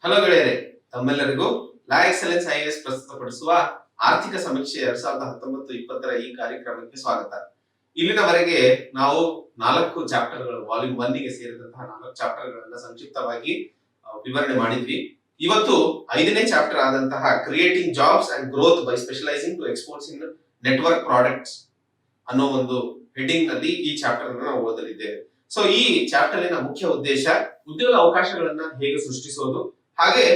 Hello ಗೆಳೆಯರೆ, ತಮ್ಮೆಲ್ಲರಿಗೂ ಲಾ excellence IAS ಪ್ರಸ್ತುತಪಡಿಸುವ ಆರ್ಥಿಕ ಸಮೀಕ್ಷೆ 2019-20 ಈ ಕಾರ್ಯಕ್ರಮಕ್ಕೆ ಸ್ವಾಗತ. ಇಲ್ಲಿನವರೆಗೆ ನಾವು 4 ಚಾಪ್ಟರ್ಗಳು ವಾಲ್ಯೂಮ್ 1 ಗೆ ಸೇರಿದಂತಹ 4 ಚಾಪ್ಟರ್ಗಳನ್ನ ಸಂಕ್ಷಿಪ್ತವಾಗಿ ವಿವರಣೆ ಮಾಡಿದ್ವಿ. ಇವತ್ತು 5ನೇ ಚಾಪ್ಟರ್ ಆದಂತಹ creating jobs and growth by specialising to exports in network products ಅನ್ನೋ ಒಂದು ಹೆಡಿಂಗ್ ನಲ್ಲಿ ಈ ಚಾಪ್ಟರ್ ಅನ್ನು ನಾವು ಓದಲಿದ್ದೇವೆ. ಸೊ ಈ ಚಾಪ್ಟರ್ನ ಮುಖ್ಯ ಉದ್ದೇಶ ಉದ್ಯೋಗ ಅವಕಾಶಗಳನ್ನ ಹೇಗೆ ಸೃಷ್ಟಿಸೋದು, ಹಾಗೆ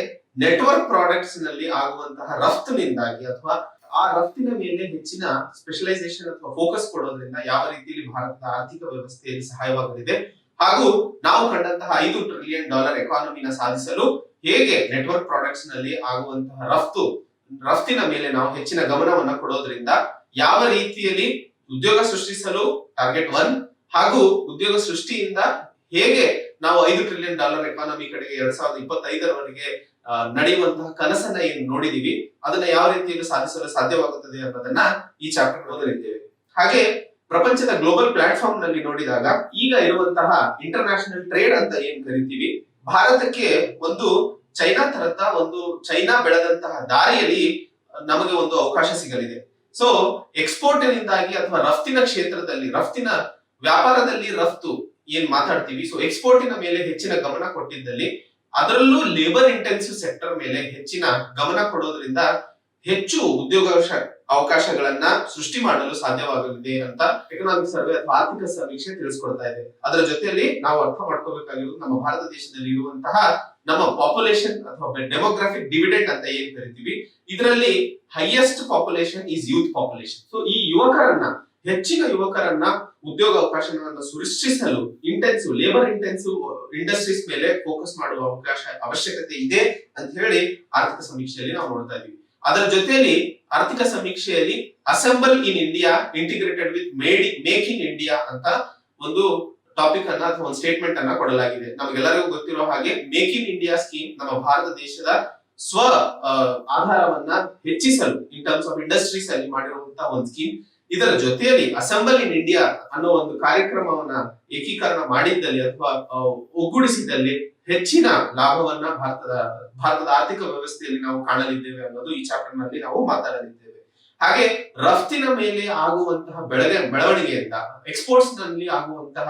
ನೆಟ್ವರ್ಕ್ ಪ್ರಾಡಕ್ಟ್ಸ್ ನಲ್ಲಿ ಆಗುವಂತಹ ರಫ್ತಿನಿಂದಾಗಿ ಅಥವಾ ಆ ರಫ್ತಿನ ಮೇಲೆ ಹೆಚ್ಚಿನ ಸ್ಪೆಷಲೈಸೇಷನ್ ಅಥವಾ ಫೋಕಸ್ ಕೊಡೋದ್ರಿಂದ ಯಾವ ರೀತಿಯಲ್ಲಿ ಭಾರತದ ಆರ್ಥಿಕ ವ್ಯವಸ್ಥೆಯಲ್ಲಿ ಸಹಾಯವಾಗಲಿದೆ, ಹಾಗೂ ನಾವು ಕಂಡಂತಹ $5 ಟ್ರಿಲಿಯನ್ ಎಕಾನಮಿನ ಸಾಧಿಸಲು ಹೇಗೆ ನೆಟ್ವರ್ಕ್ ಪ್ರಾಡಕ್ಟ್ಸ್ ನಲ್ಲಿ ಆಗುವಂತಹ ರಫ್ತಿನ ಮೇಲೆ ನಾವು ಹೆಚ್ಚಿನ ಗಮನವನ್ನ ಕೊಡೋದ್ರಿಂದ ಯಾವ ರೀತಿಯಲ್ಲಿ ಉದ್ಯೋಗ ಸೃಷ್ಟಿಸಲು ಟಾರ್ಗೆಟ್ 1 ಹಾಗೂ ಉದ್ಯೋಗ ಸೃಷ್ಟಿಯಿಂದ ಹೇಗೆ ನಾವು $5 ಟ್ರಿಲಿಯನ್ ಎಕಾನಮಿ ಕಡೆಗೆ 2025ರವರೆಗೆ ನಡೆಯುವಂತಹ ಕನಸನ್ನ ಏನು ನೋಡಿದೀವಿ ಅದನ್ನ ಯಾವ ರೀತಿಯಲ್ಲಿ ಸಾಧಿಸಲು ಸಾಧ್ಯವಾಗುತ್ತದೆ ಅನ್ನೋದನ್ನ ಈ ಚಾಪ್ಟರ್ ಓದಲಿದ್ದೇವೆ. ಹಾಗೆ ಪ್ರಪಂಚದ ಗ್ಲೋಬಲ್ ಪ್ಲಾಟ್ಫಾರ್ಮ್ ನಲ್ಲಿ ನೋಡಿದಾಗ ಈಗ ಇರುವಂತಹ ಇಂಟರ್ನ್ಯಾಷನಲ್ ಟ್ರೇಡ್ ಅಂತ ಏನ್ ಕರಿತೀವಿ, ಭಾರತಕ್ಕೆ ಒಂದು ಚೈನಾ ಬೆಳೆದಂತಹ ದಾರಿಯಲ್ಲಿ ನಮಗೆ ಒಂದು ಅವಕಾಶ ಸಿಗಲಿದೆ. ಸೊ ಎಕ್ಸ್ಪೋರ್ಟ್ನಿಂದಾಗಿ ಅಥವಾ ರಫ್ತಿನ ಕ್ಷೇತ್ರದಲ್ಲಿ ರಫ್ತಿನ ವ್ಯಾಪಾರದಲ್ಲಿ ರಫ್ತು ಏನ್ ಮಾತಾಡ್ತೀವಿ, ಸೊ ಎಕ್ಸ್ಪೋರ್ಟಿನ ಮೇಲೆ ಹೆಚ್ಚಿನ ಗಮನ ಕೊಟ್ಟಿದ್ದಲ್ಲಿ ಅದರಲ್ಲೂ ಲೇಬರ್ ಇಂಟೆನ್ಸಿವ್ ಸೆಕ್ಟರ್ ಮೇಲೆ ಹೆಚ್ಚಿನ ಗಮನ ಕೊಡೋದ್ರಿಂದ ಹೆಚ್ಚು ಉದ್ಯೋಗ ಅವಕಾಶಗಳನ್ನ ಸೃಷ್ಟಿ ಮಾಡಲು ಸಾಧ್ಯವಾಗಲಿದೆ ಅಂತ ಎಕನಾಮಿಕ್ ಸರ್ವೆ ಅಥವಾ ಆರ್ಥಿಕ ಸಮೀಕ್ಷೆ ತಿಳಿಸ್ಕೊಡ್ತಾ ಇದೆ. ಅದರ ಜೊತೆಯಲ್ಲಿ ನಾವು ಅರ್ಥ ಮಾಡ್ಕೋಬೇಕಾಗಿರೋದು ನಮ್ಮ ಭಾರತ ದೇಶದಲ್ಲಿ ಇರುವಂತಹ ನಮ್ಮ ಪಾಪ್ಯುಲೇಷನ್ ಅಥವಾ ಡೆಮೋಗ್ರಾಫಿಕ್ ಡಿವಿಡೆಂಡ್ ಅಂತ ಏನ್ ಕರಿತೀವಿ, ಇದರಲ್ಲಿ highest population is youth population. So ಈ ಹೆಚ್ಚಿನ ಯುವಕರನ್ನ ಉದ್ಯೋಗ ಅವಕಾಶಗಳನ್ನು ಸೃಷ್ಟಿಸಲು ಲೇಬರ್ ಇಂಟೆನ್ಸಿವ್ ಇಂಡಸ್ಟ್ರೀಸ್ ಮೇಲೆ ಫೋಕಸ್ ಮಾಡುವ ಅವಶ್ಯಕತೆ ಇದೆ ಅಂತ ಹೇಳಿ ಆರ್ಥಿಕ ಸಮೀಕ್ಷೆಯಲ್ಲಿ ನಾವು ನೋಡ್ತಾ ಇದೀವಿ. ಅದರ ಜೊತೆಯಲ್ಲಿ ಆರ್ಥಿಕ ಸಮೀಕ್ಷೆಯಲ್ಲಿ assemble in India integrated with make in India ಅಂತ ಒಂದು ಟಾಪಿಕ್ ಅನ್ನ ಅಥವಾ ಒಂದು ಸ್ಟೇಟ್ಮೆಂಟ್ ಅನ್ನ ಕೊಡಲಾಗಿದೆ. ನಮಗೆಲ್ಲರಿಗೂ ಗೊತ್ತಿರೋ ಹಾಗೆ ಮೇಕ್ ಇನ್ ಇಂಡಿಯಾ ಸ್ಕೀಮ್ ನಮ್ಮ ಭಾರತ ದೇಶದ ಸ್ವ ಆಧಾರವನ್ನ ಹೆಚ್ಚಿಸಲು ಇನ್ ಟರ್ಮ್ಸ್ ಆಫ್ ಇಂಡಸ್ಟ್ರೀಸ್ ಅಲ್ಲಿ ಮಾಡಿರುವಂತಹ ಒಂದು ಸ್ಕೀಮ್. ಇದರ ಜೊತೆಯಲ್ಲಿ ಅಸೆಂಬಲ್ ಇನ್ ಇಂಡಿಯಾ ಅನ್ನೋ ಒಂದು ಕಾರ್ಯಕ್ರಮವನ್ನ ಏಕೀಕರಣ ಮಾಡಿದ್ದಲ್ಲಿ ಅಥವಾ ಒಗ್ಗೂಡಿಸಿದಲ್ಲಿ ಹೆಚ್ಚಿನ ಲಾಭವನ್ನ ಭಾರತದ ಆರ್ಥಿಕ ವ್ಯವಸ್ಥೆಯಲ್ಲಿ ನಾವು ಕಾಣಲಿದ್ದೇವೆ ಅನ್ನೋದು ಈ ಚಾಪ್ಟರ್ ನಲ್ಲಿ ನಾವು ಮಾತಾಡಲಿದ್ದೇವೆ. ಹಾಗೆ ರಫ್ತಿನ ಮೇಲೆ ಆಗುವಂತಹ ಬೆಳವಣಿಗೆಯಿಂದ ಎಕ್ಸ್ಪೋರ್ಟ್ಸ್ ನಲ್ಲಿ ಆಗುವಂತಹ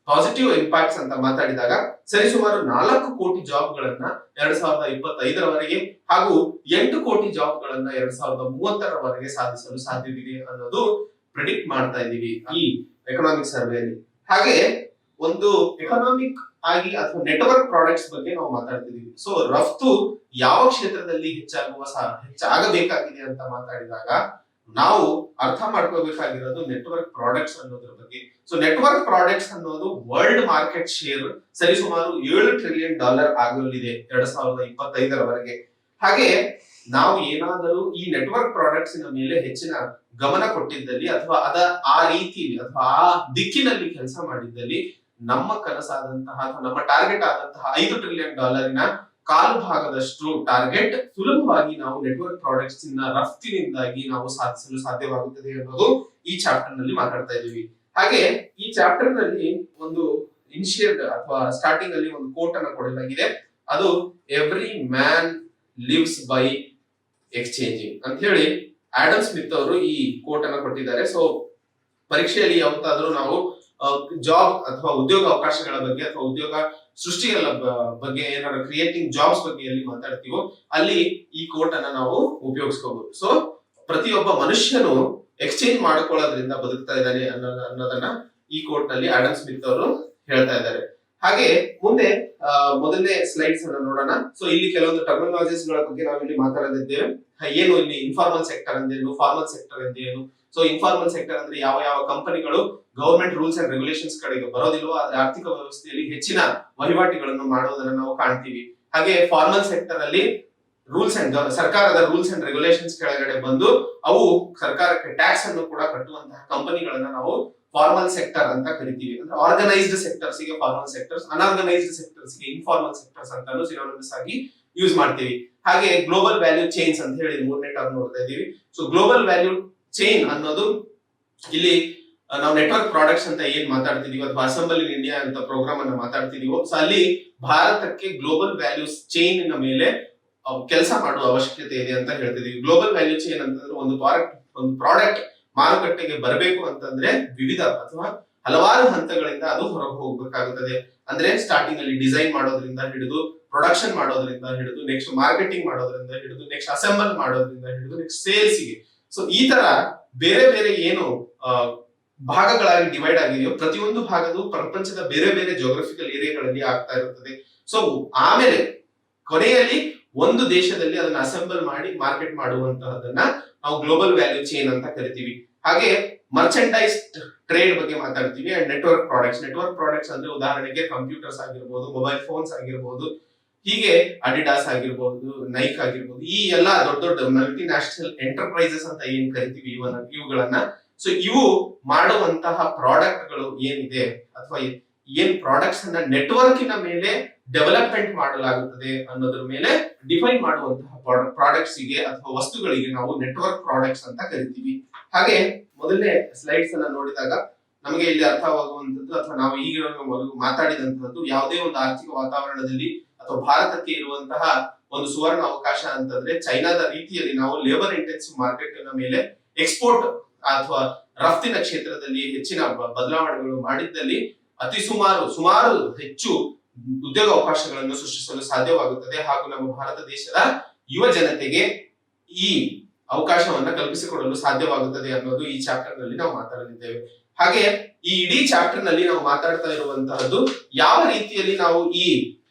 ಪಾಸಿಟಿವ್ ಇಂಪ್ಯಾಕ್ಟ್ಸ್ ಅಂತ ಮಾತಾಡಿದಾಗ ಸರಿಸುಮಾರು 4 ಕೋಟಿ ಜಾಬ್ ಗಳನ್ನ 2025ರವರೆಗೆ ಹಾಗೂ 8 ಕೋಟಿ ಜಾಬ್ ಗಳನ್ನ 2030ರವರೆಗೆ ಸಾಧಿಸಲು ಸಾಧ್ಯವಿದೆ ಅನ್ನೋದು ಪ್ರಿಡಿಕ್ಟ್ ಮಾಡ್ತಾ ಇದೀವಿ ಈ ಎಕನಾಮಿಕ್ ಸರ್ವೆಯಲ್ಲಿ. ಹಾಗೆ ಒಂದು ಎಕನಾಮಿಕ್ ಆಗಿ ಅಥವಾ ನೆಟ್ವರ್ಕ್ ಪ್ರಾಡಕ್ಟ್ಸ್ ಬಗ್ಗೆ ನಾವು ಮಾತಾಡ್ತಿದೀವಿ. ಸೊ ರಫ್ತು ಯಾವ ಕ್ಷೇತ್ರದಲ್ಲಿ ಹೆಚ್ಚಾಗಬೇಕಾಗಿದೆ ಅಂತ ಮಾತಾಡಿದಾಗ ನಾವು ಅರ್ಥ ಮಾಡ್ಕೋಬೇಕಾಗಿರೋದು ನೆಟ್ವರ್ಕ್ ಪ್ರಾಡಕ್ಟ್ಸ್ ಅನ್ನೋದ್ರ ಬಗ್ಗೆ. ಸೊ ನೆಟ್ವರ್ಕ್ ಪ್ರಾಡಕ್ಟ್ಸ್ ಅನ್ನೋದು ವರ್ಲ್ಡ್ ಮಾರ್ಕೆಟ್ ಶೇರ್ ಸರಿಸುಮಾರು $7 ಟ್ರಿಲಿಯನ್ ಆಗಲಿದೆ 2025ರವರೆಗೆ. ಹಾಗೆ ನಾವು ಏನಾದರೂ ಈ ನೆಟ್ವರ್ಕ್ ಪ್ರಾಡಕ್ಟ್ಸ್ ಮೇಲೆ ಹೆಚ್ಚಿನ ಗಮನ ಕೊಟ್ಟಿದ್ದಲ್ಲಿ ಅಥವಾ ಆ ರೀತಿ ಅಥವಾ ಆ ದಿಕ್ಕಿನಲ್ಲಿ ಕೆಲಸ ಮಾಡಿದ್ದಲ್ಲಿ ನಮ್ಮ ಕನಸಾದಂತಹ ಅಥವಾ ನಮ್ಮ ಟಾರ್ಗೆಟ್ ಆದಂತಹ $5 ಟ್ರಿಲಿಯನ್ ಕಾಲು ಭಾಗದಷ್ಟು ಟಾರ್ಗೆಟ್ ಸುಲಭವಾಗಿ ನಾವು ನೆಟ್ವರ್ಕ್ ಪ್ರಾಡಕ್ಟ್ಸ್ ರಫ್ತಿನಿಂದಾಗಿ ನಾವು ಸಾಧಿಸಲು ಸಾಧ್ಯವಾಗುತ್ತದೆ ಅನ್ನೋದು ಈ ಚಾಪ್ಟರ್ ನಲ್ಲಿ ಮಾತಾಡ್ತಾ ಇದ್ದೀವಿ. ಹಾಗೆ ಈ ಚಾಪ್ಟರ್ ನಲ್ಲಿ ಒಂದು ಇನಿಷಿಯಲ್ ಅಥವಾ ಸ್ಟಾರ್ಟಿಂಗ್ ಅಲ್ಲಿ ಒಂದು ಕೋಟ್ ಅನ್ನು ಕೊಡಲಾಗಿದೆ. ಅದು every man lives by exchanging ಅಂತ ಹೇಳಿ ಆಡಮ್ ಸ್ಮಿತ್ ಅವರು ಈ ಕೋಟ್ ಅನ್ನು ಕೊಟ್ಟಿದ್ದಾರೆ. ಸೊ ಪರೀಕ್ಷೆಯಲ್ಲಿ ಯಾವತ್ತಾದ್ರೂ ನಾವು ಜಾಬ್ ಅಥವಾ ಉದ್ಯೋಗ ಅವಕಾಶಗಳ ಬಗ್ಗೆ ಅಥವಾ ಉದ್ಯೋಗ ಸೃಷ್ಟಿಗಳ ಬಗ್ಗೆ ಏನಾದ್ರು ಕ್ರಿಯೇಟಿಂಗ್ ಜಾಬ್ಸ್ ಬಗ್ಗೆ ಎಲ್ಲಿ ಮಾತಾಡ್ತೀವೋ ಅಲ್ಲಿ ಈ ಕೋಟ್ ಅನ್ನ ನಾವು ಉಪಯೋಗಿಸ್ಕೋಬಹುದು. ಸೊ ಪ್ರತಿಯೊಬ್ಬ ಮನುಷ್ಯನು ಎಕ್ಸ್ಚೇಂಜ್ ಮಾಡ್ಕೊಳ್ಳೋದ್ರಿಂದ ಬದುಕ್ತಾ ಇದ್ದಾನೆ ಅನ್ನೋದನ್ನ ಈ ಕೋಟ್ ನಲ್ಲಿ ಆಡಮ್ ಸ್ಮಿತ್ ಅವರು ಹೇಳ್ತಾ ಇದ್ದಾರೆ. ಹಾಗೆ ಮುಂದೆ ಮೊದಲನೇ ಸ್ಲೈಡ್ಸ್ ಅನ್ನ ನೋಡೋಣ. ಸೊ ಇಲ್ಲಿ ಕೆಲವೊಂದು ಟರ್ಮಿನಾಲಜೀಸ್ ಗಳ ಬಗ್ಗೆ ನಾವು ಇಲ್ಲಿ ಮಾತಾಡಲಿದ್ದೇವೆ. ಏನು ಇಲ್ಲಿ ಇನ್ಫಾರ್ಮಲ್ ಸೆಕ್ಟರ್ ಅಂದೇನು, ಫಾರ್ಮಲ್ ಸೆಕ್ಟರ್ ಅಂದೇನು. ಸೊ ಇನ್ಫಾರ್ಮಲ್ ಸೆಕ್ಟರ್ ಅಂದ್ರೆ ಯಾವ ಕಂಪನಿಗಳು ಗವರ್ಮೆಂಟ್ ರೂಲ್ಸ್ ಅಂಡ್ ರೆಗ್ಯುಲೇಷನ್ಸ್ ಕಡೆಗೆ ಬರೋದಿಲ್ವೋ ಆದ್ರೆ ಆರ್ಥಿಕ ವ್ಯವಸ್ಥೆಯಲ್ಲಿ ಹೆಚ್ಚಿನ ವಹಿವಾಟುಗಳನ್ನು ಮಾಡೋದನ್ನ ನಾವು ಕಾಣ್ತೀವಿ. ಹಾಗೆ ಫಾರ್ಮಲ್ ಸೆಕ್ಟರ್ ಅಲ್ಲಿ ಸರ್ಕಾರದ ರೂಲ್ಸ್ ಅಂಡ್ ರೆಗ್ಯುಲೇಷನ್ಸ್ ಕೆಳಗಡೆ ಬಂದು ಅವು ಸರ್ಕಾರಕ್ಕೆ ಟ್ಯಾಕ್ಸ್ ಅನ್ನು ಕೂಡ ಕಟ್ಟುವಂತಹ ಕಂಪನಿಗಳನ್ನ ನಾವು ಫಾರ್ಮಲ್ ಸೆಕ್ಟರ್ ಅಂತ ಕರಿತೀವಿ. ಅಂದ್ರೆ ಆರ್ಗನೈಸ್ಡ್ ಸೆಕ್ಟರ್ಸ್ ಗೆ ಫಾರ್ಮಲ್ ಸೆಕ್ಟರ್ಸ್, ಅನ್ಆರ್ಗನೈಸ್ಡ್ ಸೆಕ್ಟರ್ಸ್ ಗೆ ಇನ್ಫಾರ್ಮಲ್ ಸೆಕ್ಟರ್ಸ್ ಅಂತಾನು ಸಿನೋನಿಮಸ್ ಆಗಿ ಯೂಸ್ ಮಾಡ್ತೀವಿ. ಹಾಗೆ ಗ್ಲೋಬಲ್ ವ್ಯಾಲ್ಯೂ ಚೈನ್ಸ್ ಅಂತ ಹೇಳಿ 3ನೇ ಟರ್ಮ್ ನೋಡ್ತಾ ಇದೀವಿ. ಸೊ ಗ್ಲೋಬಲ್ ವ್ಯಾಲ್ಯೂ ಚೈನ್ ಅನ್ನೋದು ಇಲ್ಲಿ ನಾವು ನೆಟ್ವರ್ಕ್ ಪ್ರಾಡಕ್ಟ್ಸ್ ಅಂತ ಏನ್ ಮಾತಾಡ್ತಿದೀವೋ ಅಥವಾ ಅಸೆಂಬಲ್ ಇನ್ ಇಂಡಿಯಾ ಅಂತ ಪ್ರೋಗ್ರಾಮ್ ಅನ್ನ ಮಾತಾಡ್ತಿದೀವೋ, ಸೊ ಅಲ್ಲಿ ಭಾರತಕ್ಕೆ ಗ್ಲೋಬಲ್ ವ್ಯಾಲ್ಯೂಸ್ ಚೈನ್ ನ ಮೇಲೆ ಕೆಲಸ ಮಾಡುವ ಅವಶ್ಯಕತೆ ಇದೆ ಅಂತ ಹೇಳ್ತಿದೀವಿ. ಗ್ಲೋಬಲ್ ವ್ಯಾಲ್ಯೂ ಚೈನ್ ಅಂತಂದ್ರೆ ಒಂದು ಪ್ರಾಡಕ್ಟ್ ಮಾರುಕಟ್ಟೆಗೆ ಬರಬೇಕು ಅಂತಂದ್ರೆ ವಿವಿಧ ಅಥವಾ ಹಲವಾರು ಹಂತಗಳಿಂದ ಅದು ಹೊರಗೆ ಹೋಗ್ಬೇಕಾಗುತ್ತದೆ. ಅಂದ್ರೆ ಸ್ಟಾರ್ಟಿಂಗ್ ಅಲ್ಲಿ ಡಿಸೈನ್ ಮಾಡೋದ್ರಿಂದ ಹಿಡಿದು ಪ್ರೊಡಕ್ಷನ್ ಮಾಡೋದ್ರಿಂದ ಹಿಡಿದು ನೆಕ್ಸ್ಟ್ ಮಾರ್ಕೆಟಿಂಗ್ ಮಾಡೋದ್ರಿಂದ ಹಿಡಿದು ನೆಕ್ಸ್ಟ್ ಅಸೆಂಬಲ್ ಮಾಡೋದ್ರಿಂದ ಹಿಡಿದು ನೆಕ್ಸ್ಟ್ ಸೇಲ್ಸ್ ಗೆ. ಸೊ ಈ ತರ ಬೇರೆ ಬೇರೆ ಏನು ಭಾಗಗಳಾಗಿ ಡಿವೈಡ್ ಆಗಿದೆಯೋ ಪ್ರತಿಯೊಂದು ಭಾಗದ ಪ್ರಪಂಚದ ಬೇರೆ ಬೇರೆ ಜೋಗ್ರಫಿಕಲ್ ಏರಿಯಾಗಳಲ್ಲಿ ಆಗ್ತಾ ಇರುತ್ತದೆ. ಸೊ ಆಮೇಲೆ ಕೊನೆಯಲ್ಲಿ ಒಂದು ದೇಶದಲ್ಲಿ ಅದನ್ನ ಅಸೆಂಬಲ್ ಮಾಡಿ ಮಾರ್ಕೆಟ್ ಮಾಡುವಂತಹದನ್ನ ನಾವು ಗ್ಲೋಬಲ್ ವ್ಯಾಲ್ಯೂ ಚೈನ್ ಅಂತ ಕರಿತೀವಿ. ಹಾಗೆ ಮರ್ಚೆಂಡೈಸ್ ಟ್ರೇಡ್ ಬಗ್ಗೆ ಮಾತಾಡ್ತೀವಿ. ಅಂಡ್ ನೆಟ್ವರ್ಕ್ ಪ್ರಾಡಕ್ಟ್ಸ್ ಅಂದ್ರೆ ಉದಾಹರಣೆಗೆ ಕಂಪ್ಯೂಟರ್ಸ್ ಆಗಿರ್ಬೋದು, ಮೊಬೈಲ್ ಫೋನ್ಸ್ ಆಗಿರ್ಬೋದು, ಹೀಗೆ ಅಡಿಡಾಸ್ ಆಗಿರ್ಬೋದು, ನೈಕ್ ಆಗಿರ್ಬೋದು, ಈ ಎಲ್ಲಾ ದೊಡ್ಡ ದೊಡ್ಡ ಮಲ್ಟಿ ನ್ಯಾಷನಲ್ ಎಂಟರ್ಪ್ರೈಸಸ್ ಅಂತ ಏನ್ ಕರಿತೀವಿ ಇವುಗಳನ್ನ. ಸೊ ಇವು ಮಾಡುವಂತಹ ಪ್ರಾಡಕ್ಟ್ ಗಳು ಏನಿದೆ ಅಥವಾ ಏನ್ ಪ್ರಾಡಕ್ಟ್ಸ್ ಅನ್ನ ನೆಟ್ವರ್ಕಿನ ಮೇಲೆ ಡೆವಲಪ್ಮೆಂಟ್ ಮಾಡಲಾಗುತ್ತದೆ ಅನ್ನೋದ್ರ ಮೇಲೆ ಡಿಫೈನ್ ಮಾಡುವಂತಹ ಪ್ರಾಡಕ್ಟ್ಸ್ ಗೆ ಅಥವಾ ವಸ್ತುಗಳಿಗೆ ನಾವು ನೆಟ್ವರ್ಕ್ ಪ್ರಾಡಕ್ಟ್ಸ್ ಅಂತ ಕರಿತೀವಿ. ಹಾಗೆ ಮೊದಲನೇ ಸ್ಲೈಡ್ಸ್ ಅನ್ನ ನೋಡಿದಾಗ ನಮಗೆ ಇಲ್ಲಿ ಅರ್ಥವಾಗುವಂತದ್ದು ಅಥವಾ ನಾವು ಈಗ ಮಾತಾಡಿದಂತಹದ್ದು, ಯಾವುದೇ ಒಂದು ಆರ್ಥಿಕ ವಾತಾವರಣದಲ್ಲಿ ಅಥವಾ ಭಾರತಕ್ಕೆ ಇರುವಂತಹ ಒಂದು ಸುವರ್ಣ ಅವಕಾಶ ಅಂತಂದ್ರೆ ಚೈನಾದ ರೀತಿಯಲ್ಲಿ ನಾವು ಲೇಬರ್ ಇಂಟೆನ್ಸಿವ್ ಮಾರ್ಕೆಟ್ ಮೇಲೆ ಎಕ್ಸ್ಪೋರ್ಟ್ ಅಥವಾ ರಫ್ತಿನ ಕ್ಷೇತ್ರದಲ್ಲಿ ಹೆಚ್ಚಿನ ಬದಲಾವಣೆಗಳು ಮಾಡಿದ್ದಲ್ಲಿ ಸುಮಾರು ಹೆಚ್ಚು ಉದ್ಯೋಗ ಅವಕಾಶಗಳನ್ನು ಸೃಷ್ಟಿಸಲು ಸಾಧ್ಯವಾಗುತ್ತದೆ. ಹಾಗೂ ನಮ್ಮ ಭಾರತ ದೇಶದ ಯುವ ಜನತೆಗೆ ಈ ಅವಕಾಶವನ್ನ ಕಲ್ಪಿಸಿಕೊಡಲು ಸಾಧ್ಯವಾಗುತ್ತದೆ ಅನ್ನೋದು ಈ ಚಾಪ್ಟರ್ ನಲ್ಲಿ ನಾವು ಮಾತಾಡಲಿದ್ದೇವೆ. ಹಾಗೆ ಈ ಇಡೀ ಚಾಪ್ಟರ್ ನಲ್ಲಿ ನಾವು ಮಾತಾಡ್ತಾ ಇರುವಂತಹದ್ದು ಯಾವ ರೀತಿಯಲ್ಲಿ ನಾವು ಈ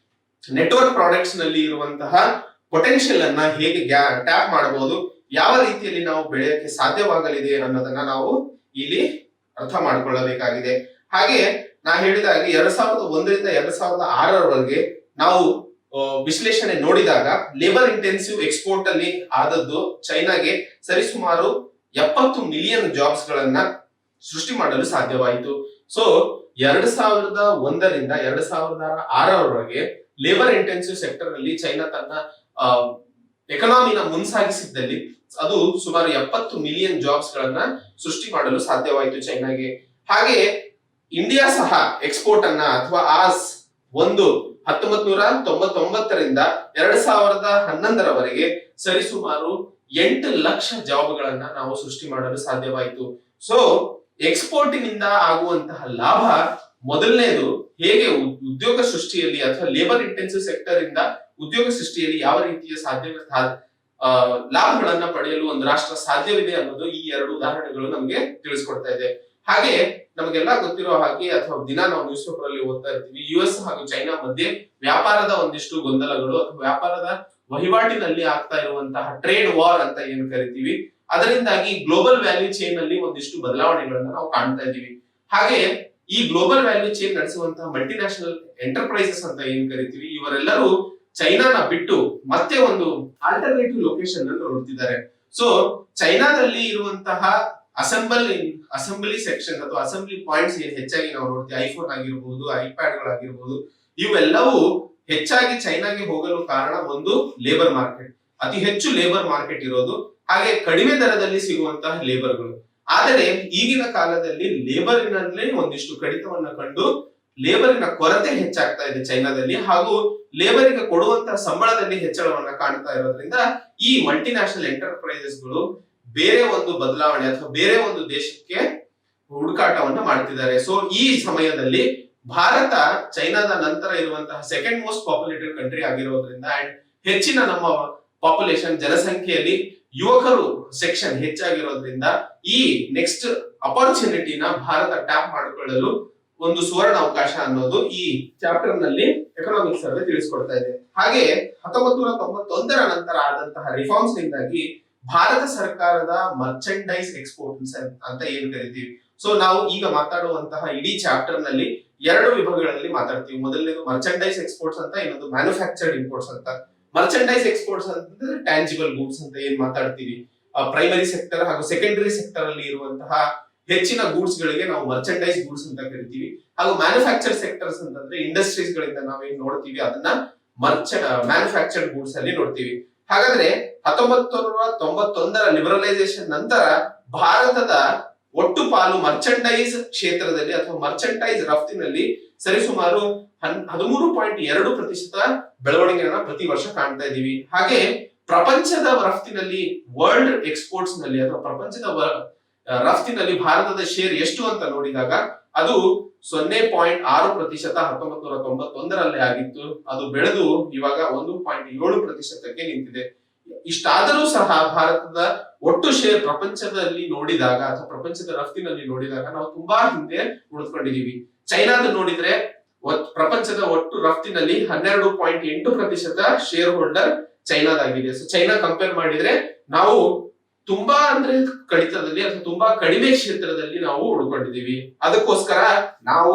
ನೆಟ್ವರ್ಕ್ ಪ್ರಾಡಕ್ಟ್ಸ್ ನಲ್ಲಿ ಇರುವಂತಹ ಪೊಟೆನ್ಶಿಯಲ್ ಅನ್ನ ಹೇಗೆ ಟ್ಯಾಪ್ ಮಾಡಬಹುದು, ಯಾವ ರೀತಿಯಲ್ಲಿ ನಾವು ಬೆಳೆಯಕ್ಕೆ ಸಾಧ್ಯವಾಗಲಿದೆ ಅನ್ನೋದನ್ನ ನಾವು ಇಲ್ಲಿ ಅರ್ಥ ಮಾಡಿಕೊಳ್ಳಬೇಕಾಗಿದೆ. ಹಾಗೆ ನಾ ಹೇಳಿದಾಗ 2001ರಿಂದ 2006ರವರೆಗೆ ನಾವು ವಿಶ್ಲೇಷಣೆ ನೋಡಿದಾಗ ಲೇಬರ್ ಇಂಟೆನ್ಸಿವ್ ಎಕ್ಸ್ಪೋರ್ಟ್ ಅಲ್ಲಿ ಆದದ್ದು ಚೈನಾಗೆ ಸರಿಸುಮಾರು 70 ಮಿಲಿಯನ್ ಜಾಬ್ಸ್ ಗಳನ್ನ ಸೃಷ್ಟಿ ಮಾಡಲು ಸಾಧ್ಯವಾಯಿತು. ಸೊ 2001ರಿಂದ 2006ರವರೆಗೆ ಲೇಬರ್ ಇಂಟೆನ್ಸಿವ್ ಸೆಕ್ಟರ್ ಅಲ್ಲಿ ಚೈನಾ ತನ್ನ ಎಕನಾಮಿನ ಮುನ್ಸಾಗಿಸಿದ್ದಲ್ಲಿ ಅದು ಸುಮಾರು 70 ಮಿಲಿಯನ್ ಜಾಬ್ಸ್ ಗಳನ್ನ ಸೃಷ್ಟಿ ಮಾಡಲು ಸಾಧ್ಯವಾಯಿತು ಚೈನಾಗೆ. ಹಾಗೆ ಇಂಡಿಯಾ ಸಹ ಎಕ್ಸ್ಪೋರ್ಟ್ ಅನ್ನ ಅಥವಾ ಆಸ್ 1999ರಿಂದ 2011ರವರೆಗೆ ಸರಿಸುಮಾರು 8 ಲಕ್ಷ ಜಾಬ್ ಗಳನ್ನ ನಾವು ಸೃಷ್ಟಿ ಮಾಡಲು ಸಾಧ್ಯವಾಯಿತು. ಸೊ ಎಕ್ಸ್ಪೋರ್ಟಿನಿಂದ ಆಗುವಂತಹ ಲಾಭ ಮೊದಲನೇದು ಹೇಗೆ ಉದ್ಯೋಗ ಸೃಷ್ಟಿಯಲ್ಲಿ ಅಥವಾ ಲೇಬರ್ ಇಂಟೆನ್ಸಿವ್ ಸೆಕ್ಟರ್ ಇಂದ ಉದ್ಯೋಗ ಸೃಷ್ಟಿಯಲ್ಲಿ ಯಾವ ರೀತಿಯ ಲಾಭಗಳನ್ನ ಪಡೆಯಲು ಒಂದು ರಾಷ್ಟ್ರ ಸಾಧ್ಯವಿದೆ ಅನ್ನೋದು ಈ ಎರಡು ಉದಾಹರಣೆಗಳು ನಮಗೆ ತಿಳಿಸ್ಕೊಡ್ತಾ ಇದೆ. ಹಾಗೆ ನಮಗೆಲ್ಲ ಗೊತ್ತಿರೋ ಹಾಗೆ ಅಥವಾ ದಿನ ನಾವು ನ್ಯೂಸ್ ಪೇಪರ್ ಅಲ್ಲಿ ಓದ್ತಾ ಇರ್ತೀವಿ, ಯುಎಸ್ ಹಾಗೂ ಚೈನಾ ಮಧ್ಯೆ ವ್ಯಾಪಾರದ ಒಂದಿಷ್ಟು ಗೊಂದಲಗಳು ಅಥವಾ ವ್ಯಾಪಾರದ ವಹಿವಾಟಿನಲ್ಲಿ ಆಗ್ತಾ ಇರುವಂತಹ ಟ್ರೇಡ್ ವಾರ್ ಅಂತ ಏನ್ ಕರಿತೀವಿ, ಅದರಿಂದಾಗಿ ಗ್ಲೋಬಲ್ ವ್ಯಾಲ್ಯೂ ಚೈನ್ ಅಲ್ಲಿ ಒಂದಿಷ್ಟು ಬದಲಾವಣೆಗಳನ್ನ ನಾವು ಕಾಣ್ತಾ ಇದ್ದೀವಿ. ಹಾಗೆ ಈ ಗ್ಲೋಬಲ್ ವ್ಯಾಲ್ಯೂ ಚೈನ್ ನಡೆಸುವಂತಹ ಮಲ್ಟಿನ್ಯಾಷನಲ್ ಎಂಟರ್ಪ್ರೈಸಸ್ ಅಂತ ಏನ್ ಕರಿತೀವಿ, ಇವರೆಲ್ಲರೂ ಚೈನಾನ ಬಿಟ್ಟು ಮತ್ತೆ ಒಂದು ಆಲ್ಟರ್ನೇಟಿವ್ ಲೊಕೇಶನ್ ಅನ್ನು ನೋಡ್ತಿದ್ದಾರೆ. ಸೊ ಚೈನಾದಲ್ಲಿ ಇರುವಂತಹ ಅಸೆಂಬ್ಲಿ ಸೆಕ್ಷನ್ ಅಥವಾ ಅಸೆಂಬ್ಲಿ ಪಾಯಿಂಟ್ಸ್ ಏನ್ ಹೆಚ್ಚಾಗಿ ನಾವು ನೋಡ್ತೀವಿ, ಐಫೋನ್ ಆಗಿರ್ಬೋದು, ಐಪ್ಯಾಡ್ ಗಳಾಗಿರ್ಬೋದು, ಇವೆಲ್ಲವೂ ಹೆಚ್ಚಾಗಿ ಚೈನಾಗೆ ಹೋಗಲು ಕಾರಣ ಒಂದು ಲೇಬರ್ ಮಾರ್ಕೆಟ್, ಅತಿ ಹೆಚ್ಚು ಲೇಬರ್ ಮಾರ್ಕೆಟ್ ಇರೋದು, ಹಾಗೆ ಕಡಿಮೆ ದರದಲ್ಲಿ ಸಿಗುವಂತಹ ಲೇಬರ್ಗಳು. ಆದರೆ ಈಗಿನ ಕಾಲದಲ್ಲಿ ಲೇಬರಿನಲ್ಲಿ ಒಂದಿಷ್ಟು ಕಡಿತವನ್ನ ಕಂಡು ಲೇಬರಿನ ಕೊರತೆ ಹೆಚ್ಚಾಗ್ತಾ ಇದೆ ಚೈನಾದಲ್ಲಿ, ಹಾಗೂ ಲೇಬರಿಗೆ ಕೊಡುವಂತಹ ಸಂಬಳದಲ್ಲಿ ಹೆಚ್ಚಳವನ್ನ ಕಾಣ್ತಾ ಇರೋದ್ರಿಂದ ಈ ಮಲ್ಟಿನ್ಯಾಷನಲ್ ಎಂಟರ್ಪ್ರೈಸಸ್ ಗಳು ಬೇರೆ ಒಂದು ಬದಲಾವಣೆ ಅಥವಾ ಬೇರೆ ಒಂದು ದೇಶಕ್ಕೆ ಹುಡುಕಾಟವನ್ನ ಮಾಡ್ತಿದ್ದಾರೆ. ಸೊ ಈ ಸಮಯದಲ್ಲಿ ಭಾರತ ಚೈನಾದ ನಂತರ ಇರುವಂತಹ ಸೆಕೆಂಡ್ ಮೋಸ್ಟ್ ಪಾಪ್ಯುಲೇಟೆಡ್ ಕಂಟ್ರಿ ಆಗಿರೋದ್ರಿಂದ ಅಂಡ್ ಹೆಚ್ಚಿನ ನಮ್ಮ ಪಾಪ್ಯುಲೇಷನ್ ಜನಸಂಖ್ಯೆಯಲ್ಲಿ ಯುವಕರು ಸೆಕ್ಷನ್ ಹೆಚ್ಚಾಗಿರೋದ್ರಿಂದ ಈ ನೆಕ್ಸ್ಟ್ ಅಪರ್ಚುನಿಟಿನ ಭಾರತ ಟ್ಯಾಪ್ ಮಾಡಿಕೊಳ್ಳಲು ಒಂದು ಸುವರ್ಣ ಅವಕಾಶ ಅನ್ನೋದು ಈ ಚಾಪ್ಟರ್ ನಲ್ಲಿ ಎಕನಾಮಿಕ್ಸ್ ಸರ್ವೆ ತಿಳಿಸ್ಕೊಡ್ತಾ ಇದೆ. ಹಾಗೆ 1991ರ ನಂತರ ಆದಂತಹ ರಿಫಾರ್ಮ್ಸ್ ನಿಂದಾಗಿ ಭಾರತ ಸರ್ಕಾರದ ಮರ್ಚೆಂಡೈಸ್ ಎಕ್ಸ್ಪೋರ್ಟ್ಸ್ ಅಂತ ಏನ್ ಕರಿತೀವಿ. ಸೊ ನಾವು ಈಗ ಮಾತಾಡುವಂತಹ ಇಡೀ ಚಾಪ್ಟರ್ ನಲ್ಲಿ ಎರಡು ವಿಭಾಗಗಳಲ್ಲಿ ಮಾತಾಡ್ತೀವಿ. ಮೊದಲನೇದು ಮರ್ಚೆಂಡೈಸ್ ಎಕ್ಸ್ಪೋರ್ಟ್ಸ್ ಅಂತ, ಇನ್ನೊಂದು ಮ್ಯಾನುಫ್ಯಾಕ್ಚರ್ಡ್ ಇಂಪೋರ್ಟ್ಸ್ ಅಂತ. ಮರ್ಚೆಂಡೈಸ್ ಎಕ್ಸ್ಪೋರ್ಟ್ಸ್ ಅಂತಂದ್ರೆ ಟ್ಯಾಂಜಿಬಲ್ ಗೂಡ್ಸ್ ಅಂತ ಏನ್ ಮಾತಾಡ್ತೀವಿ, ಪ್ರೈಮರಿ ಸೆಕ್ಟರ್ ಹಾಗೂ ಸೆಕೆಂಡರಿ ಸೆಕ್ಟರ್ ಅಲ್ಲಿ ಇರುವಂತಹ ಹೆಚ್ಚಿನ ಗೂಡ್ಸ್ ಗಳಿಗೆ ನಾವು ಮರ್ಚೆಂಡೈಸ್ ಗೂಡ್ಸ್ ಅಂತ ಕರಿತೀವಿ. ಹಾಗೂ ಮ್ಯಾನುಫ್ಯಾಕ್ಚರ್ ಸೆಕ್ಟರ್ಸ್ ಅಂತಂದ್ರೆ ಇಂಡಸ್ಟ್ರೀಸ್ ಗಳಿಂದ ನಾವೇನ್ ನೋಡ್ತೀವಿ ಅದನ್ನ ಮ್ಯಾನುಫ್ಯಾಕ್ಚರ್ಡ್ ಗೂಡ್ಸ್ ಅಲ್ಲಿ ನೋಡ್ತೀವಿ. ಹಾಗಾದ್ರೆ 1991ರ ಲಿಬರಲೈಸೇಷನ್ ನಂತರ ಭಾರತದ ಒಟ್ಟು ಪಾಲು ಮರ್ಚೆಂಡೈಸ್ ಕ್ಷೇತ್ರದಲ್ಲಿ ಅಥವಾ ಮರ್ಚೆಂಡೈಸ್ ರಫ್ತಿನಲ್ಲಿ ಸರಿಸುಮಾರು 13.2% ಬೆಳವಣಿಗೆಯನ್ನ ಪ್ರತಿ ವರ್ಷ ಕಾಣ್ತಾ ಇದೀವಿ. ಹಾಗೆ ಪ್ರಪಂಚದ ರಫ್ತಿನಲ್ಲಿ ವರ್ಲ್ಡ್ ಎಕ್ಸ್ಪೋರ್ಟ್ಸ್ ನಲ್ಲಿ ಅಥವಾ ಪ್ರಪಂಚದ ರಫ್ತಿನಲ್ಲಿ ಭಾರತದ ಶೇರ್ ಎಷ್ಟು ಅಂತ ನೋಡಿದಾಗ ಅದು 0.6% 1991ರಲ್ಲಿ ಆಗಿತ್ತು. ಅದು ಬೆಳೆದು ಇವಾಗ 1.7%ಕ್ಕೆ ನಿಂತಿದೆ. ಇಷ್ಟಾದರೂ ಸಹ ಭಾರತದ ಒಟ್ಟು ಶೇರ್ ಪ್ರಪಂಚದಲ್ಲಿ ನೋಡಿದಾಗ ಅಥವಾ ಪ್ರಪಂಚದ ರಫ್ತಿನಲ್ಲಿ ನೋಡಿದಾಗ ನಾವು ತುಂಬಾ ಹಿಂದೆ ಉಳಿದುಕೊಂಡಿದೀವಿ. ಚೈನಾದ ನೋಡಿದ್ರೆ ಪ್ರಪಂಚದ ಒಟ್ಟು ರಫ್ತಿನಲ್ಲಿ 12.8% ಶೇರ್ ಹೋಲ್ಡರ್ ಚೈನಾದಾಗಿದೆ. ಸೊ ಚೈನಾ ಕಂಪೇರ್ ಮಾಡಿದ್ರೆ ನಾವು ತುಂಬಾ ಅಂದ್ರೆ ಕಡಿತದಲ್ಲಿ ಅಥವಾ ತುಂಬಾ ಕಡಿಮೆ ಕ್ಷೇತ್ರದಲ್ಲಿ ನಾವು ಉಳ್ಕೊಂಡಿದೀವಿ. ಅದಕ್ಕೋಸ್ಕರ ನಾವು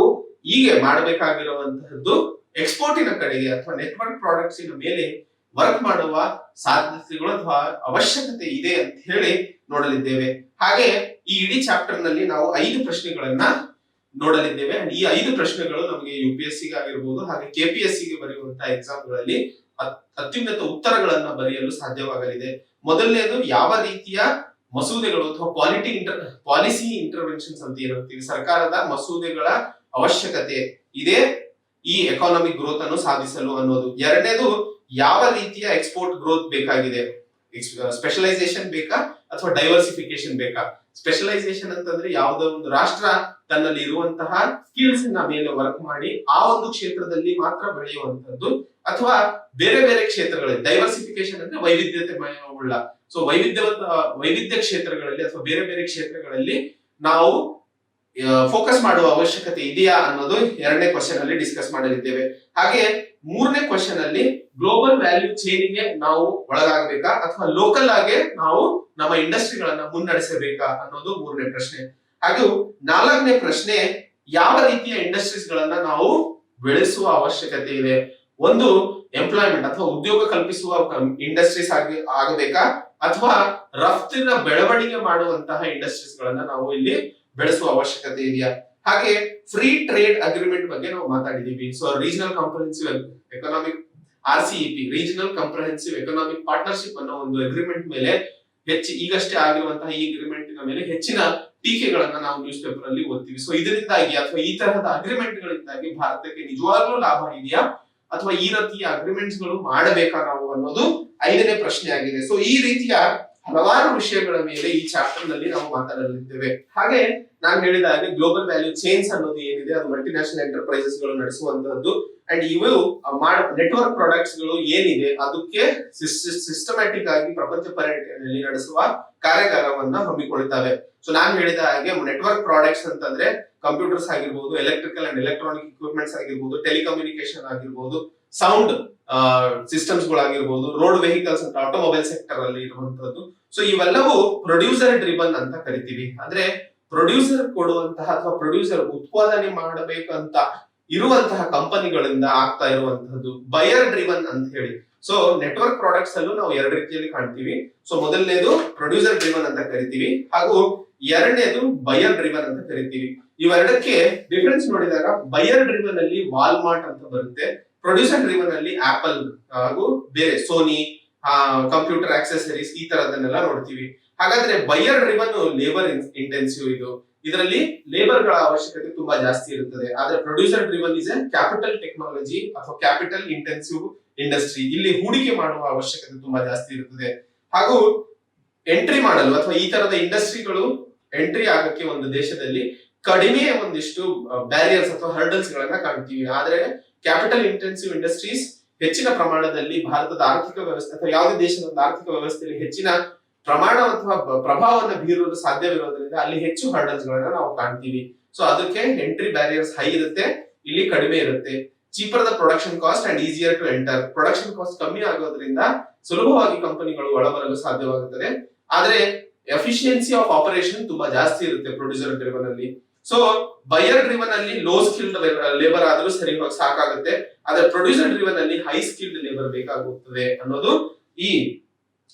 ಹೀಗೆ ಮಾಡಬೇಕಾಗಿರುವಂತಹದ್ದು ಎಕ್ಸ್ಪೋರ್ಟಿನ ಕಡೆಗೆ ಅಥವಾ ನೆಟ್ವರ್ಕ್ ಪ್ರಾಡಕ್ಟ್ಸ್ ಮೇಲೆ ವರ್ಕ್ ಮಾಡುವ ಸಾಧ್ಯತೆಗಳು ಅಥವಾ ಅವಶ್ಯಕತೆ ಇದೆ ಅಂತ ಹೇಳಿ ನೋಡಲಿದ್ದೇವೆ. ಹಾಗೆ ಈ ಇಡೀ ಚಾಪ್ಟರ್ ನಲ್ಲಿ ನಾವು 5 ಪ್ರಶ್ನೆಗಳನ್ನ ನೋಡಲಿದ್ದೇವೆ. ಈ 5 ಪ್ರಶ್ನೆಗಳು ನಮಗೆ UPSC ಆಗಿರ್ಬೋದು ಹಾಗೆ KPSC ಗೆ ಬರೆಯುವಂತಹ ಎಕ್ಸಾಮ್ ಗಳಲ್ಲಿ ಅತ್ಯುನ್ನತ ಉತ್ತರಗಳನ್ನ ಬರೆಯಲು ಸಾಧ್ಯವಾಗಲಿದೆ. ಮೊದಲನೇದು, ಯಾವ ರೀತಿಯ ಮಸೂದೆಗಳು ಅಥವಾ ಪಾಲಿಸಿ ಇಂಟರ್ವೆನ್ಷನ್ಸ್ ಅಂತ ಏನಂತೀವಿ, ಸರ್ಕಾರದ ಮಸೂದೆಗಳ ಅವಶ್ಯಕತೆ ಇದೆ ಈ ಎಕಾನಮಿಕ್ ಗ್ರೋತ್ ಅನ್ನು ಸಾಧಿಸಲು ಅನ್ನೋದು. ಎರಡನೇದು, ಯಾವ ರೀತಿಯ ಎಕ್ಸ್ಪೋರ್ಟ್ ಗ್ರೋತ್ ಬೇಕಾಗಿದೆ, ಸ್ಪೆಷಲೈಸೇಷನ್ ಬೇಕಾ ಅಥವಾ ಡೈವರ್ಸಿಫಿಕೇಶನ್ ಬೇಕಾ. ಸ್ಪೆಷಲೈಸೇಷನ್ ಅಂತಂದ್ರೆ ಯಾವುದೋ ಒಂದು ರಾಷ್ಟ್ರ ತನ್ನಲ್ಲಿ ಇರುವಂತಹ ಸ್ಕಿಲ್ಸ್ ನ ಮೇಲೆ ವರ್ಕ್ ಮಾಡಿ ಆ ಒಂದು ಕ್ಷೇತ್ರದಲ್ಲಿ ಮಾತ್ರ ಬೆಳೆಯುವಂತದ್ದು, ಅಥವಾ ಬೇರೆ ಬೇರೆ ಕ್ಷೇತ್ರಗಳಲ್ಲಿ. ಡೈವರ್ಸಿಫಿಕೇಶನ್ ಅಂದ್ರೆ ವೈವಿಧ್ಯತೆ ಉಳ್ಳ, ಸೊ ವೈವಿಧ್ಯ ಕ್ಷೇತ್ರಗಳಲ್ಲಿ ಅಥವಾ ಬೇರೆ ಬೇರೆ ಕ್ಷೇತ್ರಗಳಲ್ಲಿ ನಾವು ಫೋಕಸ್ ಮಾಡುವ ಅವಶ್ಯಕತೆ ಇದೆಯಾ ಅನ್ನೋದು ಎರಡನೇ ಕ್ವಶನ್ ಅಲ್ಲಿ ಡಿಸ್ಕಸ್ ಮಾಡಲಿದ್ದೇವೆ. ಹಾಗೆ ಮೂರನೇ ಕ್ವಶನ್ ಅಲ್ಲಿ ಗ್ಲೋಬಲ್ ವ್ಯಾಲ್ಯೂ ಚೈನ್ ಗೆ ನಾವು ಒಳಗಾಗಬೇಕಾ ಅಥವಾ ಲೋಕಲ್ ಆಗಿ ನಾವು ನಮ್ಮ ಇಂಡಸ್ಟ್ರಿಗಳನ್ನ ಮುನ್ನಡೆಸಬೇಕಾ ಅನ್ನೋದು ಮೂರನೇ ಪ್ರಶ್ನೆ. ಹಾಗೂ ನಾಲ್ಕನೇ ಪ್ರಶ್ನೆ, ಯಾವ ರೀತಿಯ ಇಂಡಸ್ಟ್ರೀಸ್ ಗಳನ್ನ ನಾವು ಬೆಳೆಸುವ ಅವಶ್ಯಕತೆ ಇದೆ. ಒಂದು, ಎಂಪ್ಲಾಯ್ಮೆಂಟ್ ಅಥವಾ ಉದ್ಯೋಗ ಕಲ್ಪಿಸುವ ಇಂಡಸ್ಟ್ರೀಸ್ ಆಗಬೇಕಾ ಅಥವಾ ರಫ್ತಿನ ಬೆಳವಣಿಗೆ ಮಾಡುವಂತಹ ಇಂಡಸ್ಟ್ರೀಸ್ ಗಳನ್ನ ನಾವು ಇಲ್ಲಿ ಬೆಳೆಸುವ ಅವಶ್ಯಕತೆ ಇದೆಯಾ. ಹಾಗೆ ಫ್ರೀ ಟ್ರೇಡ್ ಅಗ್ರಿಮೆಂಟ್ ಬಗ್ಗೆ ನಾವು ಮಾತಾಡಿದೀವಿ. So regional comprehensive economic RCEP, regional comprehensive economic partnership ಅನ್ನೋ ಒಂದು ಅಗ್ರಿಮೆಂಟ್ ಮೇಲೆ ಈಗಷ್ಟೇ ಆಗಿರುವಂತಹ ಈ ಅಗ್ರಿಮೆಂಟ್ ಮೇಲೆ ಹೆಚ್ಚಿನ ಟೀಕೆಗಳನ್ನ ನಾವು ನ್ಯೂಸ್ ಪೇಪರ್ ಅಲ್ಲಿ ಓದ್ತೀವಿ. ಸೊ ಇದರಿಂದಾಗಿ ಅಥವಾ ಈ ತರಹದ ಅಗ್ರಿಮೆಂಟ್ ಗಳಿಂದಾಗಿ ಭಾರತಕ್ಕೆ ನಿಜವಾಗ್ಲೂ ಲಾಭ ಇದೆಯಾ ಅಥವಾ ಈ ರೀತಿಯ ಅಗ್ರಿಮೆಂಟ್ಸ್ ಗಳು ಮಾಡಬೇಕಾ ನಾವು ಅನ್ನೋದು 5ನೇ ಪ್ರಶ್ನೆ ಆಗಿದೆ. ಸೊ ಈ ರೀತಿಯ ಹಲವಾರು ವಿಷಯಗಳ ಮೇಲೆ ಈ ಚಾಪ್ಟರ್ ನಲ್ಲಿ ನಾವು ಮಾತಾಡಲಿದ್ದೇವೆ. ಹಾಗೆ ನಾನು ಹೇಳಿದ ಹಾಗೆ ಗ್ಲೋಬಲ್ ವ್ಯಾಲ್ಯೂ ಚೈನ್ಸ್ ಅನ್ನೋದು ಏನಿದೆ ಅದು ಮಲ್ಟಿನ್ಯಾಷನಲ್ ಎಂಟರ್ಪ್ರೈಸಸ್ ಗಳು ನಡೆಸುವಂತದ್ದು. ಅಂಡ್ ಇವು ನೆಟ್ವರ್ಕ್ ಪ್ರಾಡಕ್ಟ್ಸ್ ಗಳು ಏನಿದೆ ಅದಕ್ಕೆ ಸಿಸ್ಟಮ್ಯಾಟಿಕ್ ಆಗಿ ಪ್ರಪಂಚ ಪರ್ಯಟನೆಯಲ್ಲಿ ನಡೆಸುವ ಕಾರ್ಯಾಗಾರವನ್ನ ಹಮ್ಮಿಕೊಳ್ತವೆ. ಸೊ ನಾನು ಹೇಳಿದ ಹಾಗೆ ನೆಟ್ವರ್ಕ್ ಪ್ರಾಡಕ್ಟ್ಸ್ ಅಂತಂದ್ರೆ ಕಂಪ್ಯೂಟರ್ಸ್ ಆಗಿರ್ಬೋದು, ಎಲೆಕ್ಟ್ರಿಕಲ್ ಅಂಡ್ ಎಲೆಕ್ಟ್ರಾನಿಕ್ ಇಕ್ವಿಪ್ಮೆಂಟ್ಸ್ ಆಗಿರ್ಬೋದು, ಟೆಲಿಕಮ್ಯುನಿಕೇಶನ್ ಆಗಿರ್ಬೋದು, ಸೌಂಡ್ ಸಿಸ್ಟಮ್ಸ್ ಗಳಾಗಿರ್ಬೋದು, ರೋಡ್ ವೆಹಿಕಲ್ಸ್ ಅಂತ ಆಟೋಮೊಬೈಲ್ ಸೆಕ್ಟರ್ ಅಲ್ಲಿ ಇರುವಂತದ್ದು. ಸೊ ಇವೆಲ್ಲವೂ ಪ್ರೊಡ್ಯೂಸರ್ ಡ್ರಿವನ್ ಅಂತ ಕರಿತೀವಿ. ಅಂದ್ರೆ ಪ್ರೊಡ್ಯೂಸರ್ ಕೊಡುವಂತಹ ಅಥವಾ ಪ್ರೊಡ್ಯೂಸರ್ ಉತ್ಪಾದನೆ ಮಾಡಬೇಕಂತ ಇರುವಂತಹ ಕಂಪನಿಗಳಿಂದ ಆಗ್ತಾ ಇರುವಂತಹದ್ದು ಬಯರ್ ಡ್ರಿವನ್ ಅಂತ ಹೇಳಿ. ಸೊ ನೆಟ್ವರ್ಕ್ ಪ್ರಾಡಕ್ಟ್ಸ್ ಅಲ್ಲೂ ನಾವು ಎರಡು ರೀತಿಯಲ್ಲಿ ಕಾಣ್ತೀವಿ. ಸೊ ಮೊದಲನೇದು ಪ್ರೊಡ್ಯೂಸರ್ ಡ್ರಿವನ್ ಅಂತ ಕರಿತೀವಿ, ಹಾಗೂ ಎರಡನೇದು ಬಯರ್ ಡ್ರಿವನ್ ಅಂತ ಕರಿತೀವಿ. ಇವೆರಡಕ್ಕೆ ಡಿಫರೆನ್ಸ್ ನೋಡಿದಾಗ ಬಯರ್ ಡ್ರಿವನ್ ಅಲ್ಲಿ ವಾಲ್ಮಾರ್ಟ್ ಅಂತ ಬರುತ್ತೆ, ಪ್ರೊಡ್ಯೂಸರ್ ಡ್ರಿವನ್ ಅಲ್ಲಿ ಆಪಲ್ ಹಾಗೂ ಬೇರೆ ಸೋನಿ ಕಂಪ್ಯೂಟರ್ ಆಕ್ಸೆಸರೀಸ್ ಈ ತರದನ್ನೆಲ್ಲ ನೋಡ್ತೀವಿ. ಹಾಗಾದ್ರೆ ಬಯರ್ ಡ್ರಿವನ್ ಲೇಬರ್ ಇಂಟೆನ್ಸಿವ್, ಇದರಲ್ಲಿ ಲೇಬರ್ ಗಳ ಅವಶ್ಯಕತೆ ತುಂಬಾ ಜಾಸ್ತಿ ಇರುತ್ತದೆ. ಆದ್ರೆ producer driven is A capital technology ಅಥವಾ ಕ್ಯಾಪಿಟಲ್ ಇಂಟೆನ್ಸಿವ್ ಇಂಡಸ್ಟ್ರಿ, ಇಲ್ಲಿ ಹೂಡಿಕೆ ಮಾಡುವ ಅವಶ್ಯಕತೆ ತುಂಬಾ ಜಾಸ್ತಿ ಇರುತ್ತದೆ. ಹಾಗೂ ಎಂಟ್ರಿ ಮಾಡಲು ಅಥವಾ ಈ ತರದ ಇಂಡಸ್ಟ್ರಿಗಳು ಎಂಟ್ರಿ ಆಗಕ್ಕೆ ಒಂದು ದೇಶದಲ್ಲಿ ಕಡಿಮೆ ಒಂದಿಷ್ಟು ಬ್ಯಾರಿಯರ್ಸ್ ಅಥವಾ ಹರ್ಡಲ್ಸ್ ಗಳನ್ನ ಕಾಣ್ತೀವಿ. ಆದ್ರೆ ಕ್ಯಾಪಿಟಲ್ ಇಂಟೆನ್ಸಿವ್ ಇಂಡಸ್ಟ್ರೀಸ್ ಹೆಚ್ಚಿನ ಪ್ರಮಾಣದಲ್ಲಿ ಭಾರತದ ಆರ್ಥಿಕ ವ್ಯವಸ್ಥೆ ಅಥವಾ ಯಾವುದೇ ದೇಶದ ಆರ್ಥಿಕ ವ್ಯವಸ್ಥೆಯಲ್ಲಿ ಹೆಚ್ಚಿನ ಪ್ರಮಾಣ ಅಥವಾ ಪ್ರಭಾವವನ್ನು ಬೀರಲು ಸಾಧ್ಯವಿರೋದ್ರಿಂದ ಅಲ್ಲಿ ಹೆಚ್ಚು ಹರ್ಡಲ್ಸ್ ಗಳನ್ನ ನಾವು ಕಾಣ್ತೀವಿ. ಸೊ ಅದಕ್ಕೆ ಎಂಟ್ರಿ ಬ್ಯಾರಿಯರ್ಸ್ ಹೈ ಇರುತ್ತೆ, ಇಲ್ಲಿ ಕಡಿಮೆ ಇರುತ್ತೆ. Cheaper the production cost and easier to enter, production cost ಕಮ್ಮಿ ಆಗೋದ್ರಿಂದ ಸುಲಭವಾಗಿ ಕಂಪನಿಗಳು ಒಳಬರಲು ಸಾಧ್ಯವಾಗುತ್ತದೆ. ಆದ್ರೆ ಎಫಿಷಿಯನ್ಸಿ ಆಫ್ ಆಪರೇಷನ್ ತುಂಬಾ ಜಾಸ್ತಿ ಇರುತ್ತೆ ಪ್ರೊಡ್ಯೂಸರ್ ಡ್ರಿವನ್ ಅಲ್ಲಿ. ಸೊ ಬಯರ್ ಡ್ರಿವನ್ ಅಲ್ಲಿ ಲೋ ಸ್ಕಿಲ್ಡ್ ಲೇಬರ್ ಆದ್ರೂ ಸರಿ ಸಾಕಾಗುತ್ತೆ, ಆದ್ರೆ ಪ್ರೊಡ್ಯೂಸರ್ ಡ್ರಿವನ್ ಅಲ್ಲಿ ಹೈ ಸ್ಕಿಲ್ಡ್ ಲೇಬರ್ ಬೇಕಾಗುತ್ತದೆ ಅನ್ನೋದು ಈ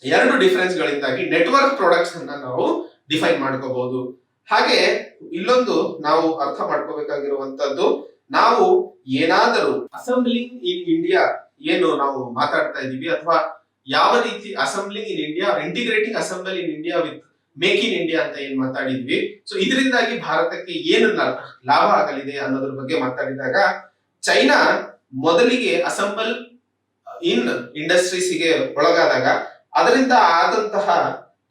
ಎರಡು ಡಿಫರೆನ್ಸ್ ಗಳಿಂದಾಗಿ ನೆಟ್ವರ್ಕ್ ಪ್ರಾಡಕ್ಟ್ಸ್ ಅನ್ನ ನಾವು ಡಿಫೈನ್ ಮಾಡ್ಕೋಬಹುದು. ಹಾಗೆ ಇಲ್ಲೊಂದು ನಾವು ಅರ್ಥ ಮಾಡ್ಕೋಬೇಕಾಗಿರುವಂತದ್ದು, ನಾವು ಏನಾದರೂ ಅಸೆಂಬ್ಲಿಂಗ್ ಇನ್ ಇಂಡಿಯಾ ಏನು ನಾವು ಮಾತಾಡ್ತಾ ಇದೀವಿ ಅಥವಾ ಯಾವ ರೀತಿ assembling in India, integrating assemble in India with make in India ಅಂತ ಏನ್ ಮಾತಾಡಿದ್ವಿ. ಸೊ ಇದರಿಂದಾಗಿ ಭಾರತಕ್ಕೆ ಏನು ಲಾಭ ಆಗಲಿದೆ ಅನ್ನೋದ್ರ ಬಗ್ಗೆ ಮಾತಾಡಿದಾಗ, ಚೈನಾ ಮೊದಲಿಗೆ ಅಸೆಂಬಲ್ ಇನ್ ಇಂಡಸ್ಟ್ರೀಸ್ಗೆ ಒಳಗಾದಾಗ ಅದರಿಂದ ಆದಂತಹ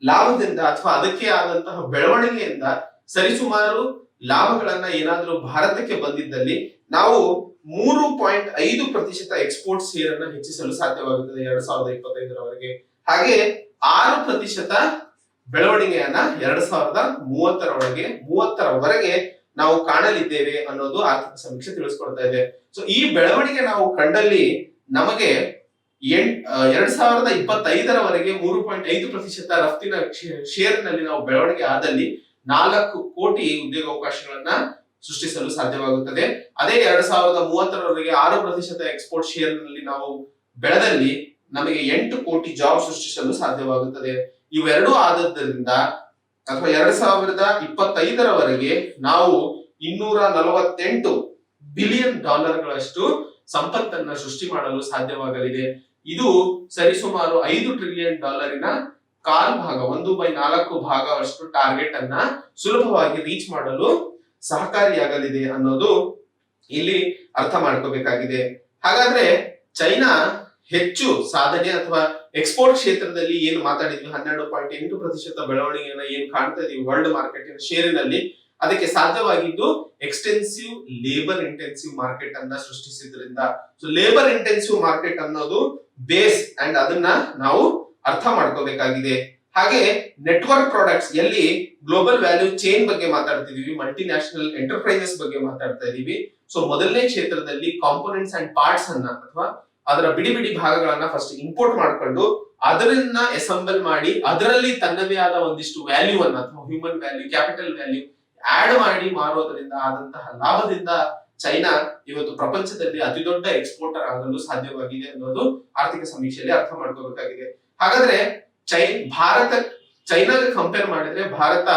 ಲಾಭದಿಂದ ಅಥವಾ ಅದಕ್ಕೆ ಆದಂತಹ ಬೆಳವಣಿಗೆಯಿಂದ ಸರಿಸುಮಾರು ಲಾಭಗಳನ್ನ ಏನಾದ್ರೂ ಭಾರತಕ್ಕೆ ಬಂದಿದ್ದಲ್ಲಿ ನಾವು 3.5% ಎಕ್ಸ್ಪೋರ್ಟ್ ಶೇರ್ ಅನ್ನ ಹೆಚ್ಚಿಸಲು ಸಾಧ್ಯವಾಗುತ್ತದೆ 2025ರವರೆಗೆ. ಹಾಗೆ 6% ಬೆಳವಣಿಗೆಯನ್ನ 2030ರವರೆಗೆ ನಾವು ಕಾಣಲಿದ್ದೇವೆ ಅನ್ನೋದು ಆರ್ಥಿಕ ಸಮೀಕ್ಷೆ ತಿಳಿಸ್ಕೊಡ್ತಾ ಇದೆ. ಸೊ ಈ ಬೆಳವಣಿಗೆ ನಾವು ಕಂಡಲ್ಲಿ ನಮಗೆ 2025ರವರೆಗೆ 3.5% ರಫ್ತಿನ ಶೇರ್ ನಲ್ಲಿ ನಾವು ಬೆಳವಣಿಗೆ ಆದಲ್ಲಿ 4 ಕೋಟಿ ಉದ್ಯೋಗಾವಕಾಶಗಳನ್ನ ಸೃಷ್ಟಿಸಲು ಸಾಧ್ಯವಾಗುತ್ತದೆ. ಅದೇ 2030ರವರೆಗೆ 6% ಎಕ್ಸ್ಪೋರ್ಟ್ ಶೇರ್ ನಲ್ಲಿ ನಾವು ಬೆಳೆದಲ್ಲಿ ನಮಗೆ 8 ಕೋಟಿ ಜಾಬ್ ಸೃಷ್ಟಿಸಲು ಸಾಧ್ಯವಾಗುತ್ತದೆ. ಇವೆರಡೂ ಆದದ್ದರಿಂದ ಅಥವಾ 2025ರವರೆಗೆ ನಾವು $248 ಬಿಲಿಯನ್ ಸಂಪತ್ತನ್ನ ಸೃಷ್ಟಿ ಮಾಡಲು ಸಾಧ್ಯವಾಗಲಿದೆ. ಇದು ಸರಿಸುಮಾರು $5 ಟ್ರಿಲಿಯನ್ ಕಾಲ್ ಭಾಗ 1/4 ಟಾರ್ಗೆಟ್ ಅನ್ನ ಸುಲಭವಾಗಿ ರೀಚ್ ಮಾಡಲು ಸಹಕಾರಿಯಾಗಲಿದೆ ಅನ್ನೋದು ಇಲ್ಲಿ ಅರ್ಥ ಮಾಡ್ಕೋಬೇಕಾಗಿದೆ. ಹಾಗಾದ್ರೆ ಚೈನಾ ಹೆಚ್ಚು ಸಾಧನೆ ಅಥವಾ ಎಕ್ಸ್ಪೋರ್ಟ್ ಕ್ಷೇತ್ರದಲ್ಲಿ ಏನು ಮಾತಾಡಿದ್ವಿ 12.8% ಬೆಳವಣಿಗೆಯನ್ನ ಏನು ಕಾಣ್ತಾ ಇದೀವಿ ವರ್ಲ್ಡ್ ಮಾರ್ಕೆಟಿನ ಶೇರಿನಲ್ಲಿ, ಅದಕ್ಕೆ ಸಾಧ್ಯವಾಗಿದ್ದು ಎಕ್ಸ್ಟೆನ್ಸಿವ್ ಲೇಬರ್ ಇಂಟೆನ್ಸಿವ್ ಮಾರ್ಕೆಟ್ ಅನ್ನ ಸೃಷ್ಟಿಸಿದ್ರಿಂದ. ಸೊ ಲೇಬರ್ ಇಂಟೆನ್ಸಿವ್ ಮಾರ್ಕೆಟ್ ಅನ್ನೋದು ಬೇಸ್ ಅಂಡ್ ಅದನ್ನ ನಾವು ಅರ್ಥ ಮಾಡ್ಕೋಬೇಕಾಗಿದೆ. ಹಾಗೆ ನೆಟ್ವರ್ಕ್ ಪ್ರಾಡಕ್ಟ್ಸ್ ಎಲ್ಲಿ ಗ್ಲೋಬಲ್ ವ್ಯಾಲ್ಯೂ ಚೈನ್ ಬಗ್ಗೆ ಮಾತಾಡ್ತಿದೀವಿ, ಮಲ್ಟಿ ನ್ಯಾಷನಲ್ ಎಂಟರ್ಪ್ರೈಸಸ್ ಬಗ್ಗೆ ಮಾತಾಡ್ತಾ ಇದೀವಿ. ಸೊ ಮೊದಲನೇ ಕ್ಷೇತ್ರದಲ್ಲಿ ಕಾಂಪೋನೆಂಟ್ಸ್ ಅಂಡ್ ಪಾರ್ಟ್ಸ್ ಅನ್ನ ಅಥವಾ ಅದರ ಬಿಡಿ ಬಿಡಿ ಭಾಗಗಳನ್ನ ಫಸ್ಟ್ ಇಂಪೋರ್ಟ್ ಮಾಡ್ಕೊಂಡು ಅದರನ್ನ ಅಸೆಂಬಲ್ ಮಾಡಿ ಅದರಲ್ಲಿ ತನ್ನದೇ ಆದ ಒಂದಿಷ್ಟು ವ್ಯಾಲ್ಯೂ ಅನ್ನ ಅಥವಾ human value, capital value add ಮಾಡಿ ಮಾರೋದ್ರಿಂದ ಆದಂತಹ ಲಾಭದಿಂದ ಚೈನಾ ಇವತ್ತು ಪ್ರಪಂಚದಲ್ಲಿ ಅತಿ ದೊಡ್ಡ ಎಕ್ಸ್ಪೋರ್ಟರ್ ಆಗಲು ಸಾಧ್ಯವಾಗಿದೆ ಅನ್ನೋದು ಆರ್ಥಿಕ ಸಮೀಕ್ಷೆಯಲ್ಲಿ ಅರ್ಥ ಮಾಡ್ಕೋಬೇಕಾಗಿದೆ. ಹಾಗಾದ್ರೆ ಚೈನಾಗೆ ಕಂಪೇರ್ ಮಾಡಿದ್ರೆ ಭಾರತ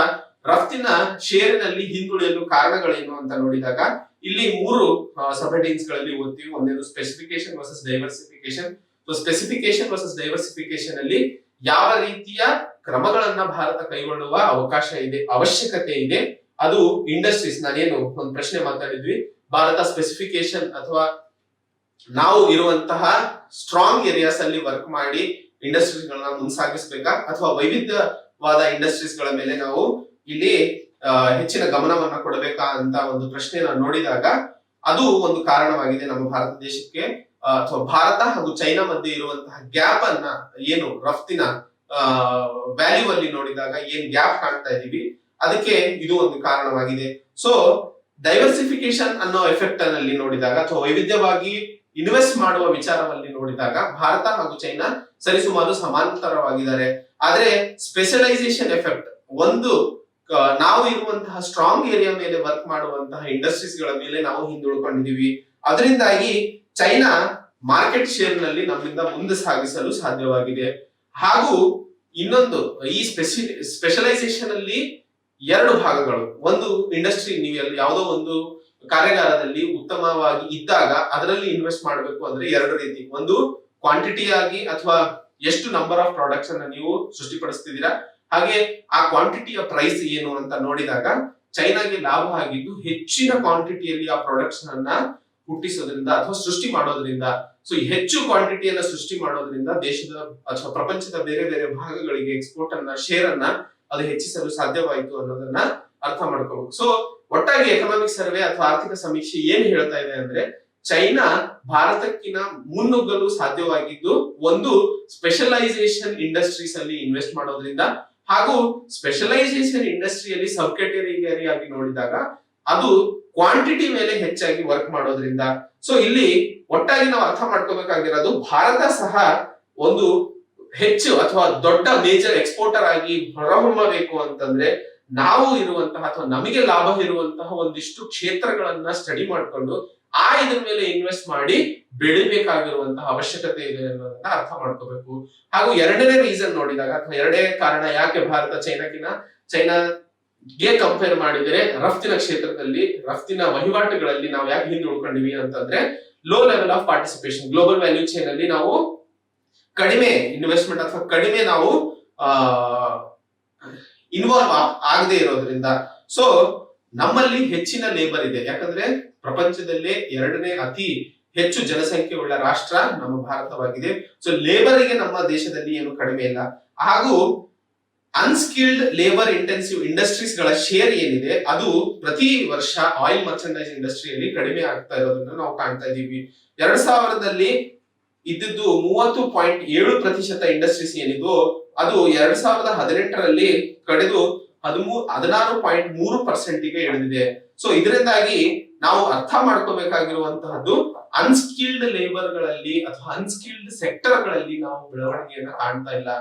ರಫ್ತಿನ ಶೇರಿನಲ್ಲಿ ಹಿಂದುಳಿಯಲು ಕಾರಣಗಳೇನು ಅಂತ ನೋಡಿದಾಗ ಇಲ್ಲಿ 3 ಸಬ್ ಹೆಡಿಂಗ್ಸ್ ಗಳಲ್ಲಿ ಓದ್ತೀವಿ. ಒಂದೇನು specification versus diversification. So specification versus diversification ಅಲ್ಲಿ ಯಾವ ರೀತಿಯ ಕ್ರಮಗಳನ್ನ ಭಾರತ ಕೈಗೊಳ್ಳುವ ಅವಶ್ಯಕತೆ ಇದೆ, ಅದು ಇಂಡಸ್ಟ್ರೀಸ್. ನಾನೇನು ಒಂದು ಪ್ರಶ್ನೆ ಮಾತಾಡಿದ್ವಿ, ಭಾರತ ಸ್ಪೆಸಿಫಿಕೇಶನ್ ಅಥವಾ ನಾವು ಇರುವಂತಹ ಸ್ಟ್ರಾಂಗ್ ಏರಿಯಾಸ್ ಅಲ್ಲಿ ವರ್ಕ್ ಮಾಡಿ ಇಂಡಸ್ಟ್ರೀಸ್ ಗಳನ್ನ ಮುಂಸಾಗಿಸ್ಬೇಕಾ ಅಥವಾ ವೈವಿಧ್ಯವಾದ ಇಂಡಸ್ಟ್ರೀಸ್ ಗಳ ಮೇಲೆ ನಾವು ಇಲ್ಲಿ ಹೆಚ್ಚಿನ ಗಮನವನ್ನ ಕೊಡಬೇಕಾ ಅಂತ ಒಂದು ಪ್ರಶ್ನೆಯನ್ನ ನೋಡಿದಾಗ ಅದು ಒಂದು ಕಾರಣವಾಗಿದೆ ನಮ್ಮ ಭಾರತ ದೇಶಕ್ಕೆ ಅಥವಾ ಭಾರತ ಹಾಗೂ ಚೈನಾ ಮಧ್ಯೆ ಇರುವಂತಹ ಗ್ಯಾಪ್ ಅನ್ನ ಏನು ರಫ್ತಿನ ವ್ಯಾಲ್ಯೂ ಅಲ್ಲಿ ನೋಡಿದಾಗ ಏನ್ ಗ್ಯಾಪ್ ಕಾಣ್ತಾ ಇದೀವಿ ಅದಕ್ಕೆ ಇದು ಒಂದು ಕಾರಣವಾಗಿದೆ. ಸೊ ಡೈವರ್ಸಿಫಿಕೇಶನ್ ಅನ್ನೋ ಎಫೆಕ್ಟ್ ನಲ್ಲಿ ನೋಡಿದಾಗ ಅಥವಾ ವೈವಿಧ್ಯವಾಗಿ ಇನ್ವೆಸ್ಟ್ ಮಾಡುವ ವಿಚಾರದಲ್ಲಿ ನೋಡಿದಾಗ ಭಾರತ ಹಾಗೂ ಚೈನಾ ಸರಿಸುಮಾರು ಸಮಾಂತರವಾಗಿದ್ದಾರೆ. ಆದ್ರೆ ಸ್ಪೆಷಲೈಸೇಷನ್ ಎಫೆಕ್ಟ್ ಒಂದು ನಾವು ಇರುವಂತಹ ಸ್ಟ್ರಾಂಗ್ ಏರಿಯಾ ಮೇಲೆ ವರ್ಕ್ ಮಾಡುವಂತಹ ಇಂಡಸ್ಟ್ರೀಸ್ ಗಳ ಮೇಲೆ ನಾವು ಹಿಂದುಳ್ಕೊಂಡಿದೀವಿ. ಅದರಿಂದಾಗಿ ಚೈನಾ ಮಾರ್ಕೆಟ್ ಶೇರ್ ನಲ್ಲಿ ನಮ್ಮಿಂದ ಮುಂದೆ ಸಾಗಿಸಲು ಸಾಧ್ಯವಾಗಿದೆ. ಹಾಗೂ ಇನ್ನೊಂದು ಈ ಸ್ಪೆಷಲೈಸೇಷನ್ ಅಲ್ಲಿ 2 ಭಾಗಗಳು. ಒಂದು ಇಂಡಸ್ಟ್ರಿ, ನೀವು ಯಾವುದೋ ಒಂದು ಕಾರ್ಯಾಗಾರದಲ್ಲಿ ಉತ್ತಮವಾಗಿ ಇದ್ದಾಗ ಅದರಲ್ಲಿ ಇನ್ವೆಸ್ಟ್ ಮಾಡಬೇಕು ಅಂದ್ರೆ 2 ರೀತಿ. ಒಂದು ಕ್ವಾಂಟಿಟಿ ಆಗಿ ಅಥವಾ ಎಷ್ಟು ನಂಬರ್ ಆಫ್ ಪ್ರಾಡಕ್ಟ್ಸ್ ಅನ್ನ ನೀವು ಸೃಷ್ಟಿಪಡಿಸ್ತಿದ್ದೀರಾ, ಹಾಗೆ ಆ ಕ್ವಾಂಟಿಟಿಯ ಪ್ರೈಸ್ ಏನು ಅಂತ ನೋಡಿದಾಗ ಚೈನಾಗೆ ಲಾಭ ಆಗಿದ್ದು ಹೆಚ್ಚಿನ ಕ್ವಾಂಟಿಟಿಯಲ್ಲಿ ಆ ಪ್ರಾಡಕ್ಟ್ಸ್ ಅನ್ನ ಹುಟ್ಟಿಸೋದ್ರಿಂದ ಅಥವಾ ಸೃಷ್ಟಿ ಮಾಡೋದ್ರಿಂದ. ಸೊ ಹೆಚ್ಚು ಕ್ವಾಂಟಿಟಿಯನ್ನ ಸೃಷ್ಟಿ ಮಾಡೋದ್ರಿಂದ ದೇಶದ ಅಥವಾ ಪ್ರಪಂಚದ ಬೇರೆ ಬೇರೆ ಭಾಗಗಳಿಗೆ ಎಕ್ಸ್ಪೋರ್ಟ್ ಅನ್ನ ಶೇರ್ ಅನ್ನ ಅದು ಹೆಚ್ಚಿಸಲು ಸಾಧ್ಯವಾಯಿತು ಅನ್ನೋದನ್ನ ಅರ್ಥ ಮಾಡ್ಕೋಬೇಕು. ಸೊ ಒಟ್ಟಾಗಿ ಎಕನಾಮಿಕ್ ಸರ್ವೆ ಅಥವಾ ಆರ್ಥಿಕ ಸಮೀಕ್ಷೆ ಏನ್ ಹೇಳ್ತಾ ಇದೆ ಅಂದ್ರೆ ಚೈನಾ ಭಾರತಕ್ಕಿನ ಮುನ್ನುಗ್ಗಲು ಸಾಧ್ಯವಾಗಿದ್ದು ಒಂದು ಸ್ಪೆಷಲೈಸೇಷನ್ ಇಂಡಸ್ಟ್ರೀಸ್ ಅಲ್ಲಿ ಇನ್ವೆಸ್ಟ್ ಮಾಡೋದ್ರಿಂದ ಹಾಗೂ ಸ್ಪೆಷಲೈಸೇಷನ್ ಇಂಡಸ್ಟ್ರಿಯಲ್ಲಿ ಸಬ್ ಕ್ಯಾಟಗರಿ ಆಗಿ ನೋಡಿದಾಗ ಅದು ಕ್ವಾಂಟಿಟಿ ಮೇಲೆ ಹೆಚ್ಚಾಗಿ ವರ್ಕ್ ಮಾಡೋದ್ರಿಂದ. ಸೊ ಇಲ್ಲಿ ಒಟ್ಟಾಗಿ ನಾವು ಅರ್ಥ ಮಾಡ್ಕೋಬೇಕಾಗಿರೋದು ಭಾರತ ಸಹ ಒಂದು ಹೆಚ್ಚು ಅಥವಾ ದೊಡ್ಡ ಮೇಜರ್ ಎಕ್ಸ್ಪೋರ್ಟರ್ ಆಗಿ ಹೊರಹೊಮ್ಮಬೇಕು ಅಂತಂದ್ರೆ ನಾವು ಇರುವಂತಹ ಅಥವಾ ನಮಗೆ ಲಾಭ ಇರುವಂತಹ ಒಂದಿಷ್ಟು ಕ್ಷೇತ್ರಗಳನ್ನ ಸ್ಟಡಿ ಮಾಡ್ಕೊಂಡು ಇದ್ರ ಮೇಲೆ ಇನ್ವೆಸ್ಟ್ ಮಾಡಿ ಬೆಳಿಬೇಕಾಗಿರುವಂತಹ ಅವಶ್ಯಕತೆ ಇದೆ ಅನ್ನೋದನ್ನ ಅರ್ಥ ಮಾಡ್ಕೋಬೇಕು. ಹಾಗೂ 2ನೇ ರೀಸನ್ ನೋಡಿದಾಗ ಅಥವಾ 2ನೇ ಕಾರಣ ಯಾಕೆ ಭಾರತ ಚೈನಾಗೆ ಕಂಪೇರ್ ಮಾಡಿದರೆ ರಫ್ತಿನ ಕ್ಷೇತ್ರದಲ್ಲಿ ರಫ್ತಿನ ವಹಿವಾಟುಗಳಲ್ಲಿ ನಾವು ಯಾಕೆ ಹಿಂದೆ ಉಳ್ಕೊಂಡಿವಿ ಅಂತಂದ್ರೆ low level of participation. Global value chain ಅಲ್ಲಿ ನಾವು ಕಡಿಮೆ ಇನ್ವೆಸ್ಟ್ಮೆಂಟ್ ಅಥವಾ ಕಡಿಮೆ ನಾವು ಇನ್ವಾಲ್ವ್ ಆಗದೆ ಇರೋದ್ರಿಂದ. ಸೊ ನಮ್ಮಲ್ಲಿ ಹೆಚ್ಚಿನ ಲೇಬರ್ ಇದೆ, ಯಾಕಂದ್ರೆ ಪ್ರಪಂಚದಲ್ಲೇ 2ನೇ ಅತಿ ಹೆಚ್ಚು ಜನಸಂಖ್ಯೆ ಉಳ್ಳ ರಾಷ್ಟ್ರ ನಮ್ಮ ಭಾರತವಾಗಿದೆ. ಸೊ ಲೇಬರ್ಗೆ ನಮ್ಮ ದೇಶದಲ್ಲಿ ಏನು ಕಡಿಮೆ ಇಲ್ಲ. ಹಾಗೂ ಅನ್ಸ್ಕಿಲ್ಡ್ ಲೇಬರ್ ಇಂಟೆನ್ಸಿವ್ ಇಂಡಸ್ಟ್ರೀಸ್ ಗಳ ಶೇರ್ ಏನಿದೆ ಅದು ಪ್ರತಿ ವರ್ಷ ಆಯಿಲ್ ಮರ್ಚೆಂಡೈಸ್ ಇಂಡಸ್ಟ್ರಿಯಲ್ಲಿ ಕಡಿಮೆ ಆಗ್ತಾ ಇರೋದನ್ನ ನಾವು ಕಾಣ್ತಾ ಇದೀವಿ. 2000ದಲ್ಲಿ ಇದ್ದದ್ದು 30.7% ಇಂಡಸ್ಟ್ರೀಸ್ ಏನಿದು ಅದು 2018ರಲ್ಲಿ ಕಡಿದು 16.3% ಗೆ ಇಳಿದಿದೆ. ಸೊ ಇದರಿಂದಾಗಿ ನಾವು ಅರ್ಥ ಮಾಡ್ಕೋಬೇಕಾಗಿರುವಂತಹದ್ದು ಅನ್ಸ್ಕಿಲ್ಡ್ ಲೇಬರ್ ಗಳಲ್ಲಿ ಅಥವಾ ಅನ್ಸ್ಕಿಲ್ಡ್ ಸೆಕ್ಟರ್ ಗಳಲ್ಲಿ ನಾವು ಬೆಳವಣಿಗೆಯನ್ನ ಕಾಣ್ತಾ ಇಲ್ಲ.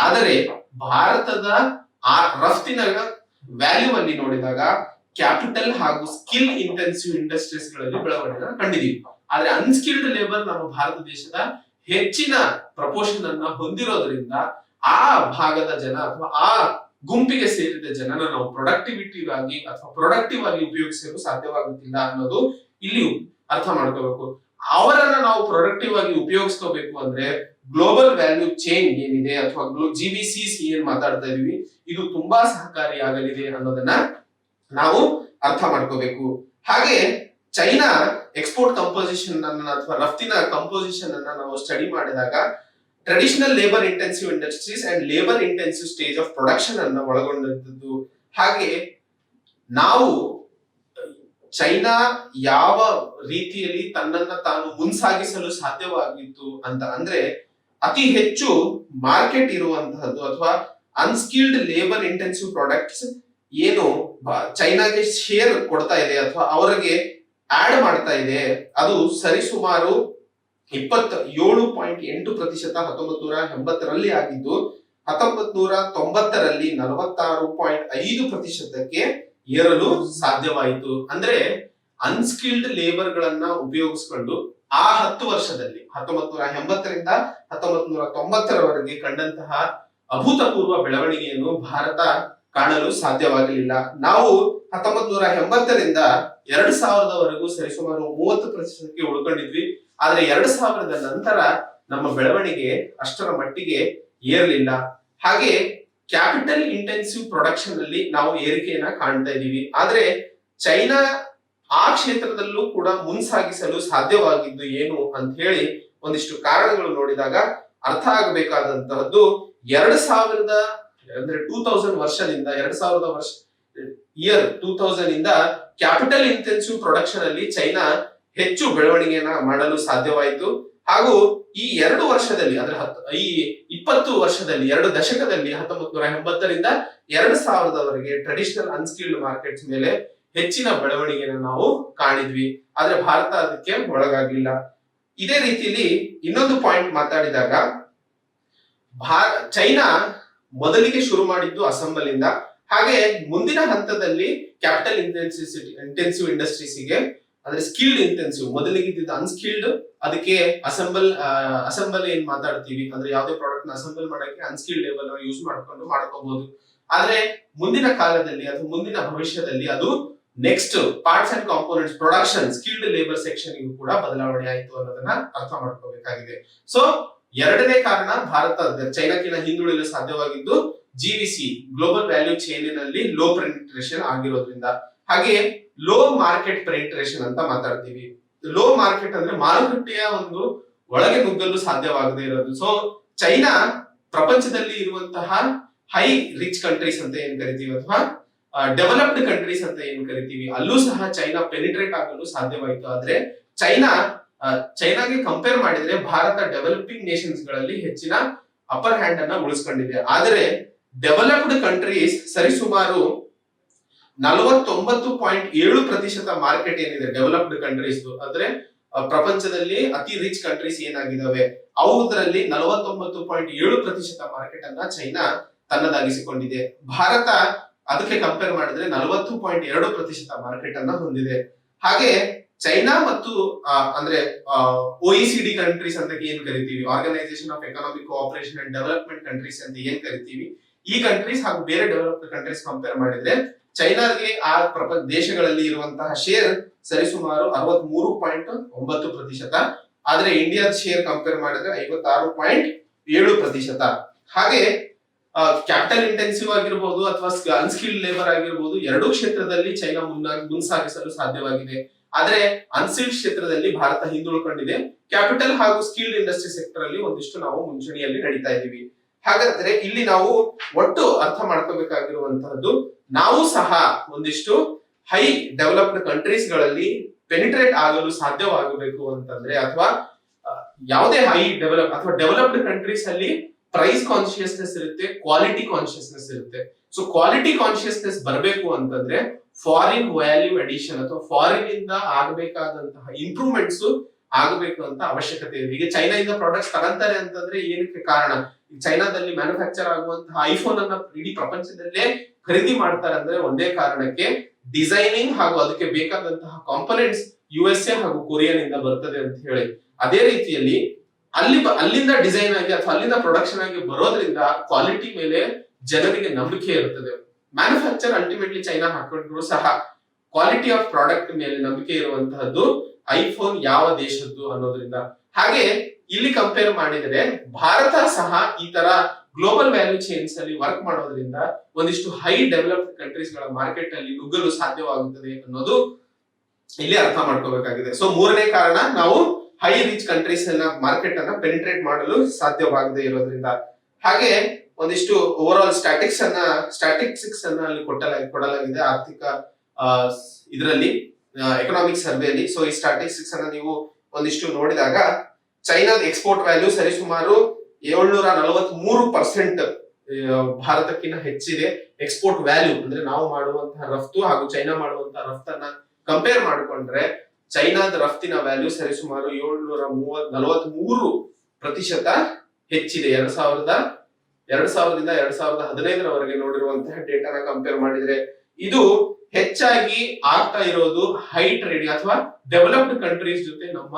ಆದರೆ ಭಾರತದ ಆ ರಫ್ತಿನ ವ್ಯಾಲ್ಯೂ ಅಲ್ಲಿ ನೋಡಿದಾಗ ಕ್ಯಾಪಿಟಲ್ ಹಾಗೂ ಸ್ಕಿಲ್ ಇಂಟೆನ್ಸಿವ್ ಇಂಡಸ್ಟ್ರೀಸ್ ಗಳಲ್ಲಿ ಬೆಳವಣಿಗೆ ಕಂಡಿದೀವಿ. ಆದ್ರೆ ಅನ್ಸ್ಕಿಲ್ಡ್ ಲೇಬರ್ ನಮ್ಮ ಭಾರತ ದೇಶದ ಹೆಚ್ಚಿನ ಪ್ರಪೋರ್ಷನ್ ಅನ್ನ ಹೊಂದಿರೋದ್ರಿಂದ ಆ ಭಾಗದ ಜನ ಅಥವಾ ಆ ಗುಂಪಿಗೆ ಸೇರಿದ ಜನನ ನಾವು ಪ್ರೊಡಕ್ಟಿವಿಟಿ ಆಗಿ ಅಥವಾ ಪ್ರೊಡಕ್ಟಿವ್ ಆಗಿ ಉಪಯೋಗಿಸಲು ಸಾಧ್ಯವಾಗುತ್ತಿಲ್ಲ ಅನ್ನೋದು ಇಲ್ಲಿ ಅರ್ಥ ಮಾಡ್ಕೋಬೇಕು. ಅವರನ್ನ ನಾವು ಪ್ರೊಡಕ್ಟಿವ್ ಆಗಿ ಉಪಯೋಗಿಸ್ಕೋಬೇಕು ಅಂದ್ರೆ ಗ್ಲೋಬಲ್ ವ್ಯಾಲ್ಯೂ ಚೈನ್ ಏನಿದೆ ಅಥವಾ GVCs ಏನ್ ಮಾತಾಡ್ತಾ ಇದೀವಿ ಇದು ತುಂಬಾ ಸಹಕಾರಿಯಾಗಲಿದೆ ಅನ್ನೋದನ್ನ ನಾವು ಅರ್ಥ ಮಾಡ್ಕೋಬೇಕು. ಹಾಗೆ ಚೈನಾ ಎಕ್ಸ್ಪೋರ್ಟ್ ಕಂಪೋಸಿಷನ್ ಅನ್ನ ಅಥವಾ ರಫ್ತಿನ ಕಂಪೋಸಿಷನ್ ಅನ್ನ ನಾವು ಸ್ಟಡಿ ಮಾಡಿದಾಗ traditional labour intensive industries and labour intensive stage of production ಅನ್ನ ಒಳಗೊಂಡದ್ದು. ಹಾಗೆ ನಾವು ಚೈನಾ ಯಾವ ರೀತಿಯಲ್ಲಿ ತನ್ನನ್ನ ತಾನು ಮುನ್ಸಾಗಿಸಲು ಸಾಧ್ಯವಾಗಿತ್ತು ಅಂತ ಅಂದ್ರೆ ಅತಿ ಹೆಚ್ಚು ಮಾರ್ಕೆಟ್ ಇರುವಂತಹದ್ದು ಅಥವಾ ಅನ್ಸ್ಕಿಲ್ಡ್ ಲೇಬರ್ ಇಂಟೆನ್ಸಿವ್ ಪ್ರಾಡಕ್ಟ್ಸ್ ಏನು ಚೈನಾಗೆ ಶೇರ್ ಕೊಡ್ತಾ ಇದೆ ಅಥವಾ ಅವರಿಗೆ ಆಡ್ ಮಾಡ್ತಾ ಇದೆ ಅದು ಸರಿಸುಮಾರು 27.8% 1980ರಲ್ಲಿ ಆಗಿದ್ದು 1990ರಲ್ಲಿ 46.5%ಕ್ಕೆ ಏರಲು ಸಾಧ್ಯವಾಯಿತು. ಅಂದ್ರೆ ಅನ್ಸ್ಕಿಲ್ಡ್ ಲೇಬರ್ ಗಳನ್ನ ಉಪಯೋಗಿಸಿಕೊಂಡು ಆ 10 ವರ್ಷದಲ್ಲಿ 1980ರಿಂದ 1990ರವರೆಗೆ ಕಂಡಂತಹ ಅಭೂತಪೂರ್ವ ಬೆಳವಣಿಗೆಯನ್ನು ಭಾರತ ಕಾಣಲು ಸಾಧ್ಯವಾಗಲಿಲ್ಲ. ನಾವು 1980ರಿಂದ 2000ರವರೆಗೂ ಸರಿಸುಮಾರು 30%ಕ್ಕೆ ಉಳ್ಕೊಂಡಿದ್ವಿ. ಆದ್ರೆ 2000ದ ನಂತರ ನಮ್ಮ ಬೆಳವಣಿಗೆ ಅಷ್ಟರ ಮಟ್ಟಿಗೆ ಏರಲಿಲ್ಲ. ಹಾಗೆ ಕ್ಯಾಪಿಟಲ್ ಇಂಟೆನ್ಸಿವ್ ಪ್ರೊಡಕ್ಷನ್ ಅಲ್ಲಿ ನಾವು ಏರಿಕೆಯನ್ನ ಕಾಣ್ತಾ ಇದೀವಿ. ಆದ್ರೆ ಚೈನಾ ಆ ಕ್ಷೇತ್ರದಲ್ಲೂ ಕೂಡ ಮುನ್ಸಾಗಿಸಲು ಸಾಧ್ಯವಾಗಿದ್ದು ಏನು ಅಂತ ಹೇಳಿ ಒಂದಿಷ್ಟು ಕಾರಣಗಳು ನೋಡಿದಾಗ ಅರ್ಥ ಆಗಬೇಕಾದಂತಹದ್ದು 2000 ಅಂದ್ರೆ 2000 ವರ್ಷದಿಂದ 2000 ವರ್ಷ ಇಯರ್ 2000 ಇಂದ ಕ್ಯಾಪಿಟಲ್ ಇಂಟೆನ್ಸಿವ್ ಪ್ರೊಡಕ್ಷನ್ ಅಲ್ಲಿ ಚೈನಾ ಹೆಚ್ಚು ಬೆಳವಣಿಗೆಯನ್ನ ಮಾಡಲು ಸಾಧ್ಯವಾಯಿತು. ಹಾಗೂ ಈ 2 ವರ್ಷದಲ್ಲಿ ಅಂದ್ರೆ ಈ 20 ವರ್ಷದಲ್ಲಿ 2 ದಶಕದಲ್ಲಿ 1980ರಿಂದ 2000ರವರೆಗೆ ಟ್ರೆಡಿಷನಲ್ ಅನ್ಸ್ಕಿಲ್ಡ್ ಮಾರ್ಕೆಟ್ಸ್ ಮೇಲೆ ಹೆಚ್ಚಿನ ಬೆಳವಣಿಗೆಯನ್ನು ನಾವು ಕಾಣಿದ್ವಿ. ಆದ್ರೆ ಭಾರತ ಅದಕ್ಕೆ ಒಳಗಾಗ್ಲಿಲ್ಲ. ಇದೇ ರೀತಿಯಲ್ಲಿ ಇನ್ನೊಂದು ಪಾಯಿಂಟ್ ಮಾತಾಡಿದಾಗ ಚೈನಾ ಮೊದಲಿಗೆ ಶುರು ಮಾಡಿದ್ದು ಅಸೆಂಬಲ್ ಇಂದ, ಹಾಗೆ ಮುಂದಿನ ಹಂತದಲ್ಲಿ ಕ್ಯಾಪಿಟಲ್ ಇಂಟೆನ್ಸಿವ್ ಇಂಡಸ್ಟ್ರೀಸ್ಗೆ ಅಂದ್ರೆ ಸ್ಕಿಲ್ಡ್ ಇಂಟೆನ್ಸಿವ್ ಮೊದಲಿಗೆ ಇದ್ದಿದ್ದು ಅನ್ಸ್ಕಿಲ್ಡ್, ಅದಕ್ಕೆ ಅಸೆಂಬಲ್ ಏನ್ ಮಾತಾಡ್ತೀವಿ ಅಂದ್ರೆ ಯಾವುದೇ ಪ್ರಾಡಕ್ಟ್ ನ ಅಸೆಂಬಲ್ ಮಾಡಕ್ಕೆ ಅನ್ಸ್ಕಿಲ್ಡ್ ಲೇಬಲ್ ಯೂಸ್ ಮಾಡ್ಕೊಂಡು ಮಾಡ್ಕೋಬಹುದು. ಆದ್ರೆ ಮುಂದಿನ ಕಾಲದಲ್ಲಿ ಅಥವಾ ಮುಂದಿನ ಭವಿಷ್ಯದಲ್ಲಿ ಅದು next parts and components production skilled labour section ಕೂಡ ಬದಲಾವಣೆ ಆಯಿತು ಅನ್ನೋದನ್ನ ಅರ್ಥ ಮಾಡ್ಕೋಬೇಕಾಗಿದೆ. ಸೊ 2ನೇ ಕಾರಣ ಭಾರತ ಚೈನಾಕ್ಕಿಂತ ಹಿಂದುಳಿಯಲು ಸಾಧ್ಯವಾಗಿದ್ದು GVC ಗ್ಲೋಬಲ್ ವ್ಯಾಲ್ಯೂ ಚೈನಿನಲ್ಲಿ ಲೋ ಪೆನಿಟ್ರೇಷನ್ ಆಗಿರೋದ್ರಿಂದ. ಹಾಗೆ ಲೋ ಮಾರ್ಕೆಟ್ ಪೆನಿಟ್ರೇಷನ್ ಅಂತ ಮಾತಾಡ್ತೀವಿ. ಲೋ ಮಾರ್ಕೆಟ್ ಅಂದ್ರೆ ಮಾರುಕಟ್ಟೆಯ ಒಂದು ಒಳಗೆ ನುಗ್ಗಲು ಸಾಧ್ಯವಾಗದೇ ಇರೋದು. ಸೊ ಚೈನಾ ಪ್ರಪಂಚದಲ್ಲಿ ಇರುವಂತಹ ಹೈ ರಿಚ್ ಕಂಟ್ರೀಸ್ ಅಂತ ಏನ್ ಕರಿತೀವಿ ಅಥವಾ ಡೆವಲಪ್ಡ್ ಕಂಟ್ರೀಸ್ ಅಂತ ಏನ್ ಕರಿತೀವಿ ಅಲ್ಲೂ ಸಹ ಚೈನಾ ಪೆನಿಟ್ರೇಟ್ ಆಗಲು ಸಾಧ್ಯವಾಯಿತು. ಆದ್ರೆ ಚೈನಾಗೆ ಕಂಪೇರ್ ಮಾಡಿದ್ರೆ ಭಾರತ ಡೆವಲಪಿಂಗ್ ನೇಷನ್ಸ್ ಗಳಲ್ಲಿ ಹೆಚ್ಚಿನ ಅಪ್ಪರ್ ಹ್ಯಾಂಡ್ ಅನ್ನ ಉಳಿಸ್ಕೊಂಡಿದೆ. ಆದರೆ ಡೆವಲಪ್ಡ್ ಕಂಟ್ರೀಸ್ ಸರಿಸುಮಾರು 49.7% ಮಾರ್ಕೆಟ್ ಏನಿದೆ ಡೆವಲಪ್ಡ್ ಕಂಟ್ರೀಸ್ ಅಂದ್ರೆ ಪ್ರಪಂಚದಲ್ಲಿ ಅತಿ ರಿಚ್ ಕಂಟ್ರೀಸ್ ಏನಾಗಿದ್ದಾವೆ ಅವುದರಲ್ಲಿ 49.7% ಮಾರ್ಕೆಟ್ ಅನ್ನ ಚೈನಾ ತನ್ನದಾಗಿಸಿಕೊಂಡಿದೆ. ಭಾರತ ಅದಕ್ಕೆ ಕಂಪೇರ್ ಮಾಡಿದ್ರೆ 40.2% ಮಾರ್ಕೆಟ್ ಅನ್ನ ಹೊಂದಿದೆ. ಹಾಗೆ ಚೈನಾ ಮತ್ತು ಅಂದ್ರೆ OECD ಕಂಟ್ರೀಸ್ ಅಂತ ಏನ್ ಕರಿತೀವಿ, organisation of economic cooperation and development countries ಅಂತ ಏನ್ ಕರಿತೀವಿ, ಈ ಕಂಟ್ರೀಸ್ ಹಾಗೂ ಬೇರೆ ಡೆವಲಪ್ಡ್ ಕಂಟ್ರೀಸ್ ಕಂಪೇರ್ ಮಾಡಿದ್ರೆ ಚೈನಾಗೆ ಆ ದೇಶಗಳಲ್ಲಿ ಇರುವಂತಹ ಶೇರ್ ಸರಿಸುಮಾರು 63.9%. ಆದ್ರೆ ಇಂಡಿಯಾದ ಶೇರ್ ಕಂಪೇರ್ ಮಾಡಿದ್ರೆ 56.7%. ಹಾಗೆ ಕ್ಯಾಪಿಟಲ್ ಇಂಟೆನ್ಸಿವ್ ಆಗಿರ್ಬೋದು ಅಥವಾ ಅನ್ಸ್ಕಿಲ್ಡ್ ಲೇಬರ್ ಆಗಿರ್ಬೋದು, ಎರಡೂ ಕ್ಷೇತ್ರದಲ್ಲಿ ಚೈನಾ ಮುನ್ಸಾಗಿಸಲು ಸಾಧ್ಯವಾಗಿದೆ. ಆದ್ರೆ ಅನ್ಸ್ಕಿಲ್ಡ್ ಕ್ಷೇತ್ರದಲ್ಲಿ ಭಾರತ ಹಿಂದುಳ್ಕೊಂಡಿದೆ. ಕ್ಯಾಪಿಟಲ್ ಹಾಗೂ ಸ್ಕಿಲ್ಡ್ ಇಂಡಸ್ಟ್ರಿ ಸೆಕ್ಟರ್ ಅಲ್ಲಿ ಒಂದಿಷ್ಟು ನಾವು ಮುಂಚೂಣಿಯಲ್ಲಿ ನಡೀತಾ ಇದೀವಿ. ಹಾಗಾದ್ರೆ ಇಲ್ಲಿ ನಾವು ಒಟ್ಟು ಅರ್ಥ ಮಾಡ್ಕೋಬೇಕಾಗಿರುವಂತಹದ್ದು, ನಾವು ಸಹ ಒಂದಿಷ್ಟು ಹೈ ಡೆವಲಪ್ಡ್ ಕಂಟ್ರೀಸ್ ಗಳಲ್ಲಿ ಪೆನಿಟ್ರೇಟ್ ಆಗಲು ಸಾಧ್ಯವಾಗಬೇಕು ಅಂತಂದ್ರೆ, ಅಥವಾ ಯಾವುದೇ ಹೈ ಡೆವಲಪ್ ಅಥವಾ ಡೆವಲಪ್ಡ್ ಕಂಟ್ರೀಸ್ ಅಲ್ಲಿ ಪ್ರೈಸ್ ಕಾನ್ಶಿಯಸ್ನೆಸ್ ಇರುತ್ತೆ, ಕ್ವಾಲಿಟಿ ಕಾನ್ಶಿಯಸ್ನೆಸ್ ಇರುತ್ತೆ. ಸೊ ಕ್ವಾಲಿಟಿ ಕಾನ್ಶಿಯಸ್ನೆಸ್ ಬರಬೇಕು ಅಂತಂದ್ರೆ ಫಾರಿನ್ ವ್ಯಾಲ್ಯೂ ಅಡಿಷನ್ ಅಥವಾ ಫಾರಿನ್ ಇಂದ ಆಗಬೇಕಾದಂತಹ ಇಂಪ್ರೂವ್ಮೆಂಟ್ಸ್ ಆಗಬೇಕು ಅಂತ ಅವಶ್ಯಕತೆ ಇದೆ. ಈಗ ಚೈನಾ ಇಂದ ಪ್ರಾಡಕ್ಟ್ಸ್ ತಗೊಂತಾರೆ ಅಂತಂದ್ರೆ ಏನಕ್ಕೆ ಕಾರಣ? ಚೈನಾದಲ್ಲಿ ಮ್ಯಾನುಫ್ಯಾಕ್ಚರ್ ಆಗುವಂತಹ ಐಫೋನ್ ಅನ್ನ ಇಡೀ ಪ್ರಪಂಚದಲ್ಲೇ ಖರೀದಿ ಮಾಡ್ತಾರೆ ಅಂದ್ರೆ ಒಂದೇ ಕಾರಣಕ್ಕೆ, ಡಿಸೈನಿಂಗ್ ಹಾಗೂ ಅದಕ್ಕೆ ಬೇಕಾದಂತಹ ಕಾಂಪೊನೆಂಟ್ಸ್ USA ಹಾಗೂ ಕೊರಿಯನ್ ಇಂದ ಬರ್ತದೆ ಅಂತ ಹೇಳಿ. ಅದೇ ರೀತಿಯಲ್ಲಿ ಅಲ್ಲಿಂದ ಡಿಸೈನ್ ಆಗಿ ಅಥವಾ ಅಲ್ಲಿಂದ ಪ್ರೊಡಕ್ಷನ್ ಆಗಿ ಬರೋದ್ರಿಂದ ಕ್ವಾಲಿಟಿ ಮೇಲೆ ಜನರಿಗೆ ನಂಬಿಕೆ ಇರುತ್ತದೆ. ಮ್ಯಾನುಫ್ಯಾಕ್ಚರ್ ಅಲ್ಟಿಮೇಟ್ಲಿ ಚೈನಾ ಹಾಕೊಂಡ್ರು ಸಹ ಕ್ವಾಲಿಟಿ ಆಫ್ ಪ್ರಾಡಕ್ಟ್ ಮೇಲೆ ನಂಬಿಕೆ ಇರುವಂತಹದ್ದು ಐಫೋನ್ ಯಾವ ದೇಶದ್ದು ಅನ್ನೋದ್ರಿಂದ. ಹಾಗೆ ಇಲ್ಲಿ ಕಂಪೇರ್ ಮಾಡಿದರೆ ಭಾರತ ಸಹ ಈ ತರ ಗ್ಲೋಬಲ್ ವ್ಯಾಲ್ಯೂ ಚೈನ್ಸ್ ಅಲ್ಲಿ ವರ್ಕ್ ಮಾಡೋದ್ರಿಂದ ಒಂದಿಷ್ಟು ಹೈ ಡೆವಲಪ್ಡ್ ಕಂಟ್ರೀಸ್ ಗಳ ಮಾರ್ಕೆಟ್ ಅಲ್ಲಿ ನುಗ್ಗಲು ಸಾಧ್ಯವಾಗುತ್ತದೆ ಅನ್ನೋದು ಇಲ್ಲಿ ಅರ್ಥ ಮಾಡ್ಕೋಬೇಕಾಗಿದೆ. ಸೊ ಮೂರನೇ ಕಾರಣ, ನಾವು ಹೈ ರಿಚ್ ಕಂಟ್ರೀಸ್ ಮಾರ್ಕೆಟ್ ಅನ್ನ ಪೆನಿಟ್ರೇಟ್ ಮಾಡಲು ಸಾಧ್ಯವಾಗದೇ ಇರೋದ್ರಿಂದ. ಹಾಗೆ ಒಂದಿಷ್ಟು ಓವರ್ ಆಲ್ ಸ್ಟ್ಯಾಟಿಸ್ಟಿಕ್ಸ್ ಅನ್ನ ಅಲ್ಲಿ ಕೊಡಲಾಗಿದೆ ಆರ್ಥಿಕ ಇದರಲ್ಲಿ ಎಕನಾಮಿಕ್ ಸರ್ವೆಯಲ್ಲಿ. ಸೊ ಈ ಸ್ಟ್ಯಾಟಿಸ್ಟಿಕ್ಸ್ ಅನ್ನ ನೀವು ಒಂದಿಷ್ಟು ನೋಡಿದಾಗ ಚೈನಾದ ಎಕ್ಸ್ಪೋರ್ಟ್ ವ್ಯಾಲ್ಯೂ ಸರಿಸುಮಾರು 743% ಭಾರತಕ್ಕಿಂತ ಹೆಚ್ಚಿದೆ. ಎಕ್ಸ್ಪೋರ್ಟ್ ವ್ಯಾಲ್ಯೂ ಅಂದ್ರೆ ನಾವು ಮಾಡುವಂತಹ ರಫ್ತು ಹಾಗೂ ಚೈನಾ ಮಾಡುವಂತಹ ರಫ್ತನ್ನ ಕಂಪೇರ್ ಮಾಡಿಕೊಂಡ್ರೆ ಚೈನಾದ ರಫ್ತಿನ ವ್ಯಾಲ್ಯೂ ಸರಿಸುಮಾರು 743% ಹೆಚ್ಚಿದೆ. 2000ದಿಂದ 2015ರವರೆಗೆ ನೋಡಿರುವಂತಹ ಡೇಟಾನ ಕಂಪೇರ್ ಮಾಡಿದ್ರೆ ಇದು ಹೆಚ್ಚಾಗಿ ಆಗ್ತಾ ಇರೋದು ಹೈ ಟ್ರೇಡಿಂಗ್ ಅಥವಾ ಡೆವಲಪ್ಡ್ ಕಂಟ್ರೀಸ್ ಜೊತೆ ನಮ್ಮ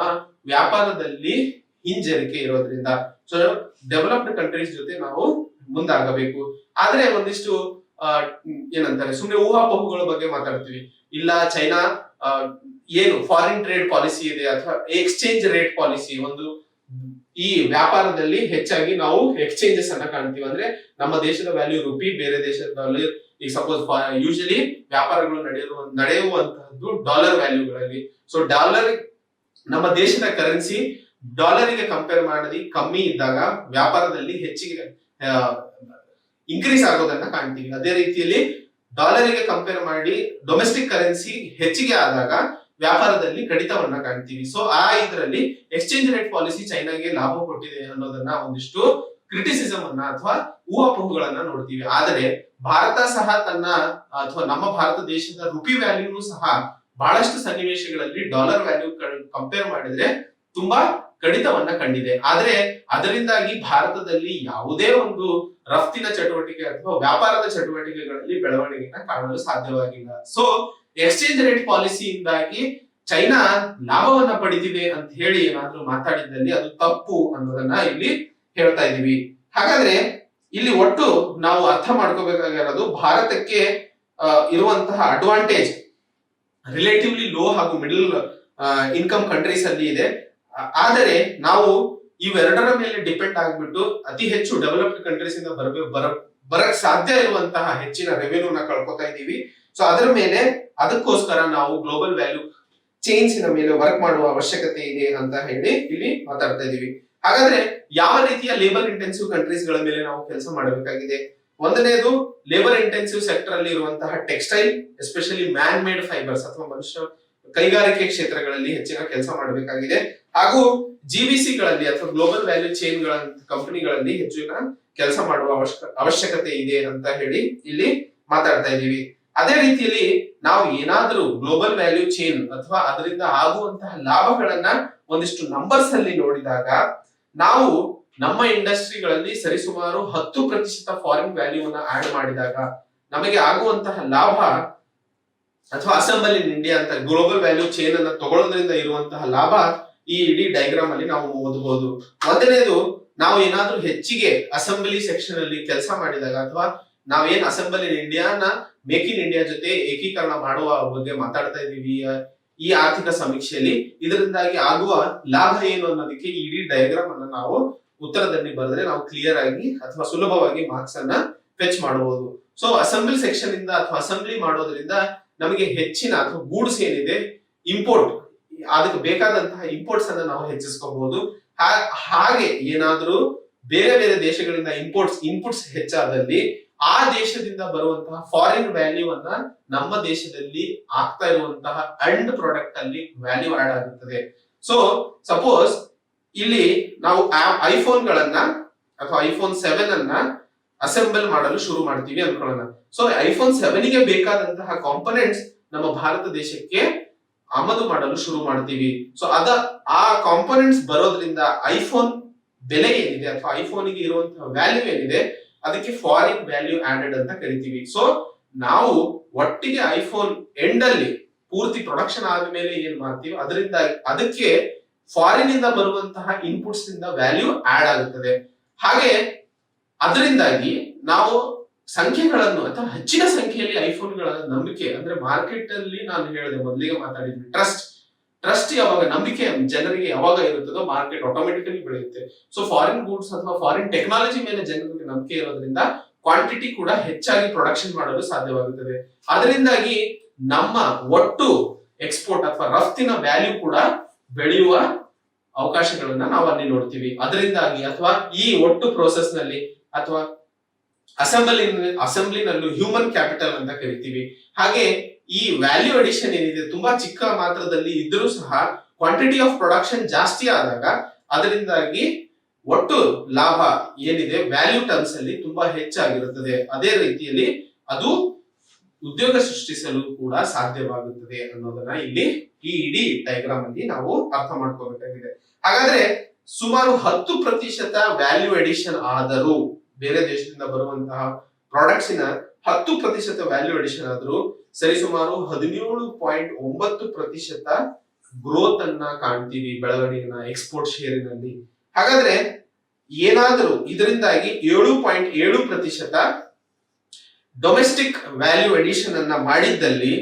ವ್ಯಾಪಾರದಲ್ಲಿ ಹಿಂಜರಿಕೆ ಇರೋದ್ರಿಂದ. ಸೊ ಡೆವಲಪ್ಡ್ ಕಂಟ್ರೀಸ್ ಜೊತೆ ನಾವು ಮುಂದಾಗಬೇಕು. ಆದ್ರೆ ಒಂದಿಷ್ಟು ಏನಂತಾರೆ, ಸುಮ್ಮನೆ ಊಹಾಪೋಹಗಳ ಬಗ್ಗೆ ಮಾತಾಡ್ತೀವಿ. ಇಲ್ಲ ಚೈನಾ ಏನು ಫಾರಿನ್ ಟ್ರೇಡ್ ಪಾಲಿಸಿ ಇದೆ ಅಥವಾ ಎಕ್ಸ್ಚೇಂಜ್ ರೇಟ್ ಪಾಲಿಸಿ, ಒಂದು ಈ ವ್ಯಾಪಾರದಲ್ಲಿ ಹೆಚ್ಚಾಗಿ ನಾವು ಎಕ್ಸ್ಚೇಂಜಸ್ ಅನ್ನ ಕಾಣ್ತೀವಿ. ಅಂದ್ರೆ ನಮ್ಮ ದೇಶದ ವ್ಯಾಲ್ಯೂ ರೂಪಿ, ಬೇರೆ ದೇಶದ ವ್ಯಾಲ್ಯೂ, ಈಗ ಸಪೋಸ್ ಯೂಶಲಿ ವ್ಯಾಪಾರಗಳು ನಡೆಯುವಂತಹದ್ದು ಡಾಲರ್ ವ್ಯಾಲ್ಯೂಗಳಲ್ಲಿ. ಸೊ ಡಾಲರ್, ನಮ್ಮ ದೇಶದ ಕರೆನ್ಸಿ ಡಾಲರಿಗೆ ಕಂಪೇರ್ ಮಾಡಿ ಕಮ್ಮಿ ಇದ್ದಾಗ ವ್ಯಾಪಾರದಲ್ಲಿ ಹೆಚ್ಚಿಗೆ ಇನ್ಕ್ರೀಸ್ ಆಗೋದನ್ನ ಕಾಣ್ತೀವಿ. ಅದೇ ರೀತಿಯಲ್ಲಿ ಡಾಲರಿಗೆ ಕಂಪೇರ್ ಮಾಡಿ ಡೊಮೆಸ್ಟಿಕ್ ಕರೆನ್ಸಿ ಹೆಚ್ಚಿಗೆ ಆದಾಗ ವ್ಯಾಪಾರದಲ್ಲಿ ಕಡಿತವನ್ನ ಕಾಣ್ತೀವಿ. ಸೊ ಇದರಲ್ಲಿ ಎಕ್ಸ್ಚೇಂಜ್ ರೇಟ್ ಪಾಲಿಸಿ ಚೈನಾಗೆ ಲಾಭ ಕೊಟ್ಟಿದೆ ಅನ್ನೋದನ್ನ ಒಂದಿಷ್ಟು ಕ್ರಿಟಿಸಿಸಮ್ ಅನ್ನ ಅಥವಾ ಊಹಾಪೋಹಗಳನ್ನ ನೋಡ್ತೀವಿ. ಆದರೆ ಭಾರತ ಸಹ ತನ್ನ ಅಥವಾ ನಮ್ಮ ಭಾರತ ದೇಶದ ರುಪಿ ವ್ಯಾಲ್ಯೂನು ಸಹ ಬಹಳಷ್ಟು ಸನ್ನಿವೇಶಗಳಲ್ಲಿ ಡಾಲರ್ ವ್ಯಾಲ್ಯೂ ಕಂಪೇರ್ ಮಾಡಿದ್ರೆ ತುಂಬಾ ಕಡಿತವನ್ನ ಕಂಡಿದೆ. ಆದ್ರೆ ಅದರಿಂದಾಗಿ ಭಾರತದಲ್ಲಿ ಯಾವುದೇ ಒಂದು ರಫ್ತಿನ ಚಟುವಟಿಕೆ ಅಥವಾ ವ್ಯಾಪಾರದ ಚಟುವಟಿಕೆಗಳಲ್ಲಿ ಬೆಳವಣಿಗೆನ ಕಾಣಲು ಸಾಧ್ಯವಾಗಿಲ್ಲ. ಸೊ ಎಕ್ಸ್ಚೇಂಜ್ ರೇಟ್ ಪಾಲಿಸಿಯಿಂದಾಗಿ ಚೈನಾ ಲಾಭವನ್ನ ಪಡಿತಿದೆ ಅಂತ ಹೇಳಿ ಏನಾದ್ರೂ ಮಾತಾಡಿದಲ್ಲಿ ಅದು ತಪ್ಪು ಅನ್ನೋದನ್ನ ಇಲ್ಲಿ ಹೇಳ್ತಾ ಇದೀವಿ. ಹಾಗಾದ್ರೆ ಇಲ್ಲಿ ಒಟ್ಟು ನಾವು ಅರ್ಥ ಮಾಡ್ಕೋಬೇಕಾಗಿರೋದು, ಭಾರತಕ್ಕೆ ಇರುವಂತಹ ಅಡ್ವಾಂಟೇಜ್ ರಿಲೇಟಿವ್ಲಿ ಲೋ ಹಾಗೂ ಮಿಡಲ್ ಇನ್ಕಮ್ ಕಂಟ್ರೀಸ್ ಅಲ್ಲಿ ಇದೆ. ಆದರೆ ನಾವು ಇವೆರಡರ ಮೇಲೆ ಡಿಪೆಂಡ್ ಆಗ್ಬಿಟ್ಟು ಅತಿ ಹೆಚ್ಚು ಡೆವಲಪ್ಡ್ ಕಂಟ್ರೀಸ್ ಇಂದ ಬರಕ್ ಸಾಧ್ಯ ಇರುವಂತಹ ಹೆಚ್ಚಿನ ರೆವೆನ್ಯೂನ ಕಳ್ಕೊತಾ ಇದೀವಿ. ಸೊ ಅದರ ಮೇಲೆ ಅದಕ್ಕೋಸ್ಕರ ನಾವು ಗ್ಲೋಬಲ್ ವ್ಯಾಲ್ಯೂ ಚೈನ್ಸಿನ ಮೇಲೆ ವರ್ಕ್ ಮಾಡುವ ಅವಶ್ಯಕತೆ ಇದೆ ಅಂತ ಹೇಳಿ ಇಲ್ಲಿ ಮಾತಾಡ್ತಾ ಇದೀವಿ. ಹಾಗಾದ್ರೆ ಯಾವ ರೀತಿಯ ಲೇಬರ್ ಇಂಟೆನ್ಸಿವ್ ಕಂಟ್ರೀಸ್ ಗಳ ಮೇಲೆ ನಾವು ಕೆಲಸ ಮಾಡಬೇಕಾಗಿದೆ? ಒಂದನೇದು ಲೇಬರ್ ಇಂಟೆನ್ಸಿವ್ ಸೆಕ್ಟರ್ ಅಲ್ಲಿ ಇರುವಂತಹ textile, especially man made fibres ಅಥವಾ ಮನುಷ್ಯ ಕೈಗಾರಿಕೆ ಕ್ಷೇತ್ರಗಳಲ್ಲಿ ಹೆಚ್ಚಿನ ಕೆಲಸ ಮಾಡಬೇಕಾಗಿದೆ. ಹಾಗೂ ಜಿಬಿಸಿಗಳಲ್ಲಿ ಅಥವಾ ಗ್ಲೋಬಲ್ ವ್ಯಾಲ್ಯೂ ಚೈನ್ ಗಳ ಕಂಪನಿಗಳಲ್ಲಿ ಹೆಚ್ಚಿನ ಕೆಲಸ ಮಾಡುವ ಅವಶ್ಯಕತೆ ಇದೆ ಅಂತ ಹೇಳಿ ಇಲ್ಲಿ ಮಾತಾಡ್ತಾ ಇದೀವಿ. ಅದೇ ರೀತಿಯಲ್ಲಿ ನಾವು ಏನಾದ್ರೂ ಗ್ಲೋಬಲ್ ವ್ಯಾಲ್ಯೂ ಚೈನ್ ಅಥವಾ ಅದರಿಂದ ಆಗುವಂತಹ ಲಾಭಗಳನ್ನ ಒಂದಿಷ್ಟು ನಂಬರ್ಸ್ ಅಲ್ಲಿ ನೋಡಿದಾಗ, ನಾವು ನಮ್ಮ ಇಂಡಸ್ಟ್ರಿಗಳಲ್ಲಿ ಸರಿಸುಮಾರು 10% ಫಾರಿನ್ ವ್ಯಾಲ್ಯೂನ ಆಡ್ ಮಾಡಿದಾಗ ನಮಗೆ ಆಗುವಂತಹ ಲಾಭ ಅಥವಾ ಅಸೆಂಬಲ್ ಇನ್ ಇಂಡಿಯಾ ಅಂತ ಗ್ಲೋಬಲ್ ವ್ಯಾಲ್ಯೂ ಚೈನ್ ಅನ್ನ ತಗೊಳ್ಳೋದ್ರಿಂದ ಇರುವಂತಹ ಲಾಭ ಈ ಇಡೀ ಡೈಗ್ರಾಮ್ ಅಲ್ಲಿ ನಾವು ಓದಬಹುದು. ಮೊದಲನೇದು, ನಾವು ಏನಾದ್ರೂ ಹೆಚ್ಚಿಗೆ ಅಸೆಂಬ್ಲಿ ಸೆಕ್ಷನ್ ಅಲ್ಲಿ ಕೆಲಸ ಮಾಡಿದಾಗ ಅಥವಾ ನಾವೇನ್ ಅಸೆಂಬಲ್ ಇನ್ ಇಂಡಿಯಾನ ಮೇಕ್ ಇನ್ ಇಂಡಿಯಾ ಜೊತೆ ಏಕೀಕರಣ ಮಾಡುವ ಬಗ್ಗೆ ಮಾತಾಡ್ತಾ ಇದೀವಿ ಈ ಆರ್ಥಿಕ ಸಮೀಕ್ಷೆಯಲ್ಲಿ, ಇದರಿಂದಾಗಿ ಆಗುವ ಲಾಭ ಏನು ಅನ್ನೋದಕ್ಕೆ ಇಡೀ ಡಯಾಗ್ರಾಮ್ ಅನ್ನು ನಾವು ಉತ್ತರದಲ್ಲಿ ಬರೆದ್ರೆ ನಾವು ಕ್ಲಿಯರ್ ಆಗಿ ಅಥವಾ ಸುಲಭವಾಗಿ ಮಾರ್ಕ್ಸ್ ಅನ್ನ ಫೆಚ್ ಮಾಡಬಹುದು. ಸೊ ಅಸೆಂಬ್ಲಿ ಸೆಕ್ಷನ್ ಇಂದ ಅಥವಾ ಅಸೆಂಬ್ಲಿ ಮಾಡೋದ್ರಿಂದ ನಮಗೆ ಹೆಚ್ಚಿನ ಅಥವಾ ಗೂಡ್ಸ್ ಏನಿದೆ ಇಂಪೋರ್ಟ್, ಅದಕ್ಕೆ ಬೇಕಾದಂತಹ ಇಂಪೋರ್ಟ್ಸ್ ಅನ್ನ ನಾವು ಹೆಚ್ಚಿಸ್ಕೋಬಹುದು. ಹಾಗೆ ಏನಾದ್ರೂ ಬೇರೆ ಬೇರೆ ದೇಶಗಳಿಂದ ಇನ್ಪುಟ್ಸ್ ಹೆಚ್ಚಾದಲ್ಲಿ ಆ ದೇಶದಿಂದ ಬರುವಂತಹ ಫಾರಿನ್ ವ್ಯಾಲ್ಯೂ ಅನ್ನ ನಮ್ಮ ದೇಶದಲ್ಲಿ ಆಗ್ತಾ ಇರುವಂತಹ ಎಂಡ್ ಪ್ರಾಡಕ್ಟ್ ಅಲ್ಲಿ ವ್ಯಾಲ್ಯೂ ಆಡ್ ಆಗುತ್ತದೆ. ಸೊ ಸಪೋಸ್ ಇಲ್ಲಿ ನಾವು ಐಫೋನ್ ಗಳನ್ನ ಅಥವಾ ಐಫೋನ್ 7 ಅನ್ನ ಅಸೆಂಬಲ್ ಮಾಡಲು ಶುರು ಮಾಡ್ತೀವಿ ಅನ್ಕೊಳ್ಳೋಣ. ಸೊ ಐಫೋನ್ 7 ಗೆ ಬೇಕಾದಂತಹ ಕಾಂಪೊನೆಂಟ್ಸ್ ನಮ್ಮ ಭಾರತ ದೇಶಕ್ಕೆ ಆಮದು ಮಾಡಲು ಶುರು ಮಾಡ್ತೀವಿ. ಸೊ ಆ ಕಾಂಪೊನೆಂಟ್ಸ್ ಬರೋದ್ರಿಂದ ಐಫೋನ್ ಬೆಲೆ ಏನಿದೆ ಅಥವಾ ಐಫೋನ್ ಗೆ ಇರುವಂತಹ ವ್ಯಾಲ್ಯೂ ಏನಿದೆ ಅದಕ್ಕೆ ಫಾರಿನ್ ವ್ಯಾಲ್ಯೂ ಆಡೆಡ್ ಅಂತ ಕರಿತೀವಿ. ಸೊ ನಾವು ಒಟ್ಟಿಗೆ ಐಫೋನ್ ಎಂಡ್ ಅಲ್ಲಿ ಪೂರ್ತಿ ಪ್ರೊಡಕ್ಷನ್ ಆದ್ಮೇಲೆ ಏನ್ ಮಾಡ್ತೀವಿ ಅದರಿಂದ ಅದಕ್ಕೆ ಫಾರಿನ್ ಇಂದ ಬರುವಂತಹ ಇನ್ಪುಟ್ಸ್ ಇಂದ ವ್ಯಾಲ್ಯೂ ಆಡ್ ಆಗುತ್ತದೆ. ಹಾಗೆ ಅದರಿಂದಾಗಿ ನಾವು ಸಂಖ್ಯೆಗಳನ್ನು ಅಥವಾ ಹೆಚ್ಚಿನ ಸಂಖ್ಯೆಯಲ್ಲಿ ಐಫೋನ್ಗಳ ನಂಬಿಕೆ ಅಂದ್ರೆ ಮಾರ್ಕೆಟ್ ಅಲ್ಲಿ ನಾನು ಹೇಳಿದೆ ಮೊದಲಿಗೆ ಮಾತಾಡಿದ್ವಿ ಟ್ರಸ್ಟ್ ಯಾವಾಗ ನಂಬಿಕೆ ಜನರಿಗೆ ಯಾವಾಗ ಇರುತ್ತದೋ ಮಾರ್ಕೆಟ್ ಆಟೋಮೆಟಿಕಲಿ ಬೆಳೆಯುತ್ತೆ. ಸೊ ಫಾರಿನ್ ಗೂಡ್ಸ್ ಅಥವಾ ಫಾರಿನ್ ಟೆಕ್ನಾಲಜಿ ಮೇಲೆ ಜನರಿಗೆ ನಂಬಿಕೆ ಇರೋದ್ರಿಂದ ಕ್ವಾಂಟಿಟಿ ಕೂಡ ಹೆಚ್ಚಾಗಿ ಪ್ರೊಡಕ್ಷನ್ ಮಾಡಲು ಸಾಧ್ಯವಾಗುತ್ತದೆ. ಅದರಿಂದಾಗಿ ನಮ್ಮ ಒಟ್ಟು ಎಕ್ಸ್ಪೋರ್ಟ್ ಅಥವಾ ರಫ್ತಿನ ವ್ಯಾಲ್ಯೂ ಕೂಡ ಬೆಳೆಯುವ ಅವಕಾಶಗಳನ್ನ ನಾವು ಅಲ್ಲಿ ನೋಡ್ತೀವಿ. ಅದರಿಂದಾಗಿ ಅಥವಾ ಈ ಒಟ್ಟು ಪ್ರೋಸೆಸ್ ನಲ್ಲಿ ಅಥವಾ ಅಸೆಂಬ್ಲಿನಲ್ಲೂ ಹ್ಯೂಮನ್ ಕ್ಯಾಪಿಟಲ್ ಅಂತ ಕರಿತೀವಿ. ಹಾಗೆ ಈ ವ್ಯಾಲ್ಯೂ ಅಡಿಷನ್ ಏನಿದೆ ತುಂಬಾ ಚಿಕ್ಕ ಮಾತ್ರದಲ್ಲಿ ಇದ್ರೂ ಸಹ ಕ್ವಾಂಟಿಟಿ ಆಫ್ ಪ್ರೊಡಕ್ಷನ್ ಜಾಸ್ತಿ ಆದಾಗ ಅದರಿಂದಾಗಿ ಒಟ್ಟು ಲಾಭ ಏನಿದೆ ವ್ಯಾಲ್ಯೂ ಟರ್ಮ್ಸ್ ಅಲ್ಲಿ ತುಂಬಾ ಹೆಚ್ಚಾಗಿರುತ್ತದೆ. ಅದೇ ರೀತಿಯಲ್ಲಿ ಅದು ಉದ್ಯೋಗ ಸೃಷ್ಟಿಸಲು ಕೂಡ ಸಾಧ್ಯವಾಗುತ್ತದೆ ಅನ್ನೋದನ್ನ ಇಲ್ಲಿ ಈ ಇಡೀ ಡಯಾಗ್ರಾಮ್ ಅಲ್ಲಿ ನಾವು ಅರ್ಥ ಮಾಡ್ಕೋಬೇಕಾಗಿದೆ. ಹಾಗಾದ್ರೆ ಸುಮಾರು 10% ವ್ಯಾಲ್ಯೂ ಅಡಿಷನ್ ಆದರೂ ಬೇರೆ ದೇಶದಿಂದ ಬರುವಂತಹ ಪ್ರಾಡಕ್ಟ್ಸಿನ 10% ವ್ಯಾಲ್ಯೂ ಅಡಿಷನ್ ಆದ್ರೂ ಸರಿಸುಮಾರು 17.9% ಗ್ರೋತ್ ಅನ್ನ ಕಾಣ್ತೀವಿ ಬೆಳವಣಿಗೆನ ಎಕ್ಸ್ಪೋರ್ಟ್ ಶೇರಿನಲ್ಲಿ. ಹಾಗಾದ್ರೆ ಏನಾದರೂ ಇದರಿಂದಾಗಿ 7.7% ಡೊಮೆಸ್ಟಿಕ್ ವ್ಯಾಲ್ಯೂ ಅಡಿಷನ್ ಅನ್ನ ಮಾಡಿದ್ದಲ್ಲಿ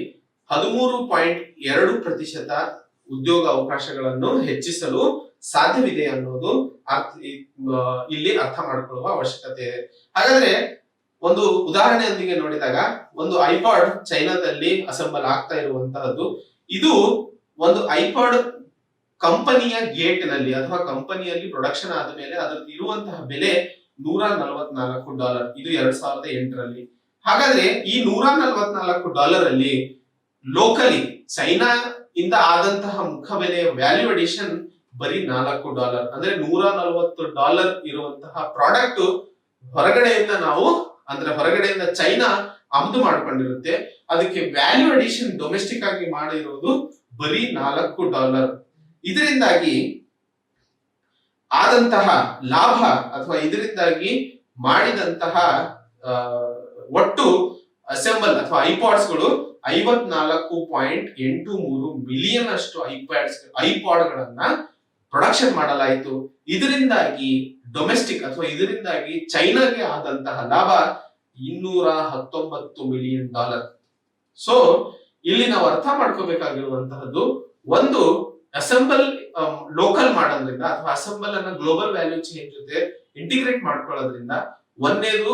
13.2% ಉದ್ಯೋಗ ಅವಕಾಶಗಳನ್ನು ಹೆಚ್ಚಿಸಲು ಸಾಧ್ಯವಿದೆ ಅನ್ನೋದು ಇಲ್ಲಿ ಅರ್ಥ ಮಾಡ್ಕೊಳ್ಳುವ ಅವಶ್ಯಕತೆ ಇದೆ. ಹಾಗಾದ್ರೆ ಒಂದು ಉದಾಹರಣೆಯೊಂದಿಗೆ ನೋಡಿದಾಗ ಒಂದು ಐಪಾಡ್ ಚೈನಾದಲ್ಲಿ ಅಸೆಂಬಲ್ ಆಗ್ತಾ ಇರುವಂತಹದ್ದು. ಇದು ಒಂದು ಐಪಾಡ್ ಕಂಪನಿಯ ಗೇಟ್ ನಲ್ಲಿ ಅಥವಾ ಕಂಪನಿಯಲ್ಲಿ ಪ್ರೊಡಕ್ಷನ್ ಆದ ಮೇಲೆ ಅದಕ್ಕೆ ಇರುವಂತಹ ಬೆಲೆ $144. ಇದು 2008ರಲ್ಲಿ. ಹಾಗಾದ್ರೆ ಈ $144 ಅಲ್ಲಿ ಲೋಕಲಿ ಚೈನಾ ಇಂದ ಆದಂತಹ ಮುಖಬೆಲೆಯ ವ್ಯಾಲ್ಯೂ ಅಡಿಷನ್ ಬರೀ $4. ಅಂದ್ರೆ $140 ಇರುವಂತಹ ಪ್ರಾಡಕ್ಟ್ ಹೊರಗಡೆಯಿಂದ ಚೈನಾ ಆಮದು ಮಾಡ್ಕೊಂಡಿರುತ್ತೆ. ಅದಕ್ಕೆ ವ್ಯಾಲ್ಯೂ ಅಡಿಷನ್ ಡೊಮೆಸ್ಟಿಕ್ ಆಗಿ ಮಾಡಿರೋದು ಬರೀ $4. ಇದರಿಂದಾಗಿ ಆದಂತಹ ಲಾಭ ಅಥವಾ ಇದರಿಂದಾಗಿ ಮಾಡಿದಂತಹ ಒಟ್ಟು ಅಸೆಂಬಲ್ ಅಥವಾ ಐಪಾಡ್ಸ್ ಗಳು 54.83 ಮಿಲಿಯನ್ ಅಷ್ಟು ಐಪಾಡ್ ಗಳನ್ನ ಪ್ರೊಡಕ್ಷನ್ ಮಾಡಲಾಯಿತು. ಇದರಿಂದಾಗಿ ಡೊಮೆಸ್ಟಿಕ್ ಅಥವಾ ಇದರಿಂದಾಗಿ ಚೈನಾಗೆ ಆದಂತಹ ಲಾಭ $219 ಮಿಲಿಯನ್. ಸೊ ಇಲ್ಲಿ ನಾವು ಅರ್ಥ ಮಾಡ್ಕೋಬೇಕಾಗಿರುವಂತಹದ್ದು ಒಂದು ಅಸೆಂಬಲ್ ಲೋಕಲ್ ಮಾಡೋದ್ರಿಂದ ಅಥವಾ ಅಸೆಂಬಲ್ ಅನ್ನ ಗ್ಲೋಬಲ್ ವ್ಯಾಲ್ಯೂ ಚೈನ್ ಜೊತೆ ಇಂಟಿಗ್ರೇಟ್ ಮಾಡ್ಕೊಳ್ಳೋದ್ರಿಂದ ಒಂದೇದು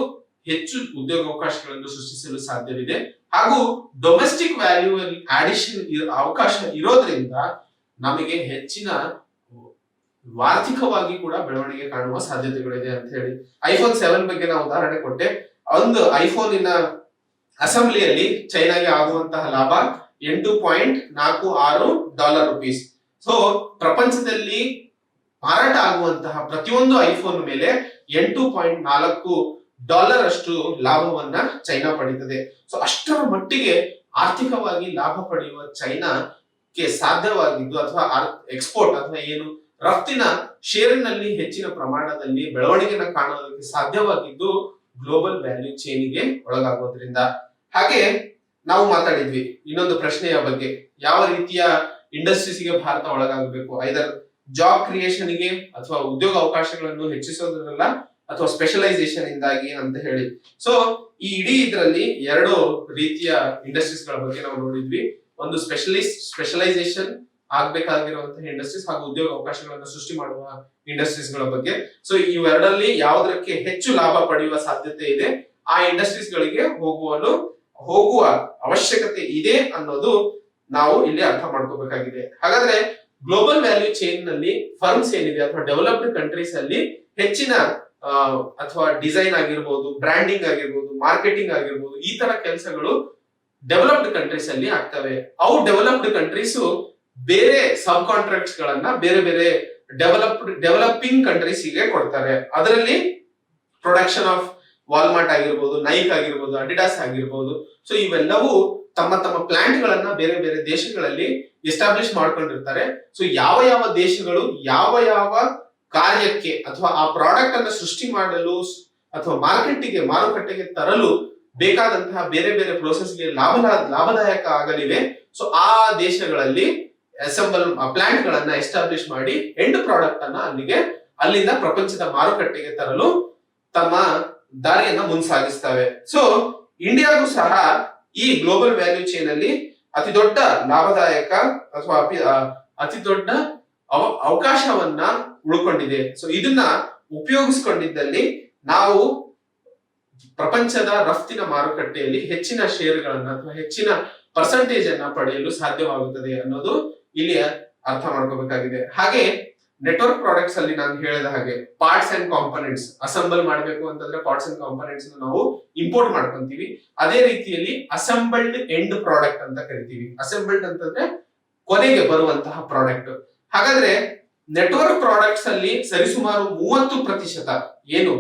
ಹೆಚ್ಚು ಉದ್ಯೋಗ ಅವಕಾಶಗಳನ್ನು ಸೃಷ್ಟಿಸಲು ಸಾಧ್ಯವಿದೆ. ಹಾಗೂ ಡೊಮೆಸ್ಟಿಕ್ ವ್ಯಾಲ್ಯೂ ಆಡಿಷನ್ ಅವಕಾಶ ಇರೋದ್ರಿಂದ ನಮಗೆ ಹೆಚ್ಚಿನ ಆರ್ಥಿಕವಾಗಿ ಕೂಡ ಬೆಳವಣಿಗೆ ಕಾಣುವ ಸಾಧ್ಯತೆಗಳಿದೆ ಅಂತ ಹೇಳಿ ಐಫೋನ್ 7 ಬಗ್ಗೆ ನಾವು ಉದಾಹರಣೆ ಕೊಟ್ಟೆ. ಒಂದು ಐಫೋನಿನ ಅಸೆಂಬ್ಲಿಯಲ್ಲಿ ಚೈನಾಗೆ ಆಗುವಂತಹ ಲಾಭ $8.46 ಸೊ ಪ್ರಪಂಚದಲ್ಲಿ ಮಾರಾಟ ಆಗುವಂತಹ ಪ್ರತಿಯೊಂದು ಐಫೋನ್ ಮೇಲೆ $8.4 ಅಷ್ಟು ಲಾಭವನ್ನ ಚೈನಾ ಪಡೀತದೆ. ಸೊ ಅಷ್ಟರ ಮಟ್ಟಿಗೆ ಆರ್ಥಿಕವಾಗಿ ಲಾಭ ಪಡೆಯುವ ಚೈನಾಕ್ಕೆ ಸಾಧ್ಯವಾಗಿದ್ದು ಅಥವಾ ಎಕ್ಸ್ಪೋರ್ಟ್ ಅಥವಾ ಏನು ರಫ್ತಿನ ಶೇರಿನಲ್ಲಿ ಹೆಚ್ಚಿನ ಪ್ರಮಾಣದಲ್ಲಿ ಬೆಳವಣಿಗೆನ ಕಾಣೋದಕ್ಕೆ ಸಾಧ್ಯವಾಗಿದ್ದು ಗ್ಲೋಬಲ್ ವ್ಯಾಲ್ಯೂ ಚೈನ್ಗೆ ಒಳಗಾಗೋದ್ರಿಂದ. ಹಾಗೆ ನಾವು ಮಾತಾಡಿದ್ವಿ ಇನ್ನೊಂದು ಪ್ರಶ್ನೆಯ ಬಗ್ಗೆ, ಯಾವ ರೀತಿಯ ಇಂಡಸ್ಟ್ರೀಸ್ಗೆ ಭಾರತ ಒಳಗಾಗಬೇಕು, ಐದರ್ ಜಾಬ್ ಕ್ರಿಯೇಷನ್ ಗೆ ಅಥವಾ ಉದ್ಯೋಗ ಅವಕಾಶಗಳನ್ನು ಹೆಚ್ಚಿಸೋದ್ರಲ್ಲ ಅಥವಾ ಸ್ಪೆಷಲೈಸೇಷನ್ ಇಂದಾಗಿ ಅಂತ ಹೇಳಿ. ಸೊ ಈ ಇಡೀ ಇದರಲ್ಲಿ ಎರಡು ರೀತಿಯ ಇಂಡಸ್ಟ್ರೀಸ್ ಗಳ ಬಗ್ಗೆ ನಾವು ನೋಡಿದ್ವಿ. ಒಂದು ಸ್ಪೆಷಲೈಸೇಷನ್ ಆಗ್ಬೇಕಾಗಿರುವಂತಹ ಇಂಡಸ್ಟ್ರೀಸ್ ಹಾಗೂ ಉದ್ಯೋಗ ಅವಕಾಶಗಳನ್ನು ಸೃಷ್ಟಿ ಮಾಡುವ ಇಂಡಸ್ಟ್ರೀಸ್ ಗಳ ಬಗ್ಗೆ. ಸೊ ಇವೆರಡರಲ್ಲಿ ಯಾವುದಕ್ಕೆ ಹೆಚ್ಚು ಲಾಭ ಪಡೆಯುವ ಸಾಧ್ಯತೆ ಇದೆ ಆ ಇಂಡಸ್ಟ್ರೀಸ್ ಗಳಿಗೆ ಹೋಗುವ ಅವಶ್ಯಕತೆ ಇದೆ ಅನ್ನೋದು ನಾವು ಇಲ್ಲಿ ಅರ್ಥ ಮಾಡ್ಕೋಬೇಕಾಗಿದೆ. ಹಾಗಾದ್ರೆ ಗ್ಲೋಬಲ್ ವ್ಯಾಲ್ಯೂ ಚೈನ್ ನಲ್ಲಿ ಫರ್ಮ್ಸ್ ಏನಿದೆ ಅಥವಾ ಡೆವಲಪ್ಡ್ ಕಂಟ್ರೀಸ್ ಅಲ್ಲಿ ಹೆಚ್ಚಿನ ಅಥವಾ ಡಿಸೈನ್ ಆಗಿರ್ಬೋದು, ಬ್ರ್ಯಾಂಡಿಂಗ್ ಆಗಿರ್ಬೋದು, ಮಾರ್ಕೆಟಿಂಗ್ ಆಗಿರ್ಬೋದು, ಈ ತರ ಕೆಲಸಗಳು ಡೆವಲಪ್ಡ್ ಕಂಟ್ರೀಸ್ ಅಲ್ಲಿ ಆಗ್ತವೆ. ಅವು ಡೆವಲಪ್ಡ್ ಕಂಟ್ರೀಸ್ ಬೇರೆ ಸಬ್ ಕಾಂಟ್ರಾಕ್ಟ್ಸ್ ಗಳನ್ನ ಬೇರೆ ಬೇರೆ ಡೆವಲಪಿಂಗ್ ಕಂಟ್ರೀಸ್ ಗೆ ಕೊಡ್ತಾರೆ. ಅದರಲ್ಲಿ ಪ್ರೊಡಕ್ಷನ್ ಆಫ್ ವಾಲ್ಮಾರ್ಟ್ ಆಗಿರ್ಬೋದು, ನೈಕ್ ಆಗಿರ್ಬೋದು, ಅಡಿಡಾಸ್ ಆಗಿರ್ಬೋದು. ಸೊ ಇವೆಲ್ಲವೂ ತಮ್ಮ ತಮ್ಮ ಪ್ಲಾಂಟ್ ಗಳನ್ನ ಬೇರೆ ಬೇರೆ ದೇಶಗಳಲ್ಲಿ ಎಸ್ಟಾಬ್ಲಿಷ್ ಮಾಡ್ಕೊಂಡಿರ್ತಾರೆ. ಸೊ ಯಾವ ಯಾವ ದೇಶಗಳು ಯಾವ ಯಾವ ಕಾರ್ಯಕ್ಕೆ ಅಥವಾ ಆ ಪ್ರಾಡಕ್ಟ್ ಅನ್ನ ಸೃಷ್ಟಿ ಮಾಡಲು ಅಥವಾ ಮಾರುಕಟ್ಟೆಗೆ ತರಲು ಬೇಕಾದಂತಹ ಬೇರೆ ಬೇರೆ ಪ್ರೋಸೆಸ್ಗೆ ಲಾಭದಾಯಕ ಆಗಲಿವೆ. ಸೊ ಆ ದೇಶಗಳಲ್ಲಿ ಪ್ಲಾಂಟ್ ಗಳನ್ನ ಎಸ್ಟಾಬ್ಲಿಷ್ ಮಾಡಿ ಎಂಡ್ ಪ್ರಾಡಕ್ಟ್ ಅನ್ನ ಅಲ್ಲಿಂದ ಪ್ರಪಂಚದ ಮಾರುಕಟ್ಟೆಗೆ ತರಲು ತಮ್ಮ ದಾರಿಯನ್ನ ಮುಂಸಾಗಿಸ್ತವೆ. ಸೊ ಇಂಡಿಯಾಗೂ ಸಹ ಈ ಗ್ಲೋಬಲ್ ವ್ಯಾಲ್ಯೂ ಚೈನ್ ಅಲ್ಲಿ ಅತಿ ದೊಡ್ಡ ಲಾಭದಾಯಕ ಅಥವಾ ಅತಿ ದೊಡ್ಡ ಅವಕಾಶವನ್ನ ಉಳ್ಕೊಂಡಿದೆ. ಸೊ ಇದನ್ನ ಉಪಯೋಗಿಸ್ಕೊಂಡಿದ್ದಲ್ಲಿ ನಾವು ಪ್ರಪಂಚದ ರಫ್ತಿನ ಮಾರುಕಟ್ಟೆಯಲ್ಲಿ ಹೆಚ್ಚಿನ ಷೇರುಗಳನ್ನ ಅಥವಾ ಹೆಚ್ಚಿನ ಪರ್ಸೆಂಟೇಜ್ ಅನ್ನ ಪಡೆಯಲು ಸಾಧ್ಯವಾಗುತ್ತದೆ ಅನ್ನೋದು ಇಲ್ಲಿ ಅರ್ಥ ಮಾಡ್ಕೋಬೇಕಾಗಿದೆ. ಹಾಗೆ ನೆಟ್ವರ್ಕ್ ಪ್ರಾಡಕ್ಟ್ಸ್ ಅಲ್ಲಿ ನಾನು ಹೇಳಿದ ಹಾಗೆ ಪಾರ್ಟ್ಸ್ ಅಂಡ್ ಕಾಂಪೋನೆಂಟ್ಸ್ ಅಸೆಂಬಲ್ ಮಾಡಬೇಕು ಅಂತಂದ್ರೆ ಪಾರ್ಟ್ಸ್ ಅಂಡ್ ಕಾಂಪೋನೆಂಟ್ಸ್ ನಾವು ಇಂಪೋರ್ಟ್ ಮಾಡ್ಕೊಂತೀವಿ. ಅದೇ ರೀತಿಯಲ್ಲಿ ಅಸೆಂಬಲ್ಡ್ ಎಂಡ್ ಪ್ರಾಡಕ್ಟ್ ಅಂತ ಕರಿತೀವಿ. ಅಸೆಂಬಲ್ಡ್ ಅಂತಂದ್ರೆ ಕೊನೆಗೆ ಬರುವಂತಹ ಪ್ರಾಡಕ್ಟ್. ಹಾಗಾದ್ರೆ ನೆಟ್ವರ್ಕ್ ಪ್ರಾಡಕ್ಟ್ಸ್ ಅಲ್ಲಿ ಸರಿಸುಮಾರು 30% ಏನು